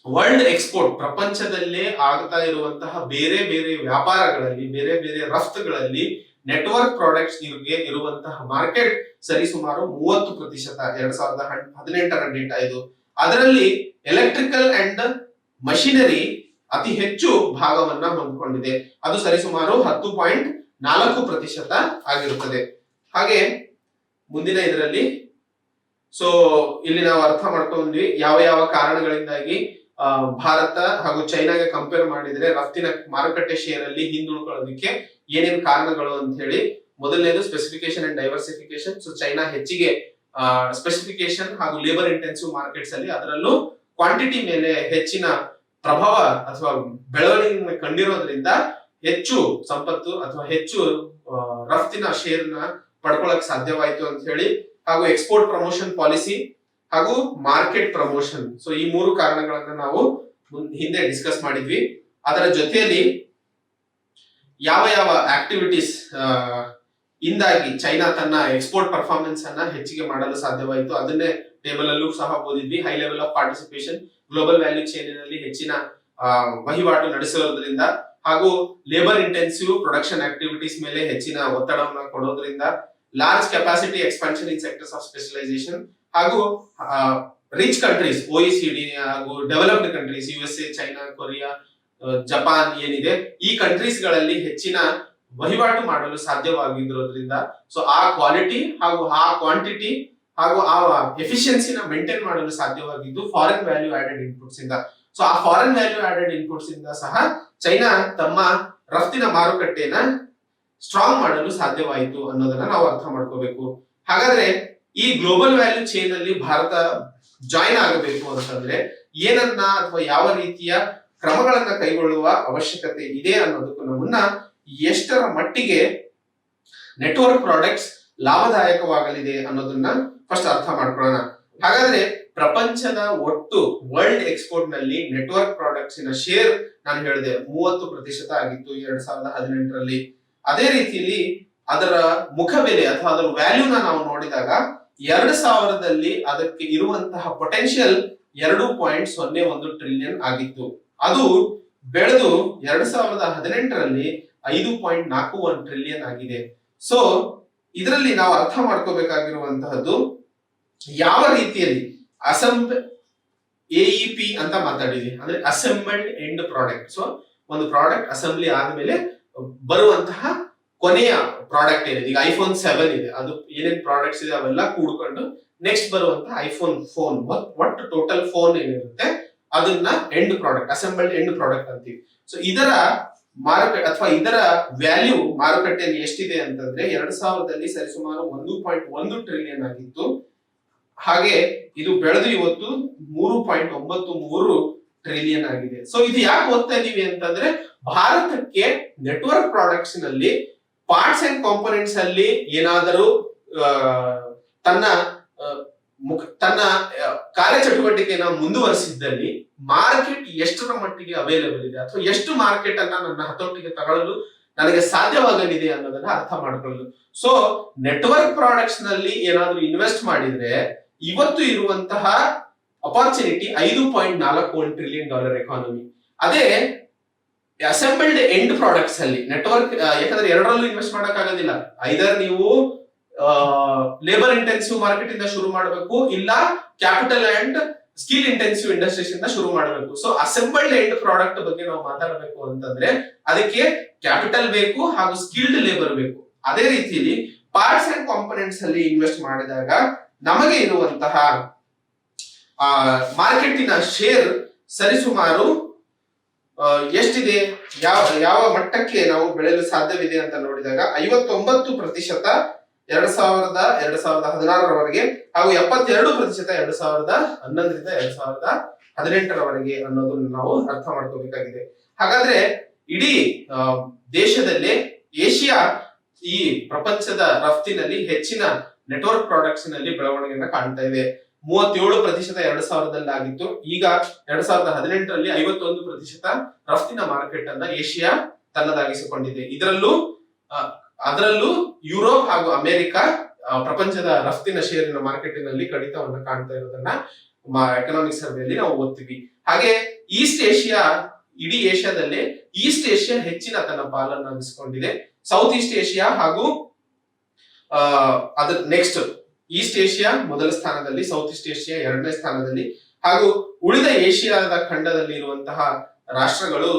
ವರ್ಲ್ಡ್ ಎಕ್ಸ್ಪೋರ್ಟ್ ಪ್ರಪಂಚದಲ್ಲೇ ಆಗ್ತಾ ಇರುವಂತಹ ಬೇರೆ ಬೇರೆ ವ್ಯಾಪಾರಗಳಲ್ಲಿ ಬೇರೆ ಬೇರೆ ರಫ್ತುಗಳಲ್ಲಿ ನೆಟ್ವರ್ಕ್ ಪ್ರಾಡಕ್ಟ್ಸ್ ಇರುವಂತಹ ಮಾರ್ಕೆಟ್ ಸರಿಸುಮಾರು 30%. 2018ರ ಡೇಟಾ ಇದು. ಅದರಲ್ಲಿ ಎಲೆಕ್ಟ್ರಿಕಲ್ ಅಂಡ್ ಮಷಿನರಿ ಅತಿ ಹೆಚ್ಚು ಭಾಗವನ್ನ ಹೊಂದಿಕೊಂಡಿದೆ. ಅದು ಸರಿಸುಮಾರು 10.4% ಆಗಿರುತ್ತದೆ. ಹಾಗೆ ಮುಂದಿನ ಇದರಲ್ಲಿ ಇಲ್ಲಿ ನಾವು ಅರ್ಥ ಮಾಡ್ಕೊಂಡ್ವಿ ಯಾವ ಯಾವ ಕಾರಣಗಳಿಂದಾಗಿ ಭಾರತ ಹಾಗೂ ಚೈನಾಗೆ ಕಂಪೇರ್ ಮಾಡಿದ್ರೆ ರಫ್ತಿನ ಮಾರುಕಟ್ಟೆ ಶೇರ್ ಅಲ್ಲಿ ಹಿಂದುಳ್ಕೊಳ್ಳೋದಕ್ಕೆ ಏನೇನು ಕಾರಣಗಳು ಅಂತ ಹೇಳಿ. ಮೊದಲನೇದು specification and diversification. So China ಹೆಚ್ಚಿಗೆ ಸ್ಪೆಸಿಫಿಕೇಶನ್ ಹಾಗೂ ಲೇಬರ್ ಇಂಟೆನ್ಸಿವ್ ಮಾರ್ಕೆಟ್ಸ್ ಅಲ್ಲಿ ಅದರಲ್ಲೂ ಕ್ವಾಂಟಿಟಿ ಮೇಲೆ ಹೆಚ್ಚಿನ ಪ್ರಭಾವ ಅಥವಾ ಬೆಳವಣಿಗೆ ಕಂಡಿರೋದ್ರಿಂದ ಹೆಚ್ಚು ಸಂಪತ್ತು ಅಥವಾ ಹೆಚ್ಚು ರಫ್ತಿನ ಶೇರ್ ನ ಪಡ್ಕೊಳ್ಳಕ್ ಸಾಧ್ಯವಾಯಿತು ಅಂತ ಹೇಳಿ. ಹಾಗೂ ಎಕ್ಸ್ಪೋರ್ಟ್ ಪ್ರಮೋಷನ್ ಪಾಲಿಸಿ ಹಾಗೂ ಮಾರ್ಕೆಟ್ ಪ್ರಮೋಷನ್. ಸೊ ಈ 3 ಕಾರಣಗಳನ್ನ ನಾವು ಹಿಂದೆ ಡಿಸ್ಕಸ್ ಮಾಡಿದ್ವಿ. ಅದರ ಜೊತೆಯಲ್ಲಿ ಯಾವ ಯಾವ ಆಕ್ಟಿವಿಟೀಸ್ ಇಂದಾಗಿ ಚೈನಾ ತನ್ನ ಎಕ್ಸ್ಪೋರ್ಟ್ ಪರ್ಫಾರ್ಮೆನ್ಸ್ ಅನ್ನ ಹೆಚ್ಚಿಗೆ ಮಾಡಲು ಸಾಧ್ಯವಾಯಿತು ಅದನ್ನೇ ಟೇಬಲ್ ಅಲ್ಲೂ ಸಹ ಓದಿದ್ವಿ. High level of participation, global value chain ನಲ್ಲಿ ಹೆಚ್ಚಿನ ವಹಿವಾಟು ನಡೆಸಿರೋದ್ರಿಂದ ಹಾಗೂ ಲೇಬರ್ ಇಂಟೆನ್ಸಿವ್ ಪ್ರೊಡಕ್ಷನ್ ಆಕ್ಟಿವಿಟೀಸ್ ಮೇಲೆ ಹೆಚ್ಚಿನ ಒತ್ತಡವನ್ನು ಕೊಡೋದ್ರಿಂದ, large capacity expansion in sectors of specialisation ಹಾಗೂ ರಿಚ್ ಕಂಟ್ರೀಸ್ OECD ಹಾಗೂ developed countries USA, China, Korea, Japan ಏನಿದೆ ಈ ಕಂಟ್ರೀಸ್ ಗಳಲ್ಲಿ ಹೆಚ್ಚಿನ ವಹಿವಾಟು ಮಾಡಲು ಸಾಧ್ಯವಾಗಿರೋದ್ರಿಂದ ಸೊ ಆ ಕ್ವಾಲಿಟಿ ಹಾಗೂ ಆ ಕ್ವಾಂಟಿಟಿ ಹಾಗೂ ಆ ಎಫಿಷಿಯನ್ಸಿನ ಮೇಂಟೈನ್ ಮಾಡಲು ಸಾಧ್ಯವಾಗಿದ್ದು ಫಾರಿನ್ ವ್ಯಾಲ್ಯೂ ಆಡೆಡ್ ಇನ್ಪುಟ್ಸ್ ಇಂದ. ಸೊ ಆ ಫಾರಿನ್ ವ್ಯಾಲ್ಯೂ ಆಡೆಡ್ ಇನ್ಪುಟ್ಸ್ ಇಂದ ಸಹ ಚೈನಾ ತಮ್ಮ ರಫ್ತಿನ ಮಾರುಕಟ್ಟೆನ ಸ್ಟ್ರಾಂಗ್ ಮಾಡಲು ಸಾಧ್ಯವಾಯಿತು ಅನ್ನೋದನ್ನ ನಾವು ಅರ್ಥ ಮಾಡ್ಕೋಬೇಕು. ಹಾಗಾದ್ರೆ ಈ ಗ್ಲೋಬಲ್ ವ್ಯಾಲ್ಯೂ ಚೈನ್ ಅಲ್ಲಿ ಭಾರತ ಜಾಯಿನ್ ಆಗಬೇಕು ಅಂತಂದ್ರೆ ಏನನ್ನ ಅಥವಾ ಯಾವ ರೀತಿಯ ಕ್ರಮಗಳನ್ನ ಕೈಗೊಳ್ಳುವ ಅವಶ್ಯಕತೆ ಇದೆ ಅನ್ನೋದಕ್ಕೂ ಮುನ್ನ ಎಷ್ಟರ ಮಟ್ಟಿಗೆ ನೆಟ್ವರ್ಕ್ ಪ್ರಾಡಕ್ಟ್ಸ್ ಲಾಭದಾಯಕವಾಗಲಿದೆ ಅನ್ನೋದನ್ನ ಫಸ್ಟ್ ಅರ್ಥ ಮಾಡ್ಕೊಳ್ಳೋಣ. ಹಾಗಾದ್ರೆ ಪ್ರಪಂಚದ ಒಟ್ಟು ವರ್ಲ್ಡ್ ಎಕ್ಸ್ಪೋರ್ಟ್ ನಲ್ಲಿ ನೆಟ್ವರ್ಕ್ ಪ್ರಾಡಕ್ಟ್ಸ್ ಶೇರ್ ನಾನು ಹೇಳಿದೆ 30% ಆಗಿತ್ತು 2018ರಲ್ಲಿ. ಅದೇ ರೀತಿಯಲ್ಲಿ ಅದರ ಮುಖಬೆಲೆ ಅಥವಾ ಅದರ ವ್ಯಾಲ್ಯೂನ ನಾವು ನೋಡಿದಾಗ 2000ದಲ್ಲಿ ಅದಕ್ಕೆ ಇರುವಂತಹ ಪೊಟೆನ್ಶಿಯಲ್ 2.01 ಟ್ರಿಲಿಯನ್ ಆಗಿತ್ತು. ಅದು ಬೆಳೆದು 2018ರಲ್ಲಿ 5.41 ಟ್ರಿಲಿಯನ್ ಆಗಿದೆ. ಸೊ ಇದರಲ್ಲಿ ನಾವು ಅರ್ಥ ಮಾಡ್ಕೋಬೇಕಾಗಿರುವಂತಹದ್ದು ಯಾವ ರೀತಿಯಲ್ಲಿ AEP ಅಂತ ಮಾತಾಡಿದ್ವಿ ಅಂದ್ರೆ ಅಸೆಂಬಲ್ಡ್ ಎಂಡ್ ಪ್ರಾಡಕ್ಟ್. ಸೊ ಒಂದು ಪ್ರಾಡಕ್ಟ್ ಅಸೆಂಬ್ಲಿ ಆದ್ಮೇಲೆ ಬರುವಂತಹ ಕೊನೆಯ ಪ್ರಾಡಕ್ಟ್ ಏನಿದೆ, ಈಗ iPhone 7 ಇದೆ, ಅದು ಏನೇನ್ ಪ್ರಾಡಕ್ಟ್ಸ್ ಇದೆ ಅವೆಲ್ಲ ಕೂಡ್ಕೊಂಡು ನೆಕ್ಸ್ಟ್ ಬರುವಂತಹ iPhone ಫೋನ್ ಒಟ್ಟು ಟೋಟಲ್ ಫೋನ್ ಏನಿರುತ್ತೆ ಅದನ್ನ end product, assembled end product ಅಂತೀವಿ. ಸೊ ಇದರ ಮಾರುಕಟ್ಟೆ ಅಥವಾ ಇದರ ವ್ಯಾಲ್ಯೂ ಮಾರುಕಟ್ಟೆಯಲ್ಲಿ ಎಷ್ಟಿದೆ ಅಂತಂದ್ರೆ 2000ರಲ್ಲಿ ಸರಿಸುಮಾರು 1.1 ಟ್ರಿಲಿಯನ್ ಆಗಿತ್ತು. ಹಾಗೆ ಇದು ಬೆಳೆದು ಇವತ್ತು 3.93 ಟ್ರಿಲಿಯನ್ ಆಗಿದೆ. ಸೊ ಇದು ಯಾಕೆ ಓದ್ತಾ ಇದೀವಿ ಅಂತಂದ್ರೆ ಭಾರತಕ್ಕೆ ನೆಟ್ವರ್ಕ್ ಪ್ರಾಡಕ್ಟ್ಸ್ ನಲ್ಲಿ ಪಾರ್ಟ್ಸ್ ಅಂಡ್ ಕಾಂಪೋನೆಂಟ್ಸ್ ಅಲ್ಲಿ ಏನಾದರೂ ತನ್ನ ತನ್ನ ಕಾರ್ಯಚಟುವಟಿಕೆಯನ್ನ ಮುಂದುವರಿಸಿದ್ದಲ್ಲಿ ಮಾರ್ಕೆಟ್ ಎಷ್ಟರ ಮಟ್ಟಿಗೆ ಅವೈಲೇಬಲ್ ಇದೆ ಅಥವಾ ಎಷ್ಟು ಮಾರ್ಕೆಟ್ ಅನ್ನ ನನ್ನ ಹತೋಟಿಗೆ ತಗೊಳ್ಳಲು ನನಗೆ ಸಾಧ್ಯವಾಗಲಿದೆ ಅನ್ನೋದನ್ನ ಅರ್ಥ ಮಾಡ್ಕೊಳ್ಳಲು. ಸೊ ನೆಟ್ವರ್ಕ್ ಪ್ರಾಡಕ್ಟ್ಸ್ ನಲ್ಲಿ ಏನಾದ್ರೂ ಇನ್ವೆಸ್ಟ್ ಮಾಡಿದ್ರೆ ಇವತ್ತು ಇರುವಂತಹ ಅಪಾರ್ಚುನಿಟಿ $5.41 ಟ್ರಿಲಿಯನ್ ಎಕಾನಮಿ. ಅದೇ ಅಸೆಂಬಲ್ಡ್ ಎಂಡ್ ಪ್ರಾಡಕ್ಟ್ಸ್ ಅಲ್ಲಿ ನೆಟ್ವರ್ಕ್, ಯಾಕಂದ್ರೆ ಎರಡರಲ್ಲೂ ಇನ್ವೆಸ್ಟ್ ಮಾಡಕ್ ಆಗೋದಿಲ್ಲ. ಐದರ್ ನೀವು ಲೇಬರ್ ಇಂಟೆನ್ಸಿವ್ ಮಾರ್ಕೆಟ್ ಇಂದ ಶುರು ಮಾಡಬೇಕು, ಇಲ್ಲ capital and skill intensive industries ಇಂದ ಶುರು ಮಾಡಬೇಕು. ಸೊ ಅಸೆಂಬಲ್ಡ್ ಎಂಡ್ ಪ್ರಾಡಕ್ಟ್ ಬಗ್ಗೆ ನಾವು ಮಾತಾಡಬೇಕು ಅಂತಂದ್ರೆ ಅದಕ್ಕೆ ಕ್ಯಾಪಿಟಲ್ ಬೇಕು ಹಾಗೂ ಸ್ಕಿಲ್ಡ್ ಲೇಬರ್ ಬೇಕು. ಅದೇ ರೀತಿಯಲ್ಲಿ ಪಾರ್ಟ್ಸ್ ಅಂಡ್ ಕಾಂಪೋನೆಂಟ್ಸ್ ಅಲ್ಲಿ ಇನ್ವೆಸ್ಟ್ ಮಾಡಿದಾಗ ನಮಗೆ ಇರುವಂತಹ ಮಾರ್ಕೆಟಿನ ಶೇರ್ ಸರಿಸುಮಾರು ಎಷ್ಟಿದೆ, ಯಾವ ಮಟ್ಟಕ್ಕೆ ನಾವು ಬೆಳೆಯಲು ಸಾಧ್ಯವಿದೆ ಅಂತ ನೋಡಿದಾಗ 59% 2016ರವರೆಗೆ ಹಾಗೂ 72% 2011ರಿಂದ 2018ರವರೆಗೆ ಅನ್ನೋದನ್ನ ನಾವು ಅರ್ಥ ಮಾಡ್ಕೋಬೇಕಾಗಿದೆ. ಹಾಗಾದ್ರೆ ಇಡೀ ದೇಶದಲ್ಲೇ ಏಷ್ಯಾ ಈ ಪ್ರಪಂಚದ ರಫ್ತಿನಲ್ಲಿ ಹೆಚ್ಚಿನ ನೆಟ್ವರ್ಕ್ ಪ್ರಾಡಕ್ಟ್ಸ್ ನಲ್ಲಿ ಬೆಳವಣಿಗೆಯನ್ನ ಕಾಣ್ತಾ ಇದೆ. 37% 2000ರಲ್ಲಿ ಆಗಿತ್ತು. ಈಗ 2018ರಲ್ಲಿ 51% ರಫ್ತಿನ ಮಾರ್ಕೆಟ್ ಅನ್ನ ಏಷ್ಯಾ ತನ್ನದಾಗಿಸಿಕೊಂಡಿದೆ. ಅದರಲ್ಲೂ ಯುರೋಪ್ ಹಾಗೂ ಅಮೆರಿಕ ಪ್ರಪಂಚದ ರಫ್ತಿನ ಶೇರಿನ ಮಾರ್ಕೆಟಿನಲ್ಲಿ ಕಡಿತವನ್ನ ಕಾಣ್ತಾ ಇರೋದನ್ನ ಎಕನಾಮಿಕ್ ಸರ್ವೆಯಲ್ಲಿ ನಾವು ಓದ್ತೀವಿ. ಹಾಗೆ ಈಸ್ಟ್ ಏಷ್ಯಾ, ಇಡೀ ಏಷ್ಯಾದಲ್ಲಿ ಈಸ್ಟ್ ಏಷ್ಯಾ ಹೆಚ್ಚಿನ ತನ್ನ ಪಾಲನ್ನಾಗಿಸಿಕೊಂಡಿದೆ. ಸೌತ್ ಈಸ್ಟ್ ಏಷ್ಯಾ ಹಾಗೂ ಅದ್ರ ನೆಕ್ಸ್ಟ್ ಈಸ್ಟ್ ಏಷ್ಯಾ ಮೊದಲ ಸ್ಥಾನದಲ್ಲಿ, ಸೌತ್ ಈಸ್ಟ್ ಏಷ್ಯಾ ಎರಡನೇ ಸ್ಥಾನದಲ್ಲಿ, ಹಾಗೂ ಉಳಿದ ಏಷ್ಯಾದ ಖಂಡದಲ್ಲಿ ಇರುವಂತಹ ರಾಷ್ಟ್ರಗಳು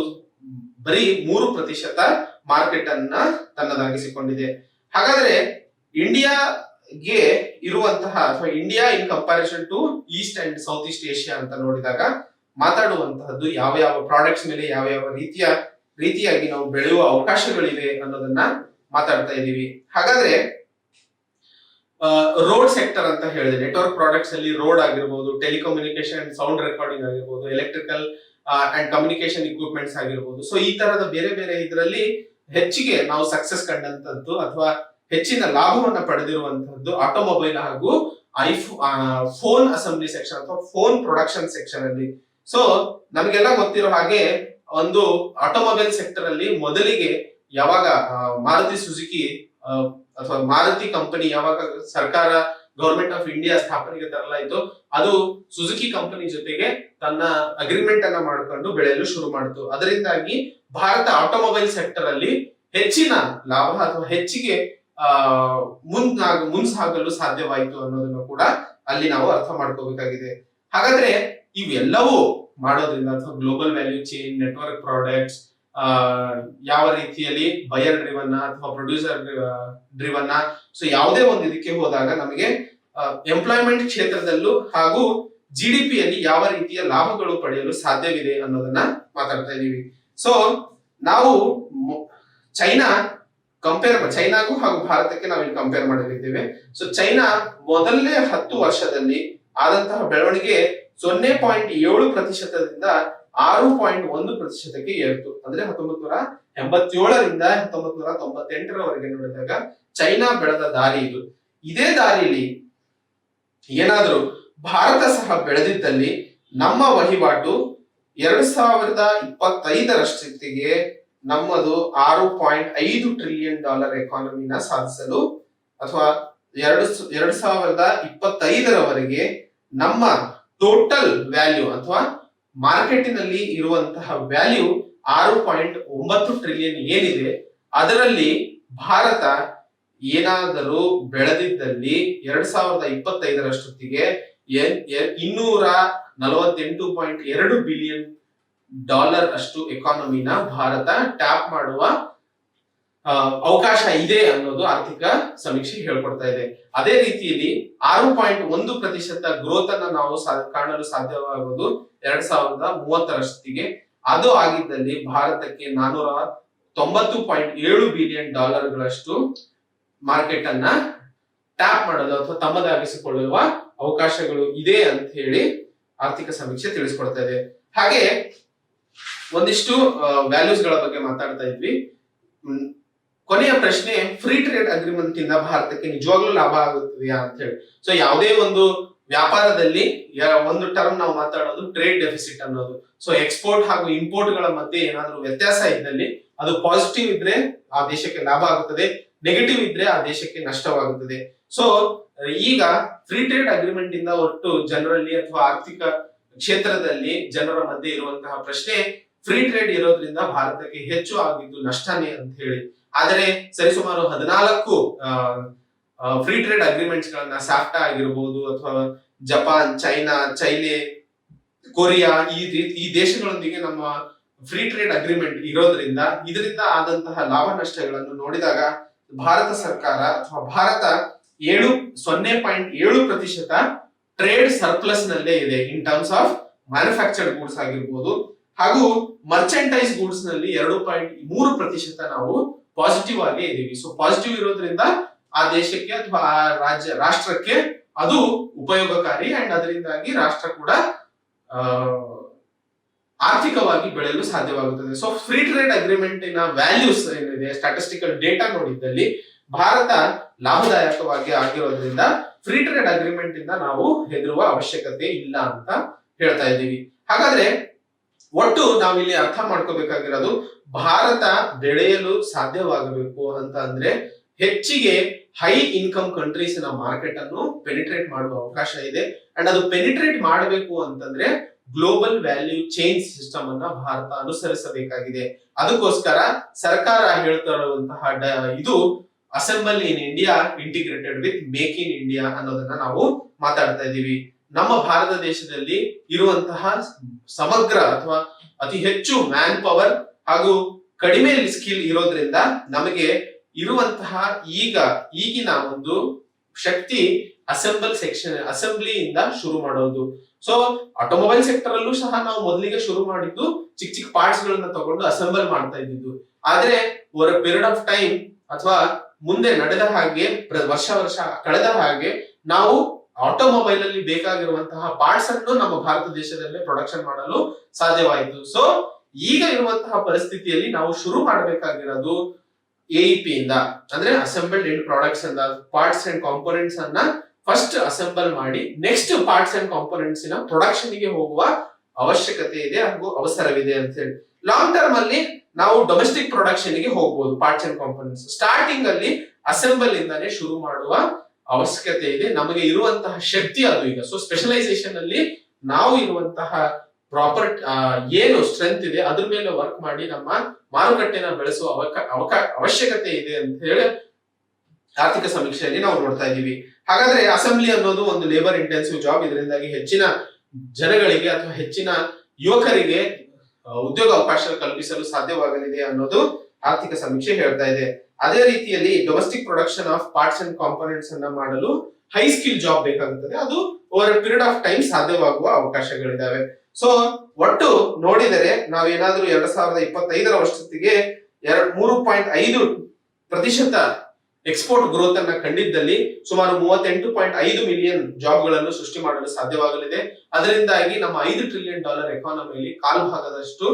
ಬರೀ 3% ಮಾರ್ಕೆಟ್ ಅನ್ನ ತನ್ನದಾಗಿಸಿಕೊಂಡಿದೆ. ಹಾಗಾದ್ರೆ ಇಂಡಿಯಾಗೆ ಇರುವಂತಹ ಅಥವಾ India in comparison to east and south east Asia ಅಂತ ನೋಡಿದಾಗ ಮಾತಾಡುವಂತಹದ್ದು ಯಾವ ಯಾವ ಪ್ರಾಡಕ್ಟ್ಸ್ ಮೇಲೆ ಯಾವ ಯಾವ ರೀತಿಯಾಗಿ ನಾವು ಬೆಳೆಯುವ ಅವಕಾಶಗಳಿವೆ ಅನ್ನೋದನ್ನ ಮಾತಾಡ್ತಾ ಇದ್ದೀವಿ. ಹಾಗಾದ್ರೆ ರೋಡ್ ಸೆಕ್ಟರ್ ಅಂತ ಹೇಳಿದೆ, ನೆಟ್ವರ್ಕ್ ಪ್ರಾಡಕ್ಟ್ಸ್ ಅಲ್ಲಿ ರೋಡ್ ಆಗಿರ್ಬೋದು, ಟೆಲಿಕಮ್ಯುನಿಕೇಶನ್ ಸೌಂಡ್ ರೆಕಾರ್ಡಿಂಗ್ ಆಗಿರ್ಬೋದು, ಎಲೆಕ್ಟ್ರಿಕಲ್ ಅಂಡ್ ಕಮ್ಯುನಿಕೇಶನ್ ಇಕ್ವಿಪ್ಮೆಂಟ್ಸ್ ಆಗಿರ್ಬೋದು. ಸೊ ಈ ತರದ ಬೇರೆ ಬೇರೆ ಇದರಲ್ಲಿ ಹೆಚ್ಚಿಗೆ ನಾವು ಸಕ್ಸಸ್ ಕಂಡಂತದ್ದು ಅಥವಾ ಹೆಚ್ಚಿನ ಲಾಭವನ್ನ ಪಡೆದಿರುವಂತಹದ್ದು ಆಟೋಮೊಬೈಲ್ ಹಾಗೂ ಫೋನ್ ಅಸೆಂಬ್ಲಿ ಸೆಕ್ಷನ್ ಅಥವಾ ಫೋನ್ ಪ್ರೊಡಕ್ಷನ್ ಸೆಕ್ಷನ್ ಅಲ್ಲಿ. ಸೊ ನಮಗೆಲ್ಲ ಗೊತ್ತಿರೋ ಹಾಗೆ ಒಂದು ಆಟೋಮೊಬೈಲ್ ಸೆಕ್ಟರ್ ಅಲ್ಲಿ ಮೊದಲಿಗೆ ಯಾವಾಗ ಮಾರುತಿ ಸುಜುಕಿ ಅಥವಾ ಮಾರುತಿ ಕಂಪನಿ ಯಾವಾಗ ಸರ್ಕಾರ ಗವರ್ಮೆಂಟ್ ಆಫ್ ಇಂಡಿಯಾ ಸ್ಥಾಪನೆಗೆ ತರಲಾಯಿತು, ಅದು ಸುಜುಕಿ ಕಂಪನಿ ಜೊತೆಗೆ ತನ್ನ ಅಗ್ರಿಮೆಂಟ್ ಅನ್ನ ಮಾಡಿಕೊಂಡು ಬೆಳೆಯಲು ಶುರು ಮಾಡಿತು. ಅದರಿಂದಾಗಿ ಭಾರತ ಆಟೋಮೊಬೈಲ್ ಸೆಕ್ಟರ್ ಅಲ್ಲಿ ಹೆಚ್ಚಿನ ಲಾಭ ಅಥವಾ ಹೆಚ್ಚಿಗೆ ಮುಂಸಾಗಲು ಸಾಧ್ಯವಾಯಿತು ಅನ್ನೋದನ್ನು ಕೂಡ ಅಲ್ಲಿ ನಾವು ಅರ್ಥ ಮಾಡ್ಕೋಬೇಕಾಗಿದೆ. ಹಾಗಾದ್ರೆ ಇವೆಲ್ಲವೂ ಮಾಡೋದ್ರಿಂದ ಅಥವಾ global value chain, network products ಯಾವ ರೀತಿಯಲ್ಲಿ ಬಯರ್ ಡ್ರಿವನ್ ಅಥವಾ ಪ್ರೊಡ್ಯೂಸರ್ ಡ್ರಿವನ್, ಸೊ ಯಾವುದೇ ಒಂದು ಇದಕ್ಕೆ ಹೋದಾಗ ನಮಗೆ ಎಂಪ್ಲಾಯ್ಮೆಂಟ್ ಕ್ಷೇತ್ರದಲ್ಲೂ ಹಾಗೂ GDP ಯಲ್ಲಿ ಯಾವ ರೀತಿಯ ಲಾಭಗಳು ಪಡೆಯಲು ಸಾಧ್ಯವಿದೆ ಅನ್ನೋದನ್ನ ಮಾತಾಡ್ತಾ ಇದೀವಿ. ಸೊ ನಾವು ಚೈನಾಗೂ ಹಾಗೂ ಭಾರತಕ್ಕೆ ನಾವಿಲ್ಲಿ ಕಂಪೇರ್ ಮಾಡಲಿದ್ದೇವೆ. ಸೊ ಚೈನಾ ಮೊದಲನೇ 10 ವರ್ಷದಲ್ಲಿ ಆದಂತಹ ಬೆಳವಣಿಗೆ 0.7%ದಿಂದ 6.1%ಕ್ಕೆ ಏರ್ತು. ಅಂದ್ರೆ 1987ರಿಂದ 1998ರವರೆಗೆ ನೋಡಿದಾಗ ಚೈನಾ ಬೆಳೆದ ದಾರಿ ಇದು. ಇದೇ ದಾರಿಯಲ್ಲಿ ಏನಾದರೂ ಭಾರತ ಸಹ ಬೆಳೆದಿದ್ದಲ್ಲಿ ನಮ್ಮ ವಹಿವಾಟು 2025ರಷ್ಟೊತ್ತಿಗೆ ನಮ್ಮದು $6.5 ಟ್ರಿಲಿಯನ್ ಎಕಾನಮಿನ ಸಾಧಿಸಲು ಅಥವಾ 2025ರವರೆಗೆ ನಮ್ಮ ಟೋಟಲ್ ವ್ಯಾಲ್ಯೂ ಅಥವಾ ಮಾರ್ಕೆಟಿನಲ್ಲಿ ಇರುವಂತಹ ವ್ಯಾಲ್ಯೂ 6.9 ಟ್ರಿಲಿಯನ್ ಏನಿದೆ, ಅದರಲ್ಲಿ ಭಾರತ ಏನಾದರೂ ಬೆಳೆದಿದ್ದಲ್ಲಿ 2025ರಷ್ಟೊತ್ತಿಗೆ $248.2 ಬಿಲಿಯನ್ ಅಷ್ಟು ಎಕಾನಮಿನ ಭಾರತ ಟ್ಯಾಪ್ ಮಾಡುವ ಅವಕಾಶ ಇದೆ ಅನ್ನೋದು ಆರ್ಥಿಕ ಸಮೀಕ್ಷೆ ಹೇಳ್ಕೊಡ್ತಾ ಇದೆ. ಅದೇ ರೀತಿಯಲ್ಲಿ 6.1% ಗ್ರೋತ್ ಅನ್ನ ನಾವು ಕಾಣಲು ಸಾಧ್ಯವಾಗುವುದು 2030ರಷ್ಟೊತ್ತಿಗೆ. ಅದು ಆಗಿದ್ದಲ್ಲಿ ಭಾರತಕ್ಕೆ $90.7 ಬಿಲಿಯನ್ ಮಾರ್ಕೆಟ್ ಅನ್ನ ಟ್ಯಾಪ್ ಮಾಡಲು ಅಥವಾ ತಮ್ಮದಾಗಿಸಿಕೊಳ್ಳುವ ಅವಕಾಶಗಳು ಇದೆ ಅಂತ ಹೇಳಿ ಆರ್ಥಿಕ ಸಮೀಕ್ಷೆ ತಿಳಿಸ್ಕೊಡ್ತಾ ಇದೆ. ಹಾಗೆ ಒಂದಿಷ್ಟು ವ್ಯಾಲ್ಯೂಸ್ ಗಳ ಬಗ್ಗೆ ಮಾತಾಡ್ತಾ ಇದ್ವಿ. ಕೊನೆಯ ಪ್ರಶ್ನೆ, ಫ್ರೀ ಟ್ರೇಡ್ ಅಗ್ರಿಮೆಂಟ್ ಇಂದ ಭಾರತಕ್ಕೆ ನಿಜವಾಗ್ಲೂ ಲಾಭ ಆಗುತ್ತದೆಯಾ ಅಂತ ಹೇಳಿ. ಸೊ ಯಾವುದೇ ಒಂದು ವ್ಯಾಪಾರದಲ್ಲಿ ಒಂದು ಟರ್ಮ್ ನಾವು ಮಾತಾಡೋದು ಟ್ರೇಡ್ ಡೆಫಿಸಿಟ್ ಅನ್ನೋದು. ಸೊ ಎಕ್ಸ್ಪೋರ್ಟ್ ಹಾಗೂ ಇಂಪೋರ್ಟ್ ಗಳ ಮಧ್ಯೆ ಏನಾದ್ರೂ ವ್ಯತ್ಯಾಸ ಇದ್ದಲ್ಲಿ ಅದು ಪಾಸಿಟಿವ್ ಇದ್ರೆ ಆ ದೇಶಕ್ಕೆ ಲಾಭ ಆಗುತ್ತದೆ, ನೆಗೆಟಿವ್ ಇದ್ರೆ ಆ ದೇಶಕ್ಕೆ ನಷ್ಟವಾಗುತ್ತದೆ. ಸೊ ಈಗ ಫ್ರೀ ಟ್ರೇಡ್ ಅಗ್ರಿಮೆಂಟ್ ಇಂದ ಒಟ್ಟು ಜನರಲ್ಲಿ ಅಥವಾ ಆರ್ಥಿಕ ಕ್ಷೇತ್ರದಲ್ಲಿ ಜನರ ಮಧ್ಯೆ ಇರುವಂತಹ ಪ್ರಶ್ನೆ, ಫ್ರೀ ಟ್ರೇಡ್ ಇರೋದ್ರಿಂದ ಭಾರತಕ್ಕೆ ಹೆಚ್ಚು ಆಗಿದ್ದು ನಷ್ಟನೇ ಅಂತ ಹೇಳಿ. ಆದರೆ ಸರಿಸುಮಾರು 14 ಫ್ರೀ ಟ್ರೇಡ್ ಅಗ್ರಿಮೆಂಟ್ಸ್ ಗಳನ್ನ ಸಾಫ್ಟಾ ಆಗಿರಬಹುದು ಅಥವಾ ಜಪಾನ್, ಚೈನಾ, ಚೈನೆ, ಕೊರಿಯಾ ಈ ದೇಶಗಳೊಂದಿಗೆ ನಮ್ಮ ಫ್ರೀ ಟ್ರೇಡ್ ಅಗ್ರಿಮೆಂಟ್ ಇರೋದ್ರಿಂದ ಇದರಿಂದ ಆದಂತಹ ಲಾಭ ನಷ್ಟಗಳನ್ನು ನೋಡಿದಾಗ ಭಾರತ ಸರ್ಕಾರ ಅಥವಾ ಭಾರತ 0.7% ಟ್ರೇಡ್ ಸರ್ಪ್ಲಸ್ ನಲ್ಲೇ ಇದೆ in terms of manufactured goods ಆಗಿರ್ಬೋದು, ಹಾಗೂ ಮರ್ಚೆಂಟೈಸ್ ಗೂಡ್ಸ್ ನಲ್ಲಿ 2.3% ನಾವು ಪಾಸಿಟಿವ್ ಆಗಿ ಇದೀವಿ. ಸೊ ಪಾಸಿಟಿವ್ ಇರೋದ್ರಿಂದ ಆ ದೇಶಕ್ಕೆ ಅಥವಾ ಆ ರಾಷ್ಟ್ರಕ್ಕೆ ಅದು ಉಪಯೋಗಕಾರಿ ಅಂಡ್ ಅದರಿಂದಾಗಿ ರಾಷ್ಟ್ರ ಕೂಡ ಆರ್ಥಿಕವಾಗಿ ಬೆಳೆಯಲು ಸಾಧ್ಯವಾಗುತ್ತದೆ. ಸೊ ಫ್ರೀ ಟ್ರೇಡ್ ಅಗ್ರಿಮೆಂಟ್ ನ ವ್ಯಾಲ್ಯೂಸ್ ಏನಿದೆ, ಸ್ಟಾಟಿಸ್ಟಿಕಲ್ ಡೇಟಾ ನೋಡಿದ್ದಲ್ಲಿ ಭಾರತ ಲಾಭದಾಯಕವಾಗಿ ಆಗಿರೋದ್ರಿಂದ ಫ್ರೀ ಟ್ರೇಡ್ ಅಗ್ರಿಮೆಂಟ್ ಇಂದ ನಾವು ಹೆದರುವ ಅವಶ್ಯಕತೆ ಇಲ್ಲ ಅಂತ ಹೇಳ್ತಾ ಇದ್ದೀವಿ. ಹಾಗಾದ್ರೆ ಒಟ್ಟು ನಾವಿಲ್ಲಿ ಅರ್ಥ ಮಾಡ್ಕೋಬೇಕಾಗಿರೋದು, ಭಾರತ ಬೆಳೆಯಲು ಸಾಧ್ಯವಾಗಬೇಕು ಅಂತ ಅಂದ್ರೆ ಹೆಚ್ಚಿಗೆ ಹೈ ಇನ್ಕಮ್ ಕಂಟ್ರೀಸ್ ನ ಮಾರ್ಕೆಟ್ ಅನ್ನು ಪೆನಿಟ್ರೇಟ್ ಮಾಡುವ ಅವಕಾಶ ಇದೆ. ಅಂಡ್ ಅದು ಪೆನಿಟ್ರೇಟ್ ಮಾಡಬೇಕು ಅಂತಂದ್ರೆ ಗ್ಲೋಬಲ್ ವ್ಯಾಲ್ಯೂ ಚೈನ್ ಸಿಸ್ಟಮ್ ಅನ್ನ ಭಾರತ ಅನುಸರಿಸಬೇಕಾಗಿದೆ. ಅದಕ್ಕೋಸ್ಕರ ಸರ್ಕಾರ ಹೇಳ್ತಾ ಇರುವಂತಹ ಇದು assemble in India integrated with make in India ಅನ್ನೋದನ್ನ ನಾವು ಮಾತಾಡ್ತಾ ಇದ್ದೀವಿ. ನಮ್ಮ ಭಾರತ ದೇಶದಲ್ಲಿ ಇರುವಂತಹ ಸಮಗ್ರ ಅಥವಾ ಅತಿ ಹೆಚ್ಚು ಮ್ಯಾನ್ ಪವರ್ ಹಾಗೂ ಕಡಿಮೆ ಸ್ಕಿಲ್ ಇರೋದ್ರಿಂದ ನಮಗೆ ಇರುವಂತಹ ಈಗಿನ ಒಂದು ಶಕ್ತಿ ಅಸೆಂಬ್ಲಿಯಿಂದ ಶುರು ಮಾಡೋದು. ಸೊ ಆಟೋಮೊಬೈಲ್ ಸೆಕ್ಟರ್ ಅಲ್ಲೂ ಸಹ ನಾವು ಮೊದಲಿಗೆ ಶುರು ಮಾಡಿದ್ದು ಚಿಕ್ಕ ಚಿಕ್ಕ ಪಾರ್ಟ್ಸ್ ಗಳನ್ನ ತಗೊಂಡು ಅಸೆಂಬಲ್ ಮಾಡ್ತಾ ಇದ್ದಿದ್ದು. ಆದ್ರೆ ಓವರ್ ಪೀರಿಯಡ್ ಆಫ್ ಟೈಮ್ ಅಥವಾ ಮುಂದೆ ನಡೆದ ಹಾಗೆ ವರ್ಷ ಕಳೆದ ಹಾಗೆ ನಾವು ಆಟೋಮೊಬೈಲ್ ಅಲ್ಲಿ ಬೇಕಾಗಿರುವಂತಹ ಪಾರ್ಟ್ಸ್ ಅನ್ನು ನಮ್ಮ ಭಾರತ ದೇಶದಲ್ಲೇ ಪ್ರೊಡಕ್ಷನ್ ಮಾಡಲು ಸಾಧ್ಯವಾಯಿತು. ಸೊ ಈಗ ಇರುವಂತಹ ಪರಿಸ್ಥಿತಿಯಲ್ಲಿ ನಾವು ಶುರು ಮಾಡಬೇಕಾಗಿರೋದು AEP ಇಂದ, ಅಂದ್ರೆ ಅಸೆಂಬಲ್ಡ್ ಎಂಡ್ ಪ್ರಾಡಕ್ಟ್ಸ್ ಅಂದ ಪಾರ್ಟ್ಸ್ ಅಂಡ್ ಕಾಂಪೋನೆಂಟ್ಸ್ ಅನ್ನ ಫಸ್ಟ್ ಅಸೆಂಬಲ್ ಮಾಡಿ ನೆಕ್ಸ್ಟ್ ಪಾರ್ಟ್ಸ್ ಅಂಡ್ ಕಾಂಪೋನೆಂಟ್ಸ್ ನ ಪ್ರೊಡಕ್ಷನ್ ಗೆ ಹೋಗುವ ಅವಶ್ಯಕತೆ ಇದೆ ಹಾಗೂ ಅವಸರವಿದೆ ಅಂತ ಹೇಳಿ. ಲಾಂಗ್ ಟರ್ಮ್ ಅಲ್ಲಿ ನಾವು ಡೊಮೆಸ್ಟಿಕ್ ಪ್ರೊಡಕ್ಷನ್ ಗೆ ಹೋಗಬಹುದು ಪಾರ್ಟ್ಸ್ ಅಂಡ್ ಕಾಂಪೋನೆಂಟ್ಸ್. ಸ್ಟಾರ್ಟಿಂಗ್ ಅಲ್ಲಿ ಅಸೆಂಬಲ್ ಇಂದಾನೆ ಶುರು ಮಾಡುವ ಅವಶ್ಯಕತೆ ಇದೆ. ನಮಗೆ ಇರುವಂತಹ ಶಕ್ತಿ ಅದು ಈಗ. ಸೊ ಸ್ಪೆಷಲೈಸೇಷನ್ ಅಲ್ಲಿ ನಾವು ಇರುವಂತಹ ಪ್ರಾಪರ್ ಏನು ಸ್ಟ್ರೆಂತ್ ಇದೆ ಅದ್ರ ಮೇಲೆ ವರ್ಕ್ ಮಾಡಿ ನಮ್ಮ ಮಾರುಕಟ್ಟೆನ ಬೆಳೆಸುವ ಅವಶ್ಯಕತೆ ಇದೆ ಅಂತ ಹೇಳಿ ಆರ್ಥಿಕ ಸಮೀಕ್ಷೆಯಲ್ಲಿ ನಾವು ನೋಡ್ತಾ ಇದ್ದೀವಿ. ಹಾಗಾದ್ರೆ ಅಸೆಂಬ್ಲಿ ಅನ್ನೋದು ಒಂದು ಲೇಬರ್ ಇಂಟೆನ್ಸಿವ್ ಜಾಬ್. ಇದರಿಂದಾಗಿ ಹೆಚ್ಚಿನ ಜನಗಳಿಗೆ ಅಥವಾ ಹೆಚ್ಚಿನ ಯುವಕರಿಗೆ ಉದ್ಯೋಗ ಅವಕಾಶ ಕಲ್ಪಿಸಲು ಸಾಧ್ಯವಾಗಲಿದೆ ಅನ್ನೋದು ಆರ್ಥಿಕ ಸಮೀಕ್ಷೆ ಹೇಳ್ತಾ ಇದೆ. ಅದೇ ರೀತಿಯಲ್ಲಿ domestic production of parts and components ಅನ್ನ ಮಾಡಲು ಹೈ ಸ್ಕಿಲ್ ಜಾಬ್ ಬೇಕಾಗುತ್ತದೆ. ಅದು ಓವರ್ ಪೀರಿಯಡ್ ಆಫ್ ಟೈಮ್ ಸಾಧ್ಯವಾಗುವ ಅವಕಾಶಗಳಿದಾವೆ. ಸೊ ಒಟ್ಟು ನೋಡಿದರೆ ನಾವೇನಾದ್ರೂ 2025 ವರ್ಷಕ್ಕೆ 3.5% ಎಕ್ಸ್ಪೋರ್ಟ್ ಗ್ರೋತ್ ಅನ್ನ ಕಂಡಿದ್ದಲ್ಲಿ ಸುಮಾರು 38.5 ಮಿಲಿಯನ್ ಜಾಬ್ ಗಳನ್ನು ಸೃಷ್ಟಿ ಮಾಡಲು ಸಾಧ್ಯವಾಗಲಿದೆ. ಅದರಿಂದಾಗಿ ನಮ್ಮ $5 ಟ್ರಿಲಿಯನ್ ಎಕಾನಮಿಯಲ್ಲಿ ಕಾಲ್ಭಾಗದಷ್ಟು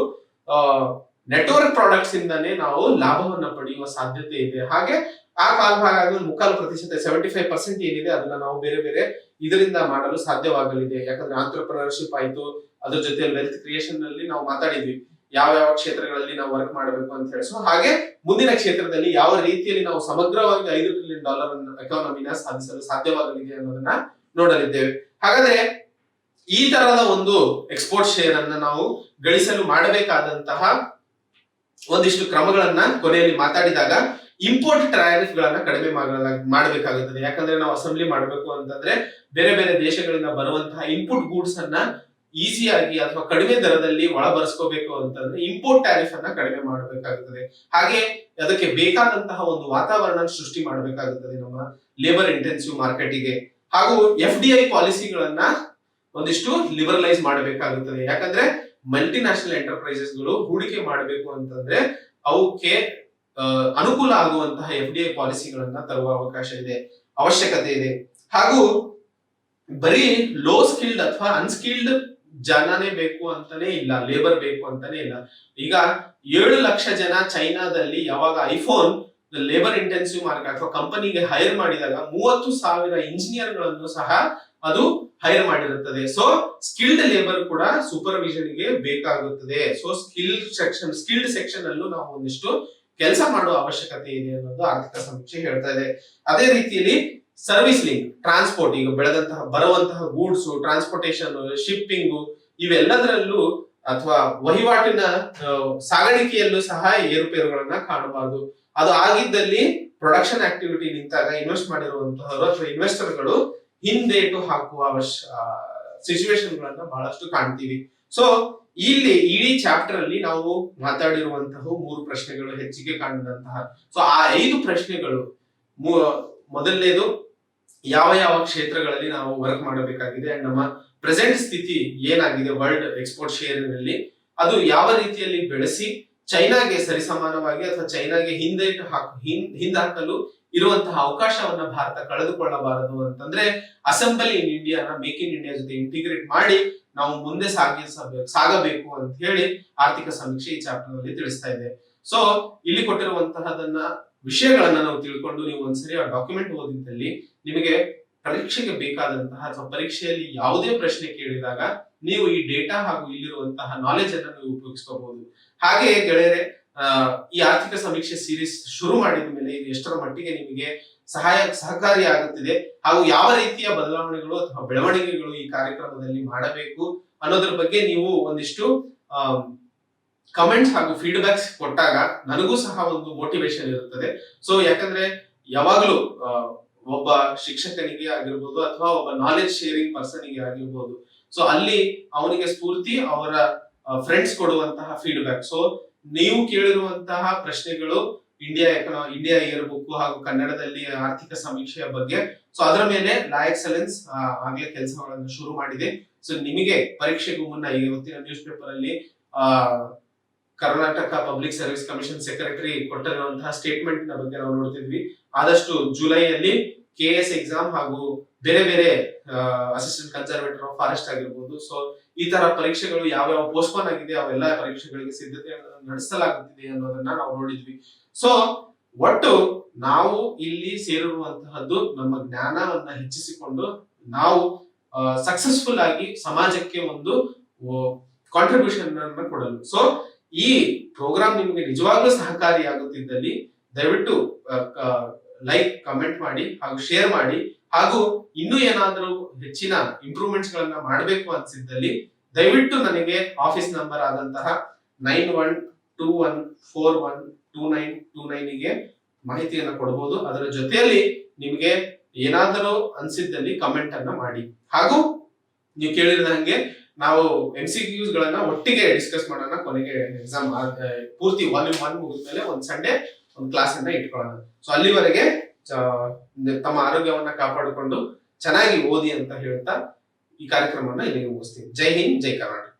ನೆಟ್ವರ್ಕ್ ಪ್ರಾಡಕ್ಟ್ಸ್ ಇಂದಾನೇ ನಾವು ಲಾಭವನ್ನ ಪಡೆಯುವ ಸಾಧ್ಯತೆ ಇದೆ. ಹಾಗೆ ಆ ಕಾಲ್ಭಾಗ 3.25% 75% ಏನಿದೆ ಅದನ್ನ ನಾವು ಬೇರೆ ಬೇರೆ ಇದರಿಂದ ಮಾಡಲು ಸಾಧ್ಯವಾಗಲಿದೆ. ಯಾಕಂದ್ರೆ ಆಂಟ್ರಪ್ರಿನರ್ಶಿಪ್ ಆಯ್ತು, ಅದ್ರ ಜೊತೆ ವೆಲ್ತ್ ಕ್ರಿಯೇಷನ್ ನಲ್ಲಿ ನಾವು ಮಾತಾಡಿದ್ವಿ ಯಾವ ಕ್ಷೇತ್ರಗಳಲ್ಲಿ ನಾವು ವರ್ಕ್ ಮಾಡಬೇಕು ಅಂತ ಹೇಳಿ. ಸೊ ಹಾಗೆ ಮುಂದಿನ ಕ್ಷೇತ್ರದಲ್ಲಿ ಯಾವ ರೀತಿಯಲ್ಲಿ ನಾವು ಸಮಗ್ರವಾಗಿ $5 ಟ್ರಿಲಿಯನ್ ಎಕಾನಮಿನ ಸಾಧಿಸಲು ಸಾಧ್ಯವಾಗಲಿದೆ ಅನ್ನೋದನ್ನ ನೋಡಲಿದ್ದೇವೆ. ಹಾಗಾದ್ರೆ ಈ ತರಹದ ಒಂದು ಎಕ್ಸ್ಪೋರ್ಟ್ ಶೇರ್ ಅನ್ನ ನಾವು ಗಳಿಸಲು ಮಾಡಬೇಕಾದಂತಹ ಒಂದಿಷ್ಟು ಕ್ರಮಗಳನ್ನ ಕೊನೆಯಲ್ಲಿ ಮಾತಾಡಿದಾಗ, ಇಂಪೋರ್ಟ್ ಟ್ಯಾರಿಫ್ ಗಳನ್ನ ಕಡಿಮೆ ಮಾಡಬೇಕಾಗುತ್ತದೆ. ಯಾಕಂದ್ರೆ ನಾವು ಅಸೆಂಬ್ಲಿ ಮಾಡಬೇಕು ಅಂತಂದ್ರೆ ಬೇರೆ ಬೇರೆ ದೇಶಗಳಿಂದ ಬರುವಂತಹ ಇನ್ಪುಟ್ ಗೂಡ್ಸ್ ಅನ್ನ ಈಸಿಯಾಗಿ ಅಥವಾ ಕಡಿಮೆ ದರದಲ್ಲಿ ಒಳಬರಿಸ್ಕೋಬೇಕು ಅಂತಂದ್ರೆ ಇಂಪೋರ್ಟ್ ಟ್ಯಾರಿಫ್ ಅನ್ನ ಕಡಿಮೆ ಮಾಡಬೇಕಾಗುತ್ತದೆ. ಹಾಗೆ ಅದಕ್ಕೆ ಬೇಕಾದಂತಹ ಒಂದು ವಾತಾವರಣ ಸೃಷ್ಟಿ ಮಾಡಬೇಕಾಗುತ್ತದೆ ನಮ್ಮ ಲೇಬರ್ ಇಂಟೆನ್ಸಿವ್ ಮಾರ್ಕೆಟಿಗೆ. ಹಾಗೂ FDI ಪಾಲಿಸಿಗಳನ್ನ ಒಂದಿಷ್ಟು ಲಿಬರಲೈಸ್ ಮಾಡಬೇಕಾಗುತ್ತದೆ. ಯಾಕಂದ್ರೆ ಮಲ್ಟಿನ್ಯಾಷನಲ್ ಎಂಟರ್ಪ್ರೈಸಸ್ ಗಳು ಹೂಡಿಕೆ ಮಾಡಬೇಕು ಅಂತಂದ್ರೆ ಅವಕ್ಕೆ ಅನುಕೂಲ ಆಗುವಂತಹ FDI ಪಾಲಿಸಿಗಳನ್ನ ತರುವ ಅವಶ್ಯಕತೆ ಇದೆ. ಹಾಗೂ ಬರೀ ಲೋ ಸ್ಕಿಲ್ಡ್ ಅಥವಾ ಅನ್ಸ್ಕಿಲ್ಡ್ ಜನನೇ ಬೇಕು ಅಂತಾನೆ ಇಲ್ಲ, ಲೇಬರ್ ಬೇಕು ಅಂತಾನೆ ಇಲ್ಲ. ಈಗ 7 ಲಕ್ಷ ಜನ ಚೈನಾದಲ್ಲಿ ಯಾವಾಗ ಐಫೋನ್ ಲೇಬರ್ ಇಂಟೆನ್ಸಿವ್ ಮಾರ್ಕೆಟ್ ಅಥವಾ ಕಂಪನಿಗೆ ಹೈರ್ ಮಾಡಿದಾಗ 30,000 ಇಂಜಿನಿಯರ್ ಗಳನ್ನು ಸಹ ಅದು ಹೈರ್ ಮಾಡಿರುತ್ತದೆ. ಸೊ ಸ್ಕಿಲ್ಡ್ ಲೇಬರ್ ಕೂಡ ಸೂಪರ್ವಿಷನ್ ಗೆ ಬೇಕಾಗುತ್ತದೆ. ಸೊ ಸ್ಕಿಲ್ಡ್ ಸೆಕ್ಷನ್ ಅಲ್ಲೂ ನಾವು ಒಂದಿಷ್ಟು ಕೆಲಸ ಮಾಡುವ ಅವಶ್ಯಕತೆ ಇದೆ ಅನ್ನೋದು ಆರ್ಥಿಕ ಸಮೀಕ್ಷೆ ಹೇಳ್ತಾ ಇದೆ. ಅದೇ ರೀತಿಯಲ್ಲಿ ಸರ್ವಿಸ್ ಲಿಂಕ್, ಟ್ರಾನ್ಸ್ಪೋರ್ಟ್, ಈಗ ಬರುವಂತಹ ಗೂಡ್ಸ್, ಟ್ರಾನ್ಸ್ಪೋರ್ಟೇಶನ್, ಶಿಪ್ಪಿಂಗ್, ಇವೆಲ್ಲದರಲ್ಲೂ ಅಥವಾ ವಹಿವಾಟಿನ ಸಾಗಾಣಿಕೆಯಲ್ಲೂ ಸಹ ಏರುಪೇರುಗಳನ್ನ ಕಾಣಬಾರದು. ಅದು ಆಗಿದ್ದಲ್ಲಿ ಪ್ರೊಡಕ್ಷನ್ ಆಕ್ಟಿವಿಟಿ ನಿಂತಾಗ ಇನ್ವೆಸ್ಟ್ ಮಾಡಿರುವಂತಹವರು ಅಥವಾ ಇನ್ವೆಸ್ಟರ್ಗಳು ಹಿಂದೇಟು ಹಾಕುವ ಸಿಚುವೇಶನ್ ಗಳನ್ನ ಬಹಳಷ್ಟು ಕಾಣ್ತೀವಿ. ಸೊ ಇಲ್ಲಿ ಇಡೀ ಚಾಪ್ಟರ್ ಅಲ್ಲಿ ನಾವು ಮಾತಾಡಿರುವಂತಹ 3 ಪ್ರಶ್ನೆಗಳು ಹೆಚ್ಚಿಗೆ ಕಾಣಿದಂತಹ. ಸೊ ಆ 5 ಪ್ರಶ್ನೆಗಳು, ಮೊದಲನೇದು ಯಾವ ಯಾವ ಕ್ಷೇತ್ರಗಳಲ್ಲಿ ನಾವು ವರ್ಕ್ ಮಾಡಬೇಕಾಗಿದೆ ಅಂಡ್ ನಮ್ಮ ಪ್ರೆಸೆಂಟ್ ಸ್ಥಿತಿ ಏನಾಗಿದೆ ವರ್ಲ್ಡ್ ಎಕ್ಸ್ಪೋರ್ಟ್ ಶೇರ್ ನಲ್ಲಿ, ಅದು ಯಾವ ರೀತಿಯಲ್ಲಿ ಬೆಳೆಸಿ ಚೈನಾಗೆ ಸರಿಸಮಾನವಾಗಿ ಅಥವಾ ಚೈನಾಗೆ ಹಿಂದಾಕಲು ಇರುವಂತಹ ಅವಕಾಶವನ್ನ ಭಾರತ ಕಳೆದುಕೊಳ್ಳಬಾರದು ಅಂತಂದ್ರೆ ಅಸೆಂಬಲ್ ಇನ್ ಇಂಡಿಯಾನ ಮೇಕ್ ಇನ್ ಇಂಡಿಯಾ ಜೊತೆ ಇಂಟಿಗ್ರೇಟ್ ಮಾಡಿ ನಾವು ಮುಂದೆ ಸಾಗಬೇಕು ಅಂತ ಹೇಳಿ ಆರ್ಥಿಕ ಸಮೀಕ್ಷೆ ಈ ಚಾಪ್ಟರ್ ನಲ್ಲಿ ತಿಳಿಸ್ತಾ ಇದೆ. ಸೊ ಇಲ್ಲಿ ಕೊಟ್ಟಿರುವಂತಹದನ್ನ ವಿಷಯಗಳನ್ನ ನಾವು ತಿಳ್ಕೊಂಡು ನೀವು ಒಂದ್ಸರಿ ಆ ಡಾಕ್ಯುಮೆಂಟ್ ಓದಿದ್ದಲ್ಲಿ ನಿಮಗೆ ಪರೀಕ್ಷೆಗೆ ಬೇಕಾದಂತಹ ಅಥವಾ ಪರೀಕ್ಷೆಯಲ್ಲಿ ಯಾವುದೇ ಪ್ರಶ್ನೆ ಕೇಳಿದಾಗ ನೀವು ಈ ಡೇಟಾ ಹಾಗೂ ಇಲ್ಲಿರುವಂತಹ ನಾಲೆಜ್ ಅನ್ನು ನೀವು ಉಪಯೋಗಿಸ್ಕೋಬಹುದು. ಹಾಗೆ ಗೆಳೆಯರೆ, ಈ ಆರ್ಥಿಕ ಸಮೀಕ್ಷೆ ಸೀರೀಸ್ ಶುರು ಮಾಡಿದ ಮೇಲೆ ಇದು ಎಷ್ಟರ ಮಟ್ಟಿಗೆ ನಿಮಗೆ ಸಹಕಾರಿ ಆಗುತ್ತಿದೆ ಹಾಗೂ ಯಾವ ರೀತಿಯ ಬದಲಾವಣೆಗಳು ಅಥವಾ ಬೆಳವಣಿಗೆಗಳು ಈ ಕಾರ್ಯಕ್ರಮದಲ್ಲಿ ಮಾಡಬೇಕು ಅನ್ನೋದ್ರ ಬಗ್ಗೆ ನೀವು ಒಂದಿಷ್ಟು ಕಮೆಂಟ್ಸ್ ಹಾಗೂ ಫೀಡ್ಬ್ಯಾಕ್ಸ್ ಕೊಟ್ಟಾಗ ನನಗೂ ಸಹ ಒಂದು ಮೋಟಿವೇಶನ್ ಇರುತ್ತದೆ. ಸೊ ಯಾಕಂದ್ರೆ ಯಾವಾಗ್ಲೂ ಒಬ್ಬ ಶಿಕ್ಷಕನಿಗೆ ಆಗಿರ್ಬೋದು ಅಥವಾ ಒಬ್ಬ ನಾಲೆಜ್ ಶೇರಿಂಗ್ ಪರ್ಸನ್ ಗೆ ಆಗಿರ್ಬೋದು, ಸೊ ಅಲ್ಲಿ ಅವನಿಗೆ ಸ್ಫೂರ್ತಿ ಅವರ ಫ್ರೆಂಡ್ಸ್ ಕೊಡುವಂತಹ ಫೀಡ್ಬ್ಯಾಕ್. ಸೊ ನೀವು ಕೇಳಿರುವಂತಹ ಪ್ರಶ್ನೆಗಳು ಇಂಡಿಯಾ ಇಯರ್ ಬುಕ್ ಹಾಗೂ ಕನ್ನಡದಲ್ಲಿ ಆರ್ಥಿಕ ಸಮೀಕ್ಷೆಯ ಬಗ್ಗೆ, ಸೊ ಅದರ ಮೇಲೆ ಲಾ ಎಕ್ಸಲೆನ್ಸ್ ಆಗ್ಲೇ ಕೆಲಸಗಳನ್ನು ಶುರು ಮಾಡಿದೆ. ಸೊ ನಿಮಗೆ ಪರೀಕ್ಷೆಗೂ ಮುನ್ನ ಇವತ್ತಿನ ನ್ಯೂಸ್ ಪೇಪರ್ ಅಲ್ಲಿ Karnataka public service commission secretary ಕೊಟ್ಟಿರುವಂತಹ ಸ್ಟೇಟ್ಮೆಂಟ್ ನ ಬಗ್ಗೆ ನಾವು ನೋಡ್ತಿದ್ವಿ. ಆದಷ್ಟು ಜುಲೈಯಲ್ಲಿ KS ಎಕ್ಸಾಮ್ ಹಾಗೂ ಬೇರೆ ಬೇರೆ ಅಸಿಸ್ಟೆಂಟ್ ಕನ್ಸರ್ವೇಟರ್ ಆಫ್ ಫಾರೆಸ್ಟ್ ಆಗಿರ್ಬೋದು, ಸೊ ಈ ತರ ಪರೀಕ್ಷೆಗಳು ಯಾವ್ಯಾವ ಪೋಸ್ಟ್ಪೋನ್ ಆಗಿದೆ ಅವೆಲ್ಲ ಪರೀಕ್ಷೆಗಳಿಗೆ ಸಿದ್ಧತೆಯನ್ನು ನಡೆಸಲಾಗುತ್ತಿದೆ ಅನ್ನೋದನ್ನ ನಾವು ನೋಡಿದ್ವಿ. ಸೊ ಒಟ್ಟು ನಾವು ಇಲ್ಲಿ ಸೇರಿರುವಂತಹದ್ದು ನಮ್ಮ ಜ್ಞಾನವನ್ನ ಹೆಚ್ಚಿಸಿಕೊಂಡು ನಾವು ಸಕ್ಸಸ್ಫುಲ್ ಆಗಿ ಸಮಾಜಕ್ಕೆ ಒಂದು ಕಾಂಟ್ರಿಬ್ಯೂಷನ್ ಅನ್ನು ಕೊಡಲು. ಸೊ ಈ ಪ್ರೋಗ್ರಾಮ್ ನಿಮಗೆ ನಿಜವಾಗ್ಲೂ ಸಹಕಾರಿಯಾಗುತ್ತಿದ್ದಲ್ಲಿ ದಯವಿಟ್ಟು ಲೈಕ್, ಕಮೆಂಟ್ ಮಾಡಿ ಹಾಗೂ ಶೇರ್ ಮಾಡಿ. ಹಾಗೂ ಇನ್ನೂ ಏನಾದರೂ ಹೆಚ್ಚಿನ ಇಂಪ್ರೂವ್ಮೆಂಟ್ಸ್ ಗಳನ್ನ ಮಾಡಬೇಕು ಅನ್ಸಿದ್ದಲ್ಲಿ ದಯವಿಟ್ಟು ನನಗೆ ಆಫೀಸ್ ನಂಬರ್ ಆದಂತಹ 9121412929 ಗೆ ಮಾಹಿತಿಯನ್ನ ಕೊಡಬಹುದು. ಅದರ ಜೊತೆಯಲ್ಲಿ ನಿಮಗೆ ಏನಾದರೂ ಅನ್ಸಿದ್ದಲ್ಲಿ ಕಮೆಂಟ್ ಅನ್ನ ಮಾಡಿ. ಹಾಗೂ ನೀವು ಕೇಳಿದ ಹಂಗೆ ನಾವು MCQs ಗಳನ್ನ ಒಟ್ಟಿಗೆ ಡಿಸ್ಕಸ್ ಮಾಡೋಣ. ಕೊನೆಗೆ ಎಕ್ಸಾಮ್ ಪೂರ್ತಿ ವಾಲ್ಯೂಮ್ 1 ಮುಗಿದ್ಮೇಲೆ ಒಂದ್ ಸಂಡೇ ಒಂದು ಕ್ಲಾಸ್ ಅನ್ನ ಇಟ್ಕೊಳ್ಳೋಣ. ಸೊ ಅಲ್ಲಿವರೆಗೆ ತಮ್ಮ ಆರೋಗ್ಯವನ್ನ ಕಾಪಾಡಿಕೊಂಡು ಚೆನ್ನಾಗಿ ಓದಿ ಅಂತ ಹೇಳ್ತಾ ಈ ಕಾರ್ಯಕ್ರಮವನ್ನ ಇಲ್ಲಿಗೆ ಮುಗಿಸ್ತೀನಿ. ಜೈ ಹಿಂದ್, ಜೈ ಕರ್ನಾಟಕ.